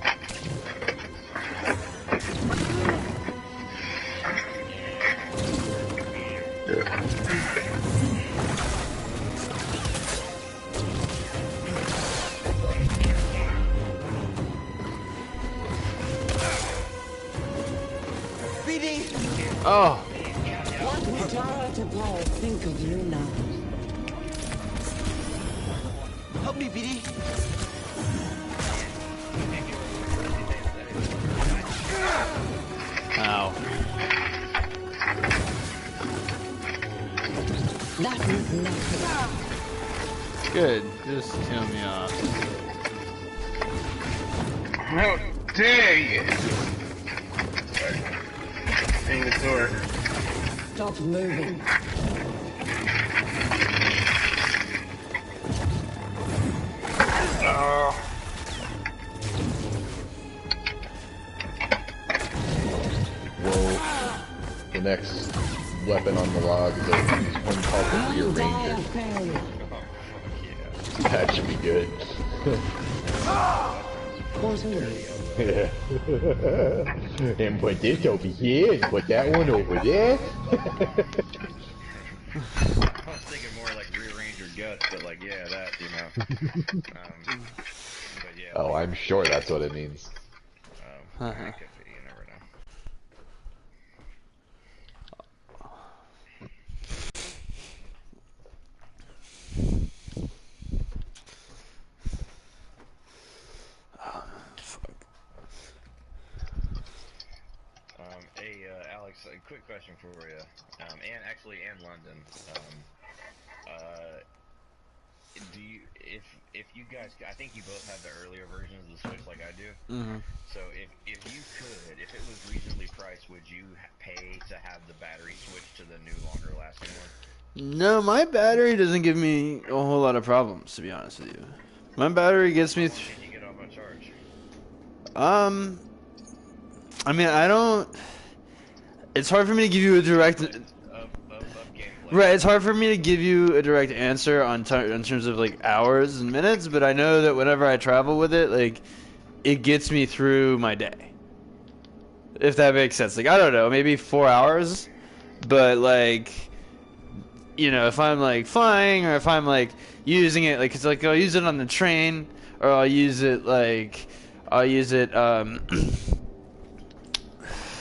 BD. Oh. What would Tara to Paul think of you now? Help me, BD. Ow. That is nothing. Good. Just kill me off. How dare you! Dang the door. Stop moving. Oh. Well, the next weapon on the log is one called the Rear Ranger. That should be good. Yeah. And put this over here, and put that one over there. I was thinking more like Rear Ranger Guts, but like, yeah, that, you know. But yeah. Oh, I'm sure that's what it means. It could be, you never know. Hey, Alex, a quick question for you, and London. Do you, if you guys, I think you both have the earlier versions of the Switch like I do. Mm-hmm. So if you could, if it was reasonably priced, would you pay to have the battery switched to the new, longer lasting one? No, my battery doesn't give me a whole lot of problems, to be honest with you. My battery gets me. Can you get off on charge? I mean, I don't. It's hard for me to give you a direct. Right, it's hard for me to give you a direct answer in terms of like hours and minutes, but I know that whenever I travel with it, like, it gets me through my day. If that makes sense. Like, I don't know, maybe 4 hours, but like, you know, if I'm like flying or if I'm like using it, like, it's like I'll use it on the train or I'll use it like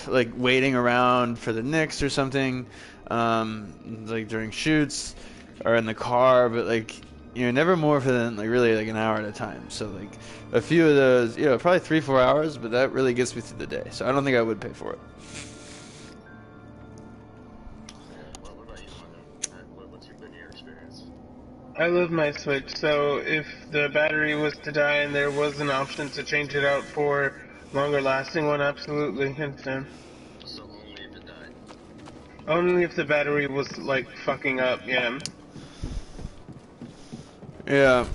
like waiting around for the Knicks or something. Like during shoots or in the car, but like, you know, never more for than like really like an hour at a time. So like a few of those, you know, probably 3-4 hours, but that really gets me through the day. So I don't think I would pay for it. Well, what about you, London? What's been your experience? I love my Switch, so if the battery was to die and there was an option to change it out for longer lasting one, absolutely, hands down. So only if it died. Only if the battery was like fucking up, yeah. Yeah.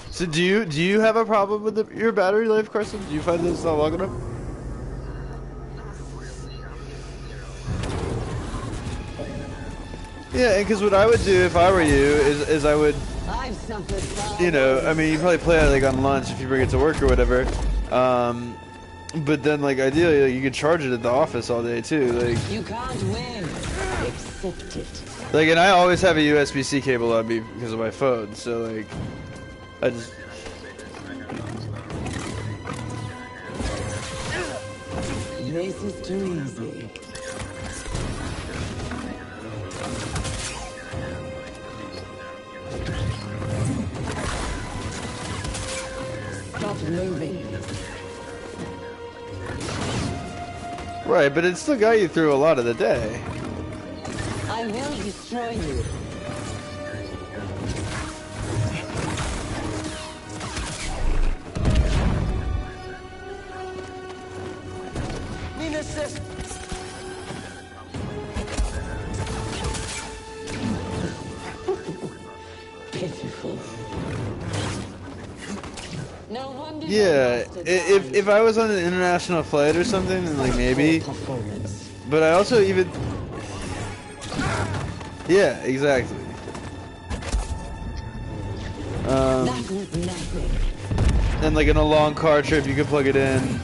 So do you have a problem with your battery life, Carson? Do you find this not long enough? Not really. Yeah, because what I would do if I were you is I would, I've suffered far you know, I worse. mean, you probably play it like on lunch if you bring it to work or whatever. But then like ideally like, you could charge it at the office all day too. Like You can't win. Accept it. Like, and I always have a USB-C cable on me because of my phone, so like, I just. This is too easy. Stop moving. Right, but it still got you through a lot of the day. I will destroy you. Need assist. Pitiful. No wonder. Yeah, if I was on an international flight or something, then like maybe. But I also even. Yeah, exactly. That was nothing. And like in a long car trip, you could plug it in.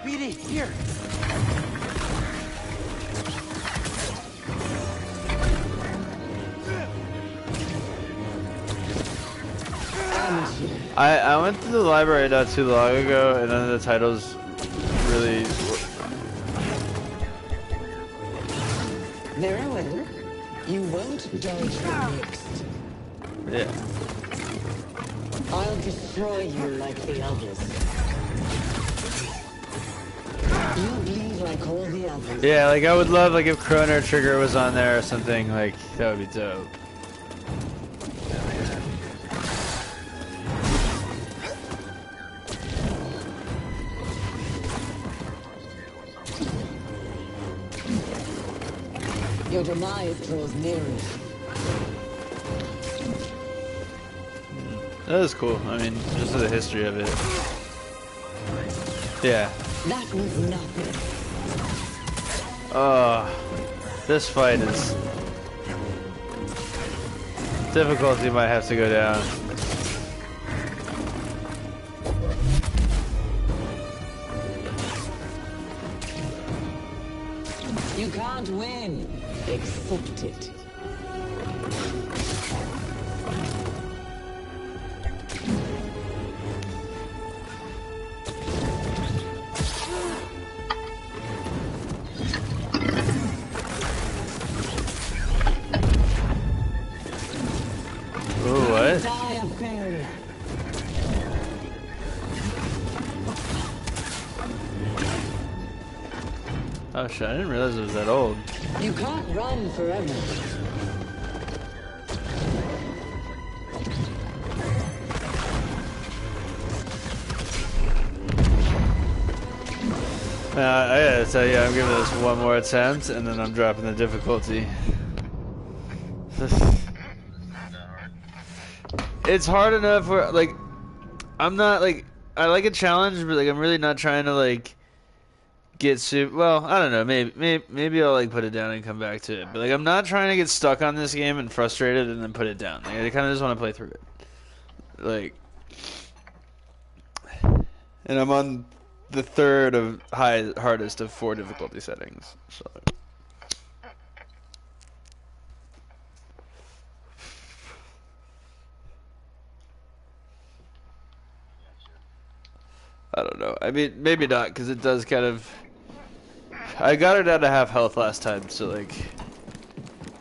BD, here. I went to the library not too long ago, and none of the titles really. Very well. You won't dodge the next. Yeah. I'll destroy you like the others. You bleed like all the others. Yeah, like I would love like if Chrono Trigger was on there or something, like that would be dope. Your demise draws nearer. That is cool. I mean, just the history of it. Yeah. That was nothing. This fight is difficulty might have to go down. You can't win. Accept it. Ooh, what? Die a failure. Oh shit, I didn't realize it was that old. You can't run forever. I gotta tell you, I'm giving this one more attempt, and then I'm dropping the difficulty. It's hard enough where, like, I'm not, like, I like a challenge, but, like, I'm really not trying to, like, get super, well, I don't know, maybe I'll, like, put it down and come back to it. But, like, I'm not trying to get stuck on this game and frustrated and then put it down. Like, I kind of just want to play through it. Like, and I'm on the third of hardest of 4 difficulty settings, so. I don't know. I mean, maybe not, because it does kind of. I got her down to half health last time, so like,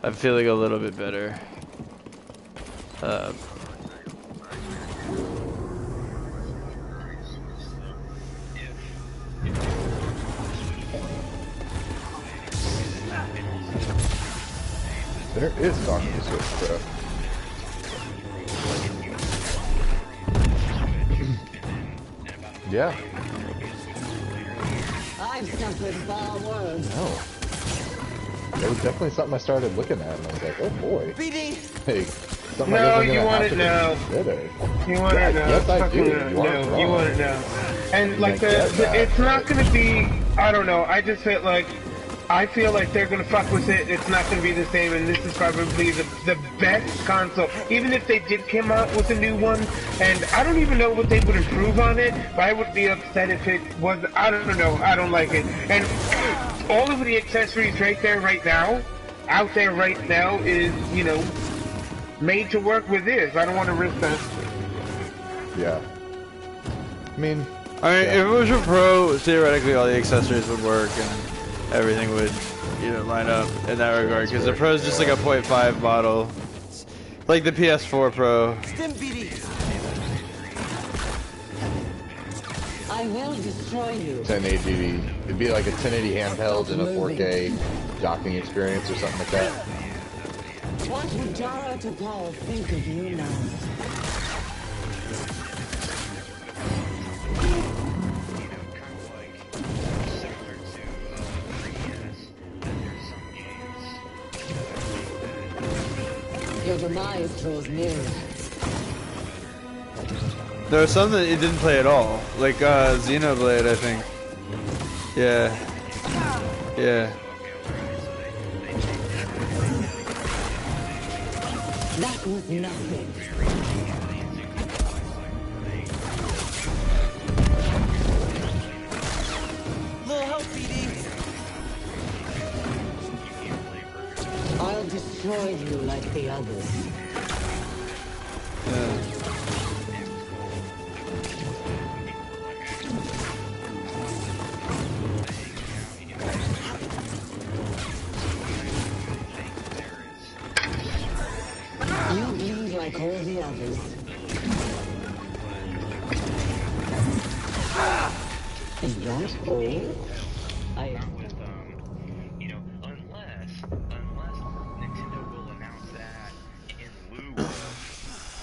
I'm feeling a little bit better. There is Dr. Switch, bro. Yeah. I've suffered far worse. No. It was definitely something I started looking at, and I was like, oh boy. BD. Hey, something I No, wasn't you gonna want have it to now. consider. You want it now. Yes, I Fucking do. You aren't no, wrong. you want it now. And And like I get that, it's not but- gonna be. I don't know. I just feel like they're gonna fuck with it. It's not gonna be the same, and this is probably the best console. Even if they did come out with a new one, and I don't even know what they would improve on it, but I would be upset if it was. I don't know. I don't like it. And all of the accessories right there, right now, out there right now, is made to work with this. I don't want to risk that. Yeah. I mean, if it was a Pro, theoretically all the accessories would work and everything would, line up in that regard. Because the Pro is just like a 0.5 model, it's like the PS4 Pro. Stim BD. I will destroy you. 1080, it'd be like a 1080 handheld in a 4K docking experience or something like that. What would Jara Tapal think of you now? Your demise draws nearer. There was some that it didn't play at all, like Xenoblade, I think. Yeah. Yeah. That was nothing. Little help, BD. I'll destroy you like the others. You bleed like all the others. Is that all? With unless Nintendo will announce that in lieu of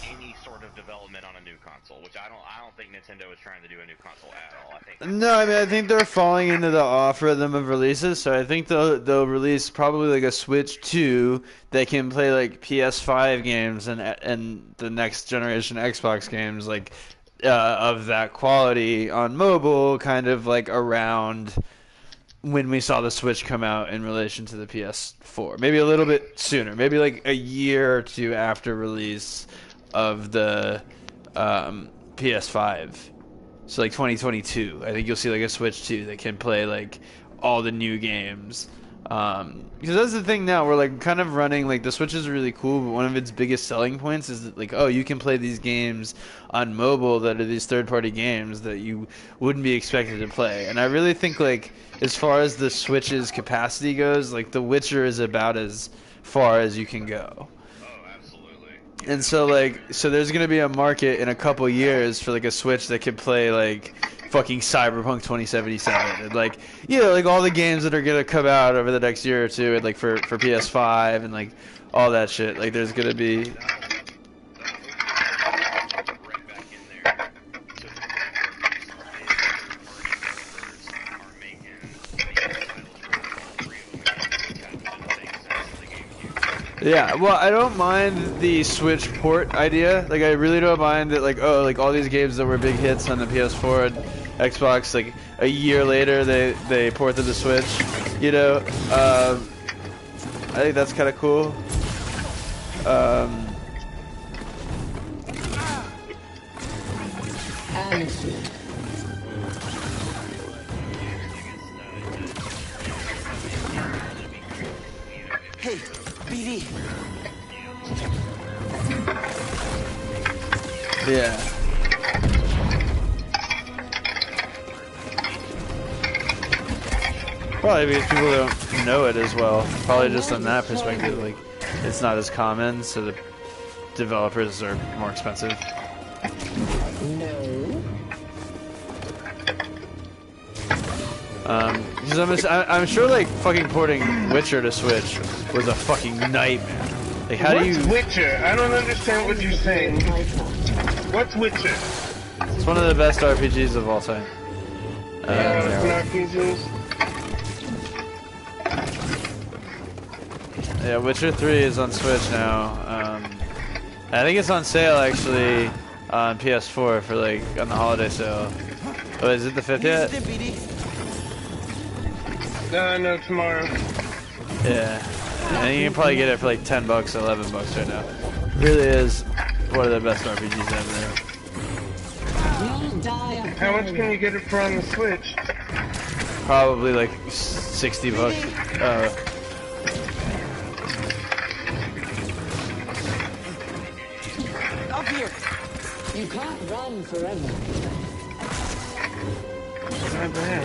any sort of development on a new console, which I don't think Nintendo is trying to do a new console at all. I think No, I think they're falling into the off rhythm of releases, so I think they'll release probably like a Switch 2 that can play like PS5 games and the next generation Xbox games like of that quality on mobile, kind of like around when we saw the Switch come out in relation to the PS4. Maybe a little bit sooner, maybe like a year or two after release of the PS5. So like 2022, I think you'll see like a Switch 2 that can play like all the new games. Because that's the thing now, we're like kind of running, like the Switch is really cool, but one of its biggest selling points is that, like, oh, you can play these games on mobile that are these third-party games that you wouldn't be expected to play. And I really think, like, as far as the Switch's capacity goes, like The Witcher is about as far as you can go. And so there's gonna be a market in a couple years for like a Switch that can play like fucking Cyberpunk 2077 and like like all the games that are gonna come out over the next year or two, and like for PS5 and like all that shit. Like there's gonna be. Yeah, well, I don't mind the Switch port idea. Like, I really don't mind that, like, oh, like, all these games that were big hits on the PS4 and Xbox, like, a year later, they port to the Switch, I think that's kind of cool. Hey, BD. Yeah. Probably because people don't know it as well. Probably just on that perspective, like, it's not as common, so the developers are more expensive. No. Because I'm sure, like, fucking porting Witcher to Switch was a fucking nightmare. Like, how do you... What's Witcher? I don't understand what you're saying. What's Witcher? It's one of the best RPGs of all time. Yeah, Witcher 3 is on Switch now. I think it's on sale actually on PS4 for like on the holiday sale. Oh, is it the 5th yet? No, tomorrow. Yeah, and you can probably get it for like $10, $11 right now. Really is one of the best RPGs ever. How much can you get it for on the Switch? Probably like $60. Up here. You can't run forever.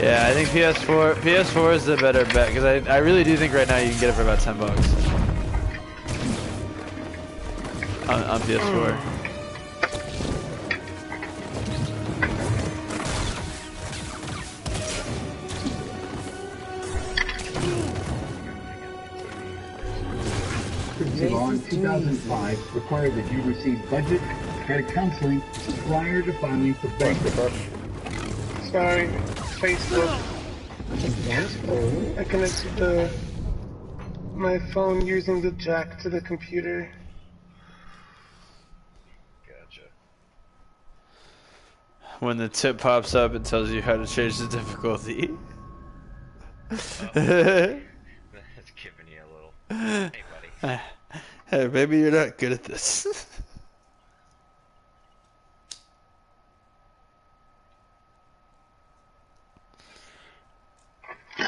Yeah, I think PS4 is the better bet because I really do think right now you can get it for about $10 on PS4. The law in 2005 required that you receive budget and counseling prior to filing for bankruptcy. Sorry, Facebook. I connected my phone using the jack to the computer. Gotcha. When the tip pops up, it tells you how to change the difficulty. That's giving you a little. Hey, buddy. Hey, maybe you're not good at this. I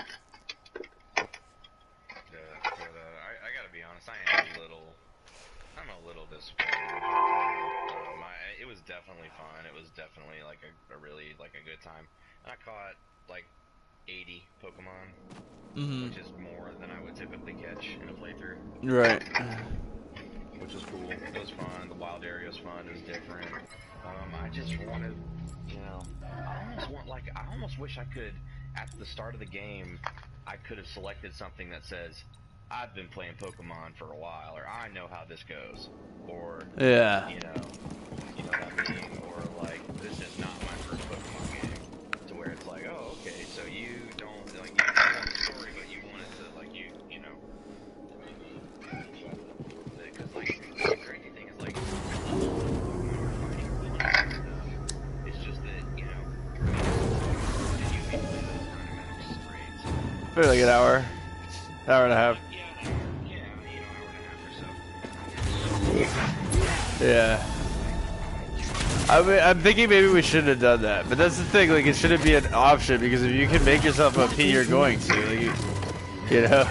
gotta be honest, I'm a little disappointed. It was definitely fun. It was definitely like a really like a good time. And I caught like 80 Pokemon, which is more than I would typically catch in a playthrough. Right. Which was cool. It was fun. The wild area was fun. It was different. I just wanted, I almost wish I could, at the start of the game, I could have selected something that says, I've been playing Pokemon for a while, or I know how this goes, or, Yeah. you know what I mean, or like, this is not my first Pokemon game, to where it's like, oh, okay, so you don't, like, you want the story, but you want it to, like, you know, because, like, the crazy thing is, like, it's just that, you know, Probably like an hour and a half. Yeah. I'm thinking maybe we shouldn't have done that, but that's the thing. Like, it shouldn't be an option because if you can make yourself a P, you're going to. Like, you know.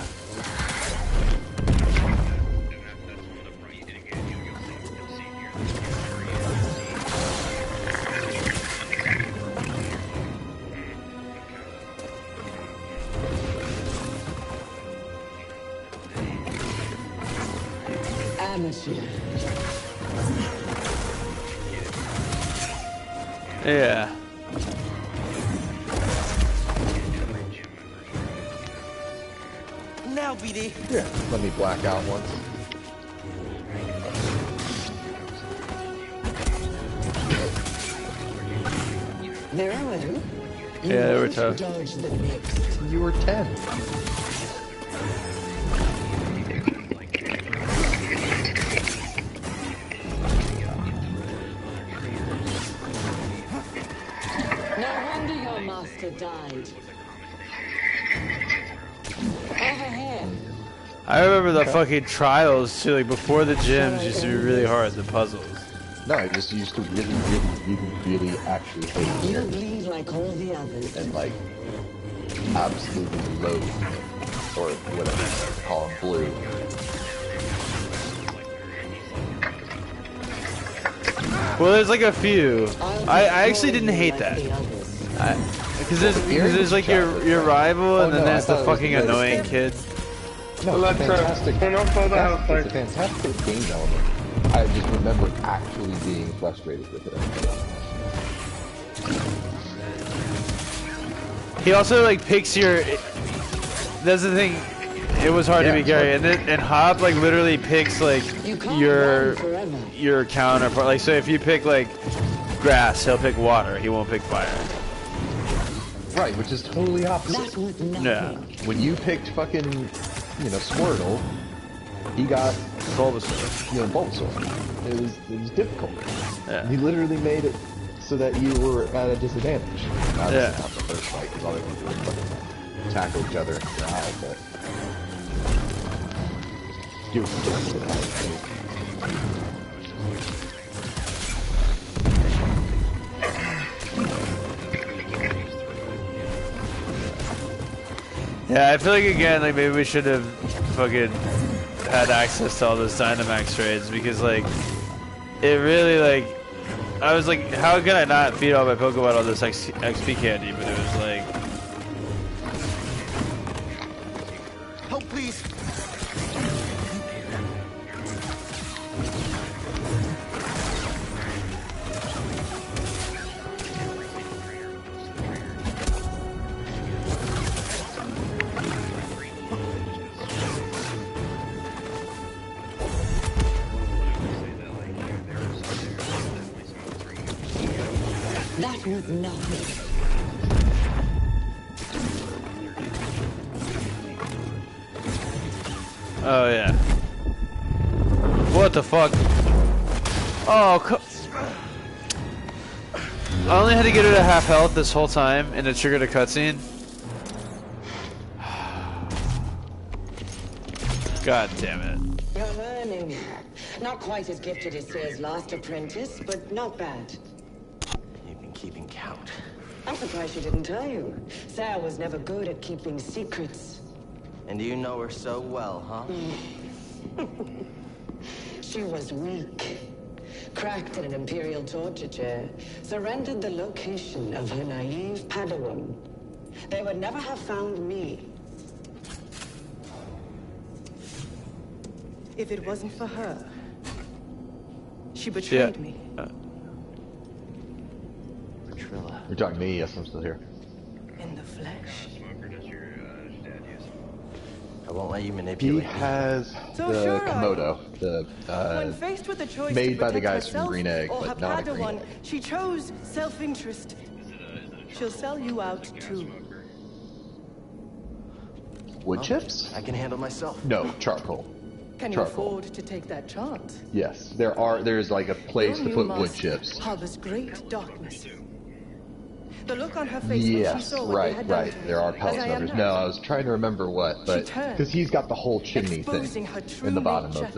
Yeah. Now, BD. Yeah, let me black out once. Narrow. Yeah, they were tough. You were 10. Died. Over here. I remember the fucking trials too, like before the gyms used to be really hard, the puzzles. No, I just used to really actually hate You it. bleed like all the others. And like, absolutely loathe, or whatever you call them, blue. Well, there's like a few. I actually didn't hate that. Because there's like your rival, and then there's the fucking annoying kid. No, it's a fantastic. It's a fantastic game element. I just remember actually being frustrated with it. He also like picks your. That's the thing. It was hard to be Gary, and Hop like literally picks like your counterpart. Like, so if you pick like grass, he'll pick water. He won't pick fire. Right, which is totally opposite. Yeah. When you picked fucking, you know, Squirtle, he got Bulbasaur. You know, Bulbasaur. It was difficult. Yeah. He literally made it so that you were at a disadvantage. Obviously Yeah. not the first fight, because all they can do is fucking tackle each other and growl, but do what you Yeah, I feel like again, like maybe we should have fucking had access to all those Dynamax trades because like it really like I was like, how can I not feed all my Pokemon all this XP candy? But it was like, Help, please. That was nothing. oh yeah, what the fuck? Oh, I only had to get her to half health this whole time, and it triggered a cutscene. God damn it. You're learning. Not quite as gifted as Say's last apprentice, but not bad. You've been keeping count. I'm surprised she didn't tell you. Saya was never good at keeping secrets. And you know her so well, huh? She was weak. Cracked in an Imperial torture chair. Surrendered the location of her naive Padawan. They would never have found me. If it wasn't for her, she betrayed me. You're talking to me? Yes, I'm still here. In the flesh. I won't let you He manipulate me. has So the sure Komodo, the When faced with a choice made to by the protect guys from herself Green Egg, or but her not a Green Padawan, Egg. she chose self-interest. She'll sell you out too. Wood chips? I can handle myself. No, charcoal. Can you Charcoal. afford to take that chance? Yes, there's like a place Your to new put wood master chips. harbors great darkness. The look on her face when she Yes, saw what they had done right. to her, There are as pellet I am smelters. now. No, I was trying to remember what, but turned, because he's got the whole chimney exposing thing her true in the bottom nature. of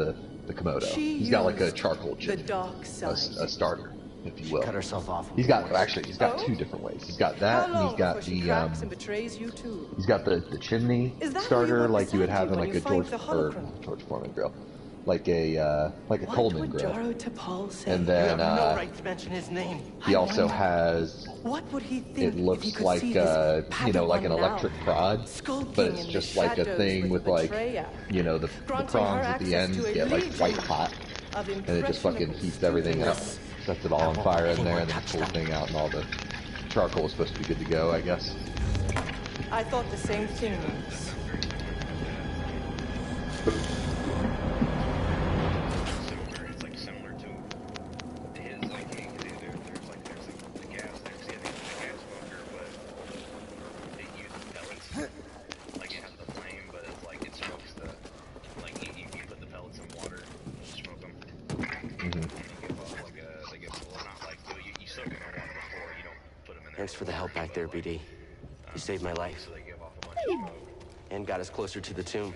the Komodo. She He's got like a used charcoal the chimney, dark a, side. a starter, if you will. Cut herself off. He's got he's got two different ways. He's got that, How and he's long got before she the cracks and betrays you too? he's got the chimney Is that who starter you like you would have in when like you a find George the or holocron? George Foreman grill, like a Coleman grill. Jaro Tapal say? And You then have no right to mention his name. he also has. What would he think It if he looks could like see his you know, like an Padawan now, electric prod, skulking but it's in the just like a shadows thing with like, betrayer, you know, the granting prongs her at the access ends to a get like legion white hot, of and it just fucking impressionable heats everything up, students. sets it all on fire in there, and then pulls the thing out, and all the charcoal is supposed to be good to go, I guess. I thought the same thing once. It's like similar to his like there's the gas there's the gas smoker, but it uses pellets. Like it has the flame, but it's like it smokes the like you put the pellets in water, smoke them. And they give off like they give well not like you soak them in water before you don't put them in there. Thanks for the help back there, BD. You saved my life. So they give off a bunch of smoke. And got us closer to the tomb.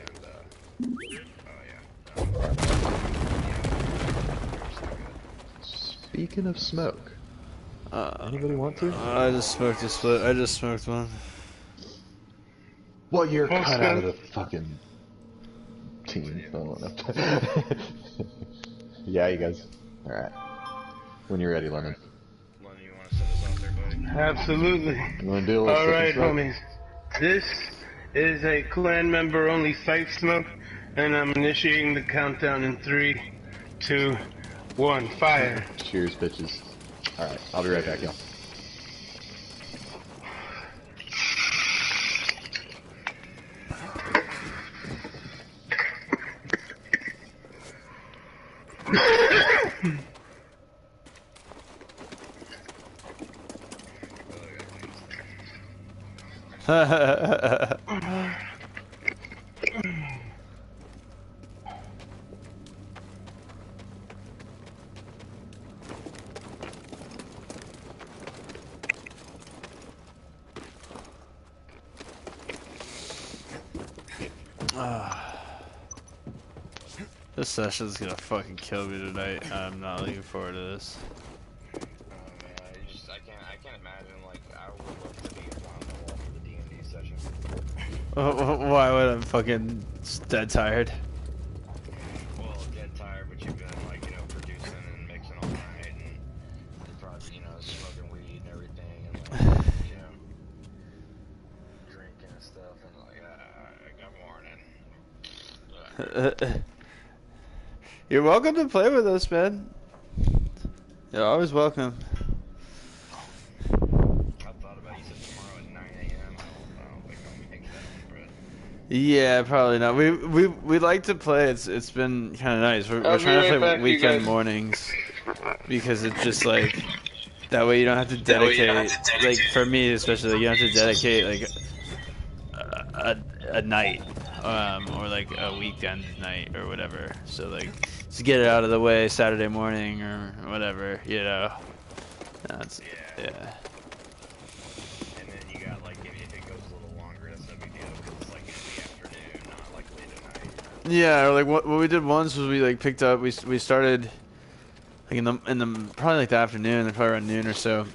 Speaking of smoke, anybody want to? I just smoked a split. I just smoked one. Well, you're Well, cut out Stan- of the fucking team. I don't know. Yeah, you guys. All right. When you're ready, Lemon. Absolutely. You want to do a little All sip and right, smoke? homies. This is a clan member only sight smoke, and I'm initiating the countdown in 3, 2, 1. Fire. Cheers, bitches. All right, I'll be right back, y'all. This session's gonna fucking kill me tonight. I'm not looking forward to this. Oh man, I can't imagine. Like, I would love to be a fly on the wall for the D&D session. Why would I'm fucking dead tired? Well, dead tired, but you've been like, you know, producing and mixing all night, and you're probably, you know, smoking weed and everything, and like, you know, drinking and stuff, and like, good morning. You're welcome to play with us, man. You're always welcome. I thought about you said tomorrow at 9 a.m. I don't think I'll make that one, bro. Yeah, probably not. We like to play. It's been kind of nice. We're I'll be trying to right play back, weekend you guys. mornings because it's just like that way you don't have to dedicate. Like for me especially, like, you don't have to dedicate like a night or like a weekend night or whatever. So like just get it out of the way Saturday morning or whatever, you know. That's yeah. And then you got like, if it goes a little longer, that's no big deal, because it's like in the afternoon, not like late at night. Yeah, or like what we did once was we like picked up. We started like in the probably like the afternoon, like probably around noon or so,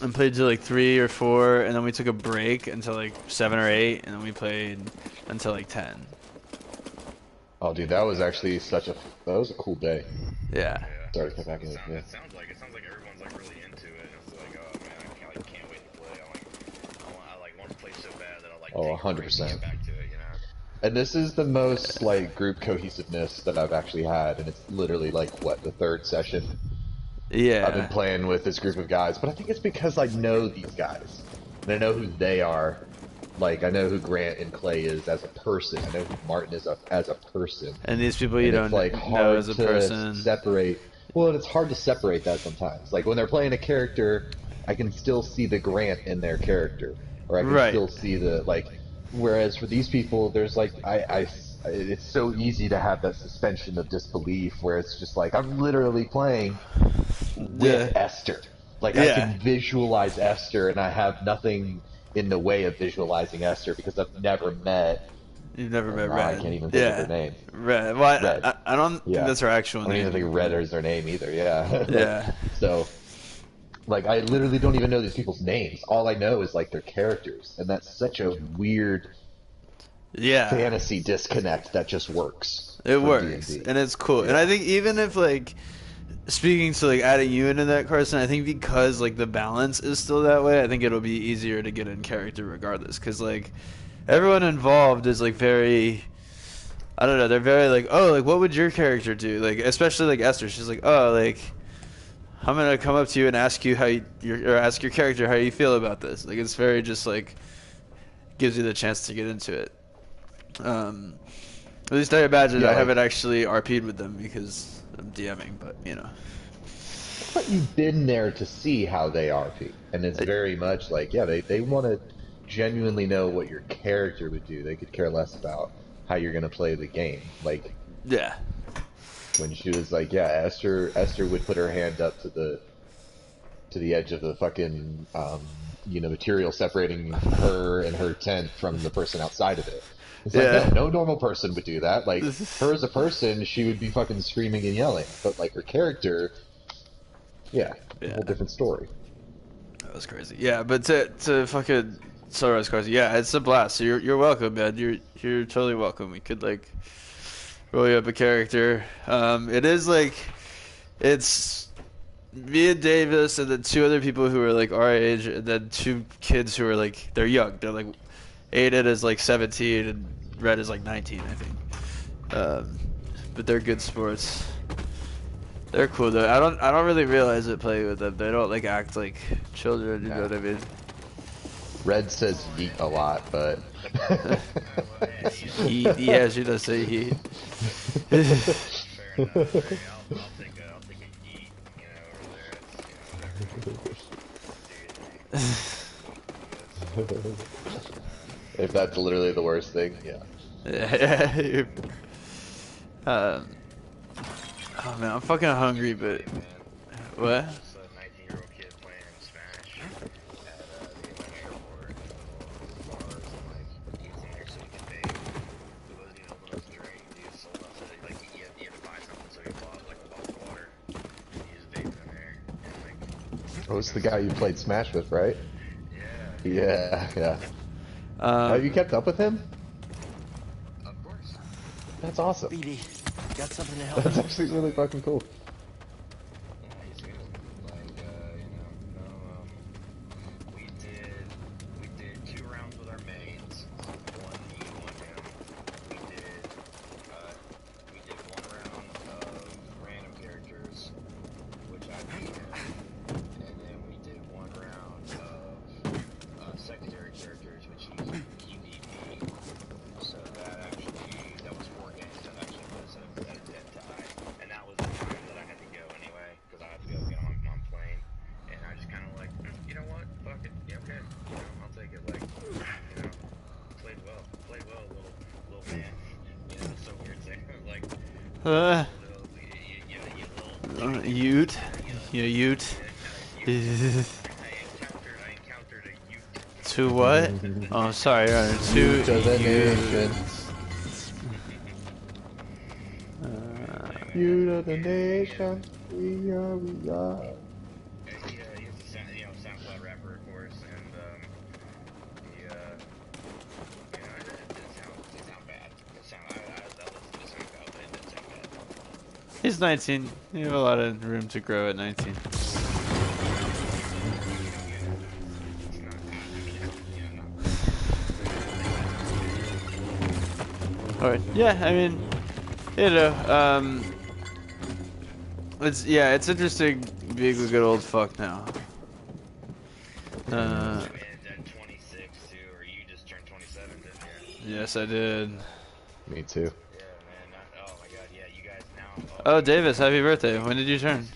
and played till like 3 or 4, and then we took a break until like 7 or 8, and then we played until like 10. Oh, dude, that was actually that was a cool day. Yeah. Sorry to come back in. It Yeah. sounds like everyone's like really into it. It's like, oh man, I can't wait to play. I want to play so bad that I'll like Oh, take a break and 100%. get back to it, you know. And this is the most like group cohesiveness that I've actually had, and it's literally like what, the 3rd session. Yeah. I've been playing with this group of guys, but I think it's because I know these guys and I know who they are. Like, I know who Grant and Clay is as a person. I know who Martin is as a person. And these people you And don't it's, like, know hard as a to person. separate. Well, and it's hard to separate that sometimes. Like, when they're playing a character, I can still see the Grant in their character, or I can Right. still see the like. Whereas for these people, there's like it's so easy to have that suspension of disbelief where it's just like I'm literally playing with Esther. Like I can visualize Esther, and I have nothing in the way of visualizing Esther because I've never met. You've never met I Red. can't even think of her name. Red. Well, Red. I don't think that's her actual I don't name. even think Red is her name either. Yeah. Yeah. So, like, I literally don't even know these people's names. All I know is like their characters, and that's such a weird fantasy disconnect that just works. It for works, D&D. and it's cool. And I think even if like speaking to like adding you into that, Carson, I think because like the balance is still that way, I think it'll be easier to get in character regardless. Because like everyone involved is like very, I don't know, they're very like, oh, like what would your character do? Like especially like Esther, she's like, oh, like I'm gonna come up to you and ask you or ask your character how you feel about this. Like it's very just like gives you the chance to get into it. At least I imagine. Yeah, I haven't actually RP'd with them because I'm DMing, but you know. But you've been there to see how they RP, and it's very much like, yeah, they want to genuinely know what your character would do. They could care less about how you're gonna play the game. Like, yeah, when she was like, yeah, Esther would put her hand up to the edge of the fucking material separating her and her tent from the person outside of it. It's like, no normal person would do that. Like, her as a person, she would be fucking screaming and yelling. But, like, her character, a whole different story. That was crazy. Yeah, but to fucking Sunrise Carson, yeah, it's a blast. So you're welcome, man. You're totally welcome. We could, like, roll you up a character. It is, like, it's me and Davis and then 2 other people who are, like, our age, and then 2 kids who are, like, they're young. They're, like, Aiden is like 17 and Red is like 19, I think. But they're good sports. They're cool though. I don't really realize it playing with them. They don't like act like children. You know what I mean? Red says yeet a lot, but yeet. Yeah, she does say yeet. Fair enough. I'll take a yeet, over there. It's, whatever. If that's literally the worst thing, yeah. Yeah. Oh man, I'm fucking hungry, but what? Just a 19-year-old kid playing Smash at the Atlanta airport, and the bars, and like he's in there so he could pay. He wasn't even old enough to drink. He was sold out, so like he had to buy something, so he bought like a bottle of water. And he just vaped in there, and like. Oh, it's the guy you played Smash with, right? Yeah. Yeah. Have you kept up with him? Of course. That's awesome. BD, got something to help. That's actually really fucking cool. Yeah, he's good. Like, we did 2 rounds with our mains, one me, one him. We did 1 round of random characters, which I beat him, and then we did 1 round of secondary characters, which he beat me. So that was 4 games. That actually was a dead tie, and that was the time that I had to go anyway, because I had to go get on plane, and I just kind of like, you know what, fuck it, yeah, okay, you know, I'll take it, like, you know, played well, little man, you know, it's so weird saying, like, Ute. Yeah, Ute. I encountered a Ute. To what? Oh, sorry, to the nation. You know the nation. We are. He's a SoundCloud rapper, of course, and he, it didn't sound bad. I listened to SoundCloud, but it didn't sound bad. He's 19. You have a lot of room to grow at 19. Alright, yeah, I mean, you know, it's interesting being a good old fuck now. Yes, I did. Me too. Oh, Davis, happy birthday. When did you turn?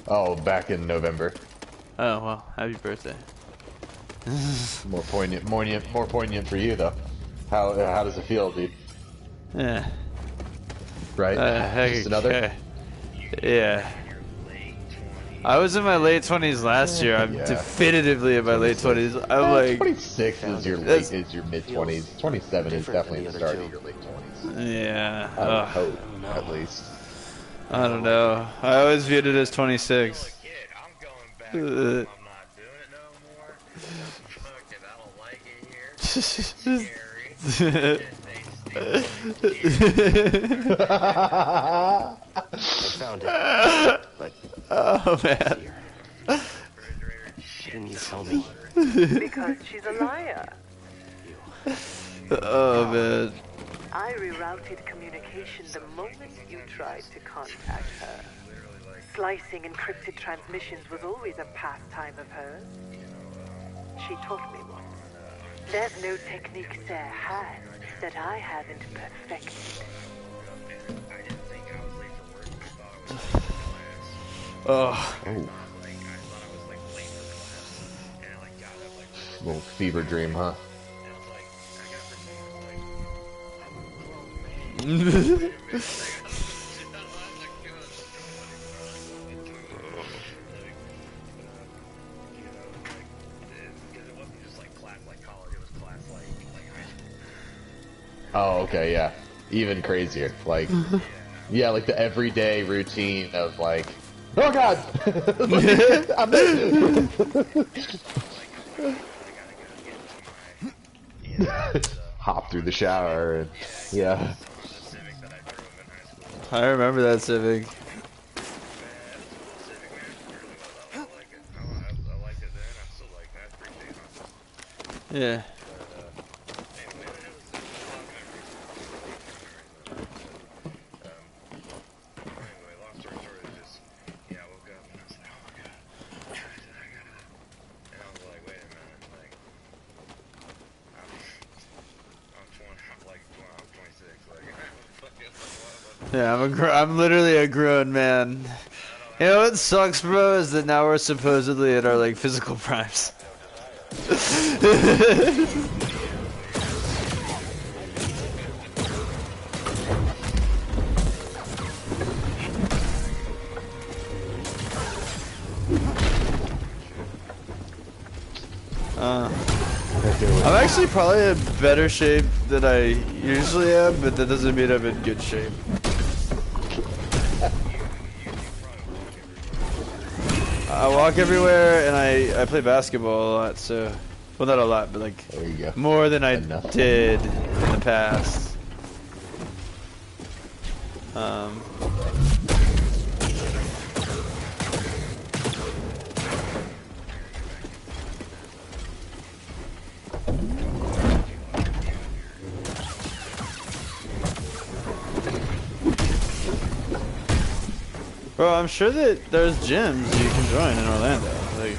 Oh, back in November. Oh, well, happy birthday. More poignant for you though. How does it feel, dude? Yeah. Right? Just another? Yeah. I was in my late 20s last year. I'm definitively in my late 20s. I'm like 26 is your mid 20s. 27 is definitely the start of your late 20s. Yeah. I would hope, at least. I don't know. I always viewed it as 26. I found it. But oh man. Didn't you tell me? Because she's a liar. Oh man. I rerouted communication the moment you tried to contact her. Slicing encrypted transmissions was always a pastime of hers. She taught me one. There's no technique Sarah has that I haven't perfected. Oh. Little fever dream, huh? Oh, okay, yeah. Even crazier. Like, yeah, like the everyday routine of like, oh god! I'm hop through the shower and, yeah. I remember that Civic. Yeah. Yeah, I'm literally a grown man. You know what sucks, bro, is that now we're supposedly at our like physical primes. I'm actually probably in better shape than I usually am, but that doesn't mean I'm in good shape. I walk everywhere and I play basketball a lot, so well, not a lot, but like there you go. More than I did in the past. Bro, I'm sure that there's gyms you can join in Orlando. Like,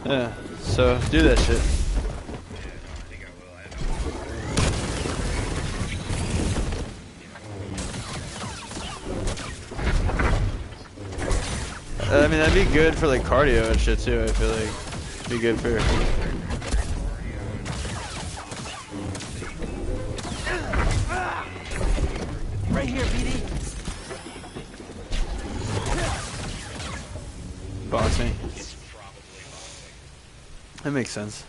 yeah, so do that shit. I mean, that'd be good for like cardio and shit too. I feel like be good for. Right here, BD. Boxing. That makes sense.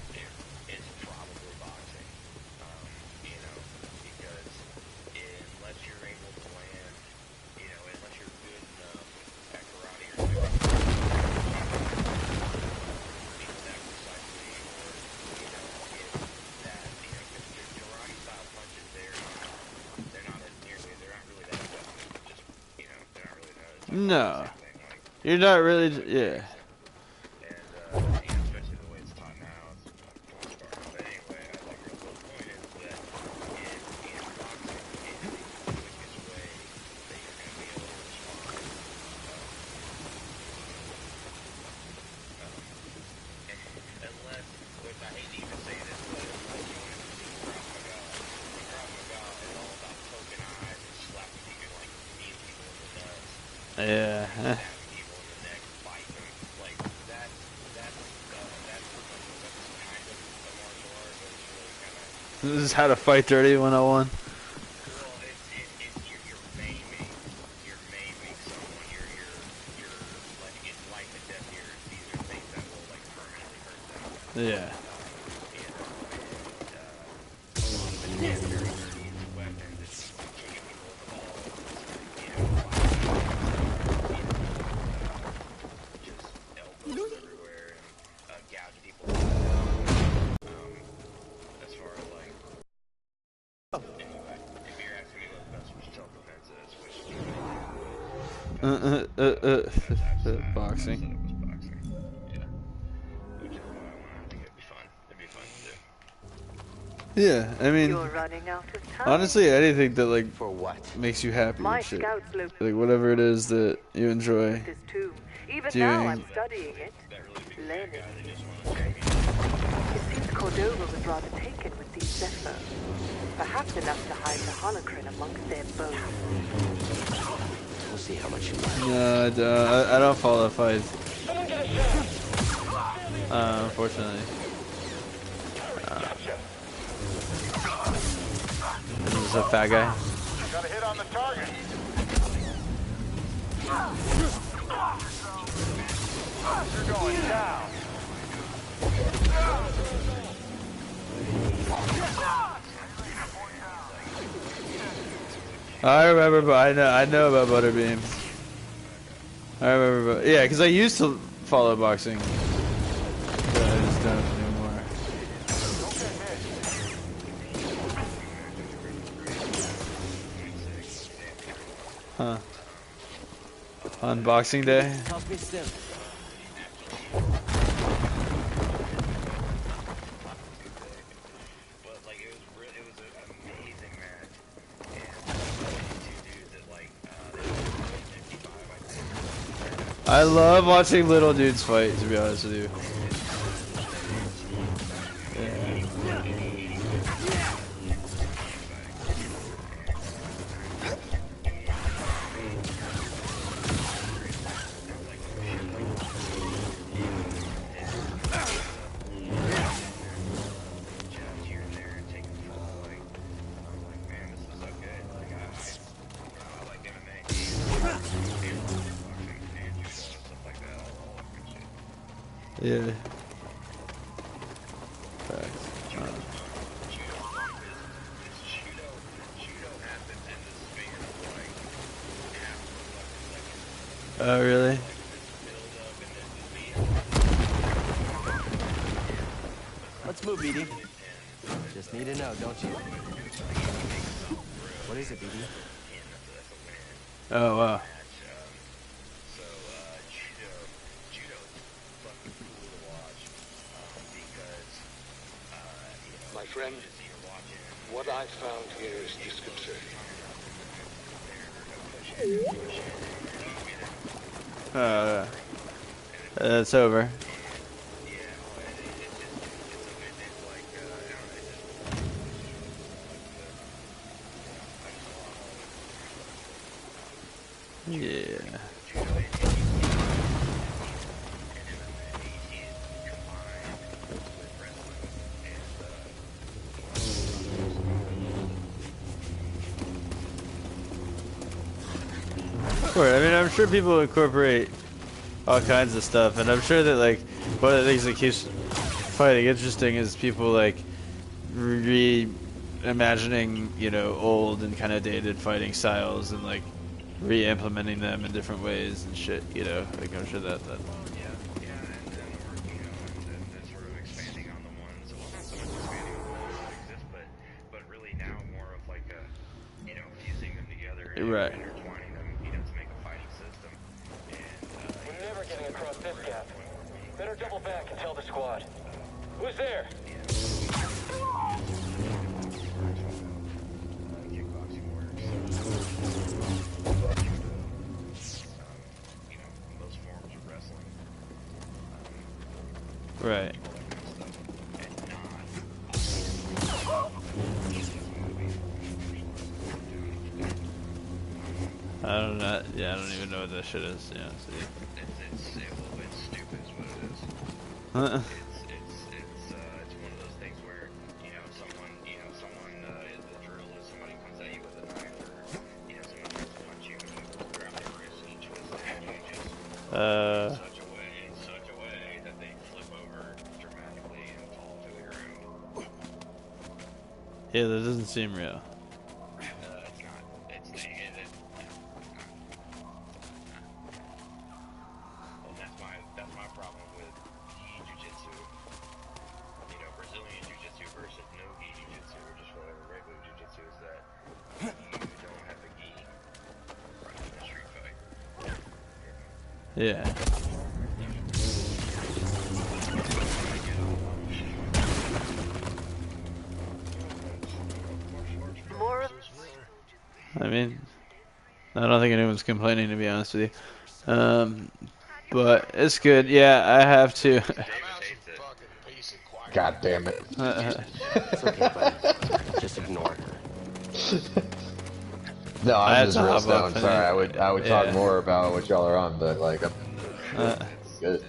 No, you're not really. Yeah. Yeah. This is how to fight dirty 101. Yeah. Boxing. Yeah, I mean, honestly, anything that like makes you happy and shit, like whatever it is that you enjoy Even doing. now I'm studying it, learning. It seems Cordova was rather taken with these Zephyr. Perhaps enough to hide the holocron amongst their bones. We'll see how much you No, I don't follow fights. Unfortunately. This is a fat guy. Got a hit on the target. You're going down. I remember, but I know about Butterbeam. I remember, but yeah, because I used to follow boxing, but I just don't anymore. Huh? On Boxing Day. Help me still. I love watching little dudes fight, to be honest with you. Yeah. Oh, really? Let's move, BD. Just need to know, don't you? What is it, BD? Oh, wow. My friend, what I found here is disconcerting. It's over. Yeah. I mean, I'm sure people incorporate all kinds of stuff, and I'm sure that, like, one of the things that keeps fighting interesting is people, like, reimagining, you know, old and kind of dated fighting styles and, like, re-implementing them in different ways and shit, you know? Like, I'm sure that right. We're never getting across this gap. Better double back and tell the squad. Who's there? Right. I don't know. Yeah, I don't even know what that shit is. Yeah, see. It's a little bit stupid is what it is. It's one of those things where, someone, the drill is somebody comes at you with a knife, or, someone tries to punch you and you grab their wrist and you twist it and you just in such a way that they flip over dramatically and fall to the ground. Yeah, that doesn't seem real. That's my problem with gi jiu-jitsu. Brazilian jiu-jitsu versus no gi jiu-jitsu, or just whatever regular jiu-jitsu, is that you don't have a gi running in a street fight. Yeah. I mean, I don't think anyone's complaining, to be honest with you. But it's good. Yeah, I have to. God damn it. It's okay, buddy. Just ignore her. No, I'm just real stoned. up, Sorry, I would talk more about what y'all are on, but like, I'm good.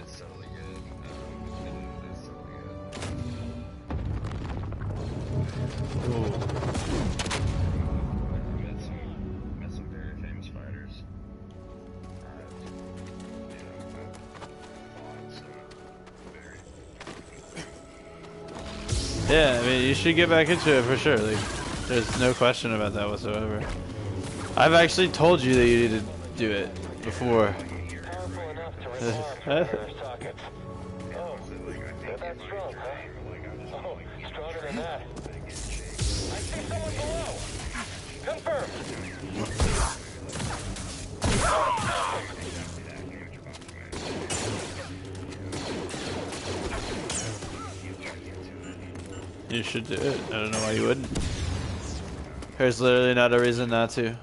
Met some very famous fighters. Yeah, I mean, you should get back into it for sure. Like, there's no question about that whatsoever. I've actually told you that you need to do it before. Stronger than that. I see someone below. Confirm. You should do it. I don't know why you wouldn't. There's literally not a reason not to.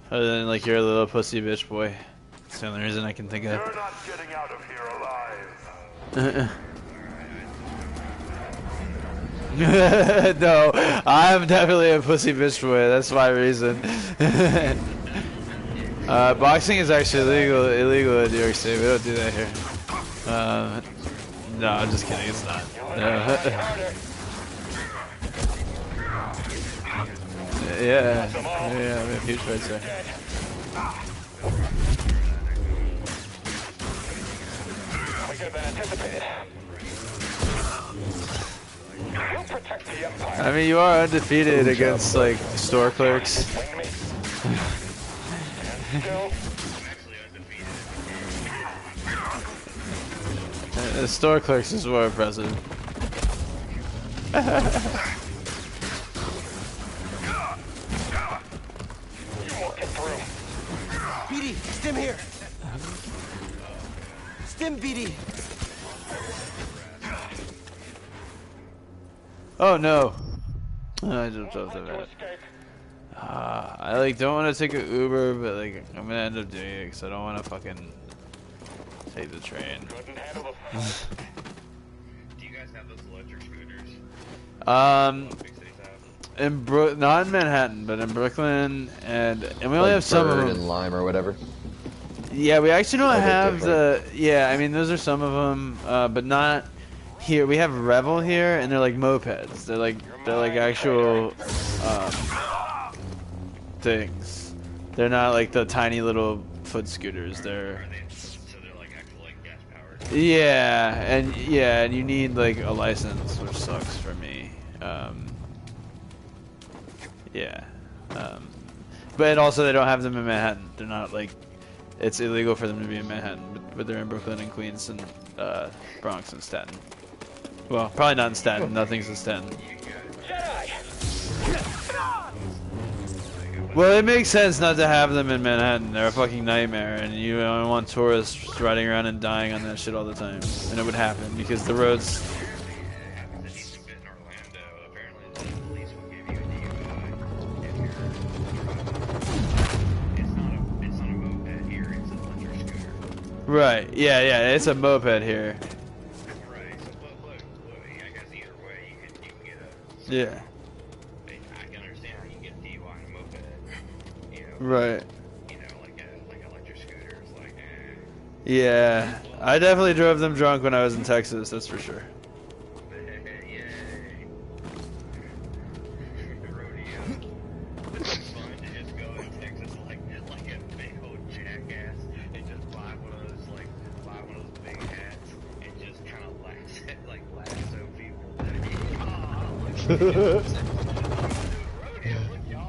Other than, like, you're a little pussy bitch boy. It's the only reason I can think of. You're not getting out of here alive. No, I'm definitely a pussy bitch boy. That's my reason. Boxing is actually illegal in New York City. We don't do that here. No, I'm just kidding. It's not. Yeah, we have huge fights there. could have been anticipated. We'll protect the Empire. I mean, you are undefeated against like store clerks. The store clerks is more impressive. BD, stim here. Stim, BD. Oh no! I just dropped the vet. I like don't want to take an Uber, but like I'm gonna end up doing it because I don't want to fucking take the train. Do you guys have those electric scooters? Not in Manhattan, but in Brooklyn, and we only Like have some of Bird them. and Lime or whatever. Yeah, we actually don't Are they have different? the. Yeah, I mean those are some of them, but not here. We have Revel here, and they're like mopeds. They're like actual things. They're not like the tiny little foot scooters. They're. Yeah, and you need like a license, which sucks for me. Yeah, but also they don't have them in Manhattan. They're not like it's illegal for them to be in Manhattan, but they're in Brooklyn and Queens and Bronx and Staten. Well, probably not in Staten. Nothing's in Staten. Well, it makes sense not to have them in Manhattan. They're a fucking nightmare, and you don't want tourists riding around and dying on that shit all the time. And it would happen because the roads. Right. Yeah. It's a moped here. Yeah. Right. Yeah, I definitely drove them drunk when I was in Texas, that's for sure.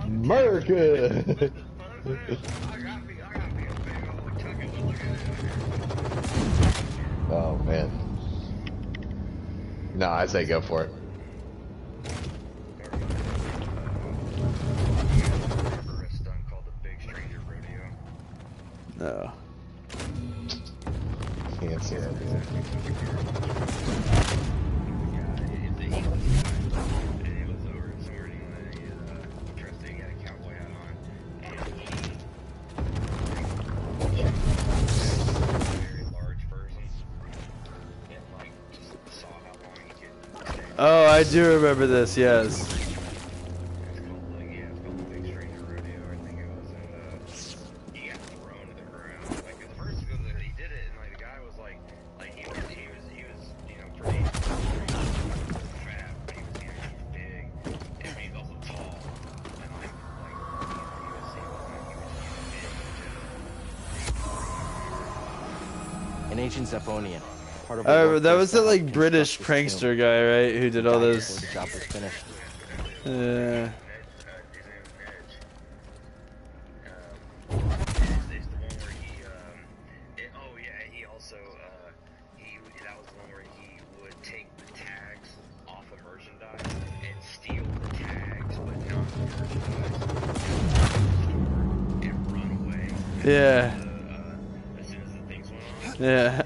America! Oh man. No, I say go for it. No. Can't say that. Oh, I do remember this, yes. An ancient Zephonian. Part of That was the like British prankster guy, right? Who did all those. The job was finished. Yeah. Yeah. Yeah.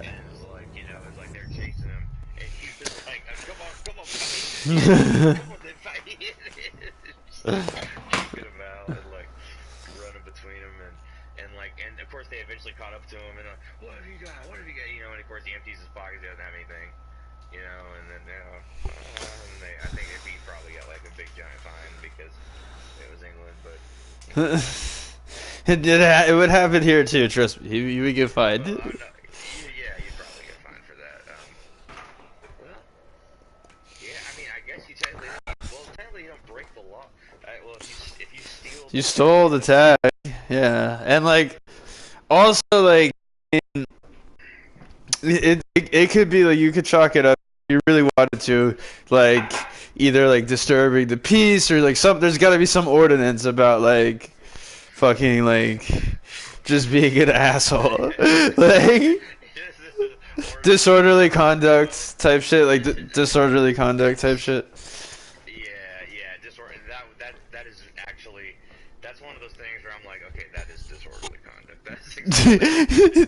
And of course they eventually caught up to him and like, what have you got? What have you got? You know, and of course he empties his pockets, he doesn't have anything. You know, and then I think if he probably got like a big giant fine because it was England, but it would happen here too. Trust me, you would get fined. Yeah, you'd probably get fined for that. Well, yeah, I mean, I guess you technically you don't break the law. Well, if you steal, You stole the tag, yeah, and like also like It could be like you could chalk it up if you really wanted to, like either like disturbing the peace or like some. There's got to be some ordinance about like fucking like just being an asshole, like disorderly conduct type shit, like disorderly conduct type shit. Yeah, disorder. That is actually, that's one of those things where I'm like, okay, that is disorderly conduct. That's exactly.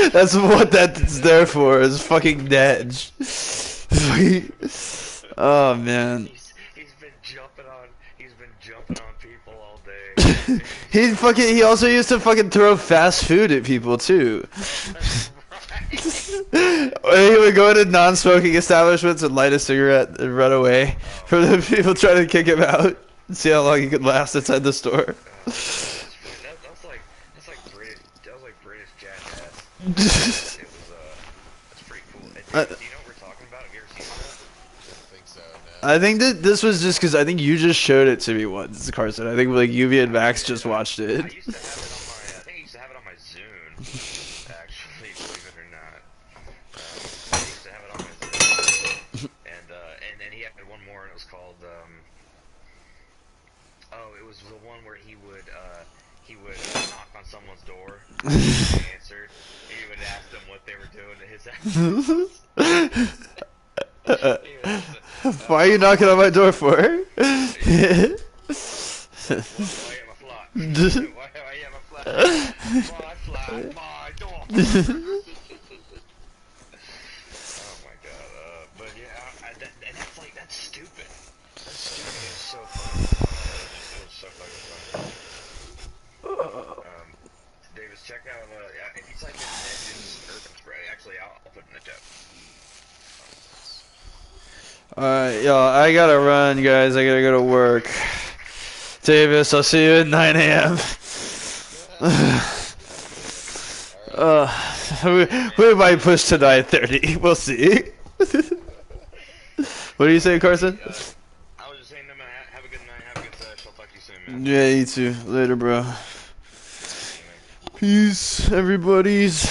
That's what that's there for. Is fucking dead. Oh man. He's been jumping on people all day. He also used to fucking throw fast food at people too. Or he would go into non-smoking establishments and light a cigarette and run away from the people trying to kick him out and see how long he could last inside the store. That's like British jackass. It was that's pretty cool. Do you know what we're talking about? Have you ever seen that? I think so. No. I think that this was just because I think you just showed it to me once, Carson. I think like UV and Max just watched it. I think I used to have it on my Zune. Actually, believe it or not, I used to have it on my Zune. And then he had one more, and it was called it was the one where he would knock on someone's door, and they answered, and he would ask them what they were doing to his house. Why are you knocking on my door for? Why am I fly? Why am I fly? My door. Oh my god. But yeah, and that's like, that's stupid. That's stupid. It's so funny. It was so fucking funny. Davis, check out, if you type in Legends Urban Spray, actually, I'll put it in the chat. Alright, y'all, I gotta run, guys. I gotta go to work. Davis, I'll see you at 9 a.m. We might push to 9:30. We'll see. What do you say, Carson? I was just saying, man, have a good night, have a good sesh. I'll talk to you soon, man. Yeah, you too. Later, bro. Peace, everybody's.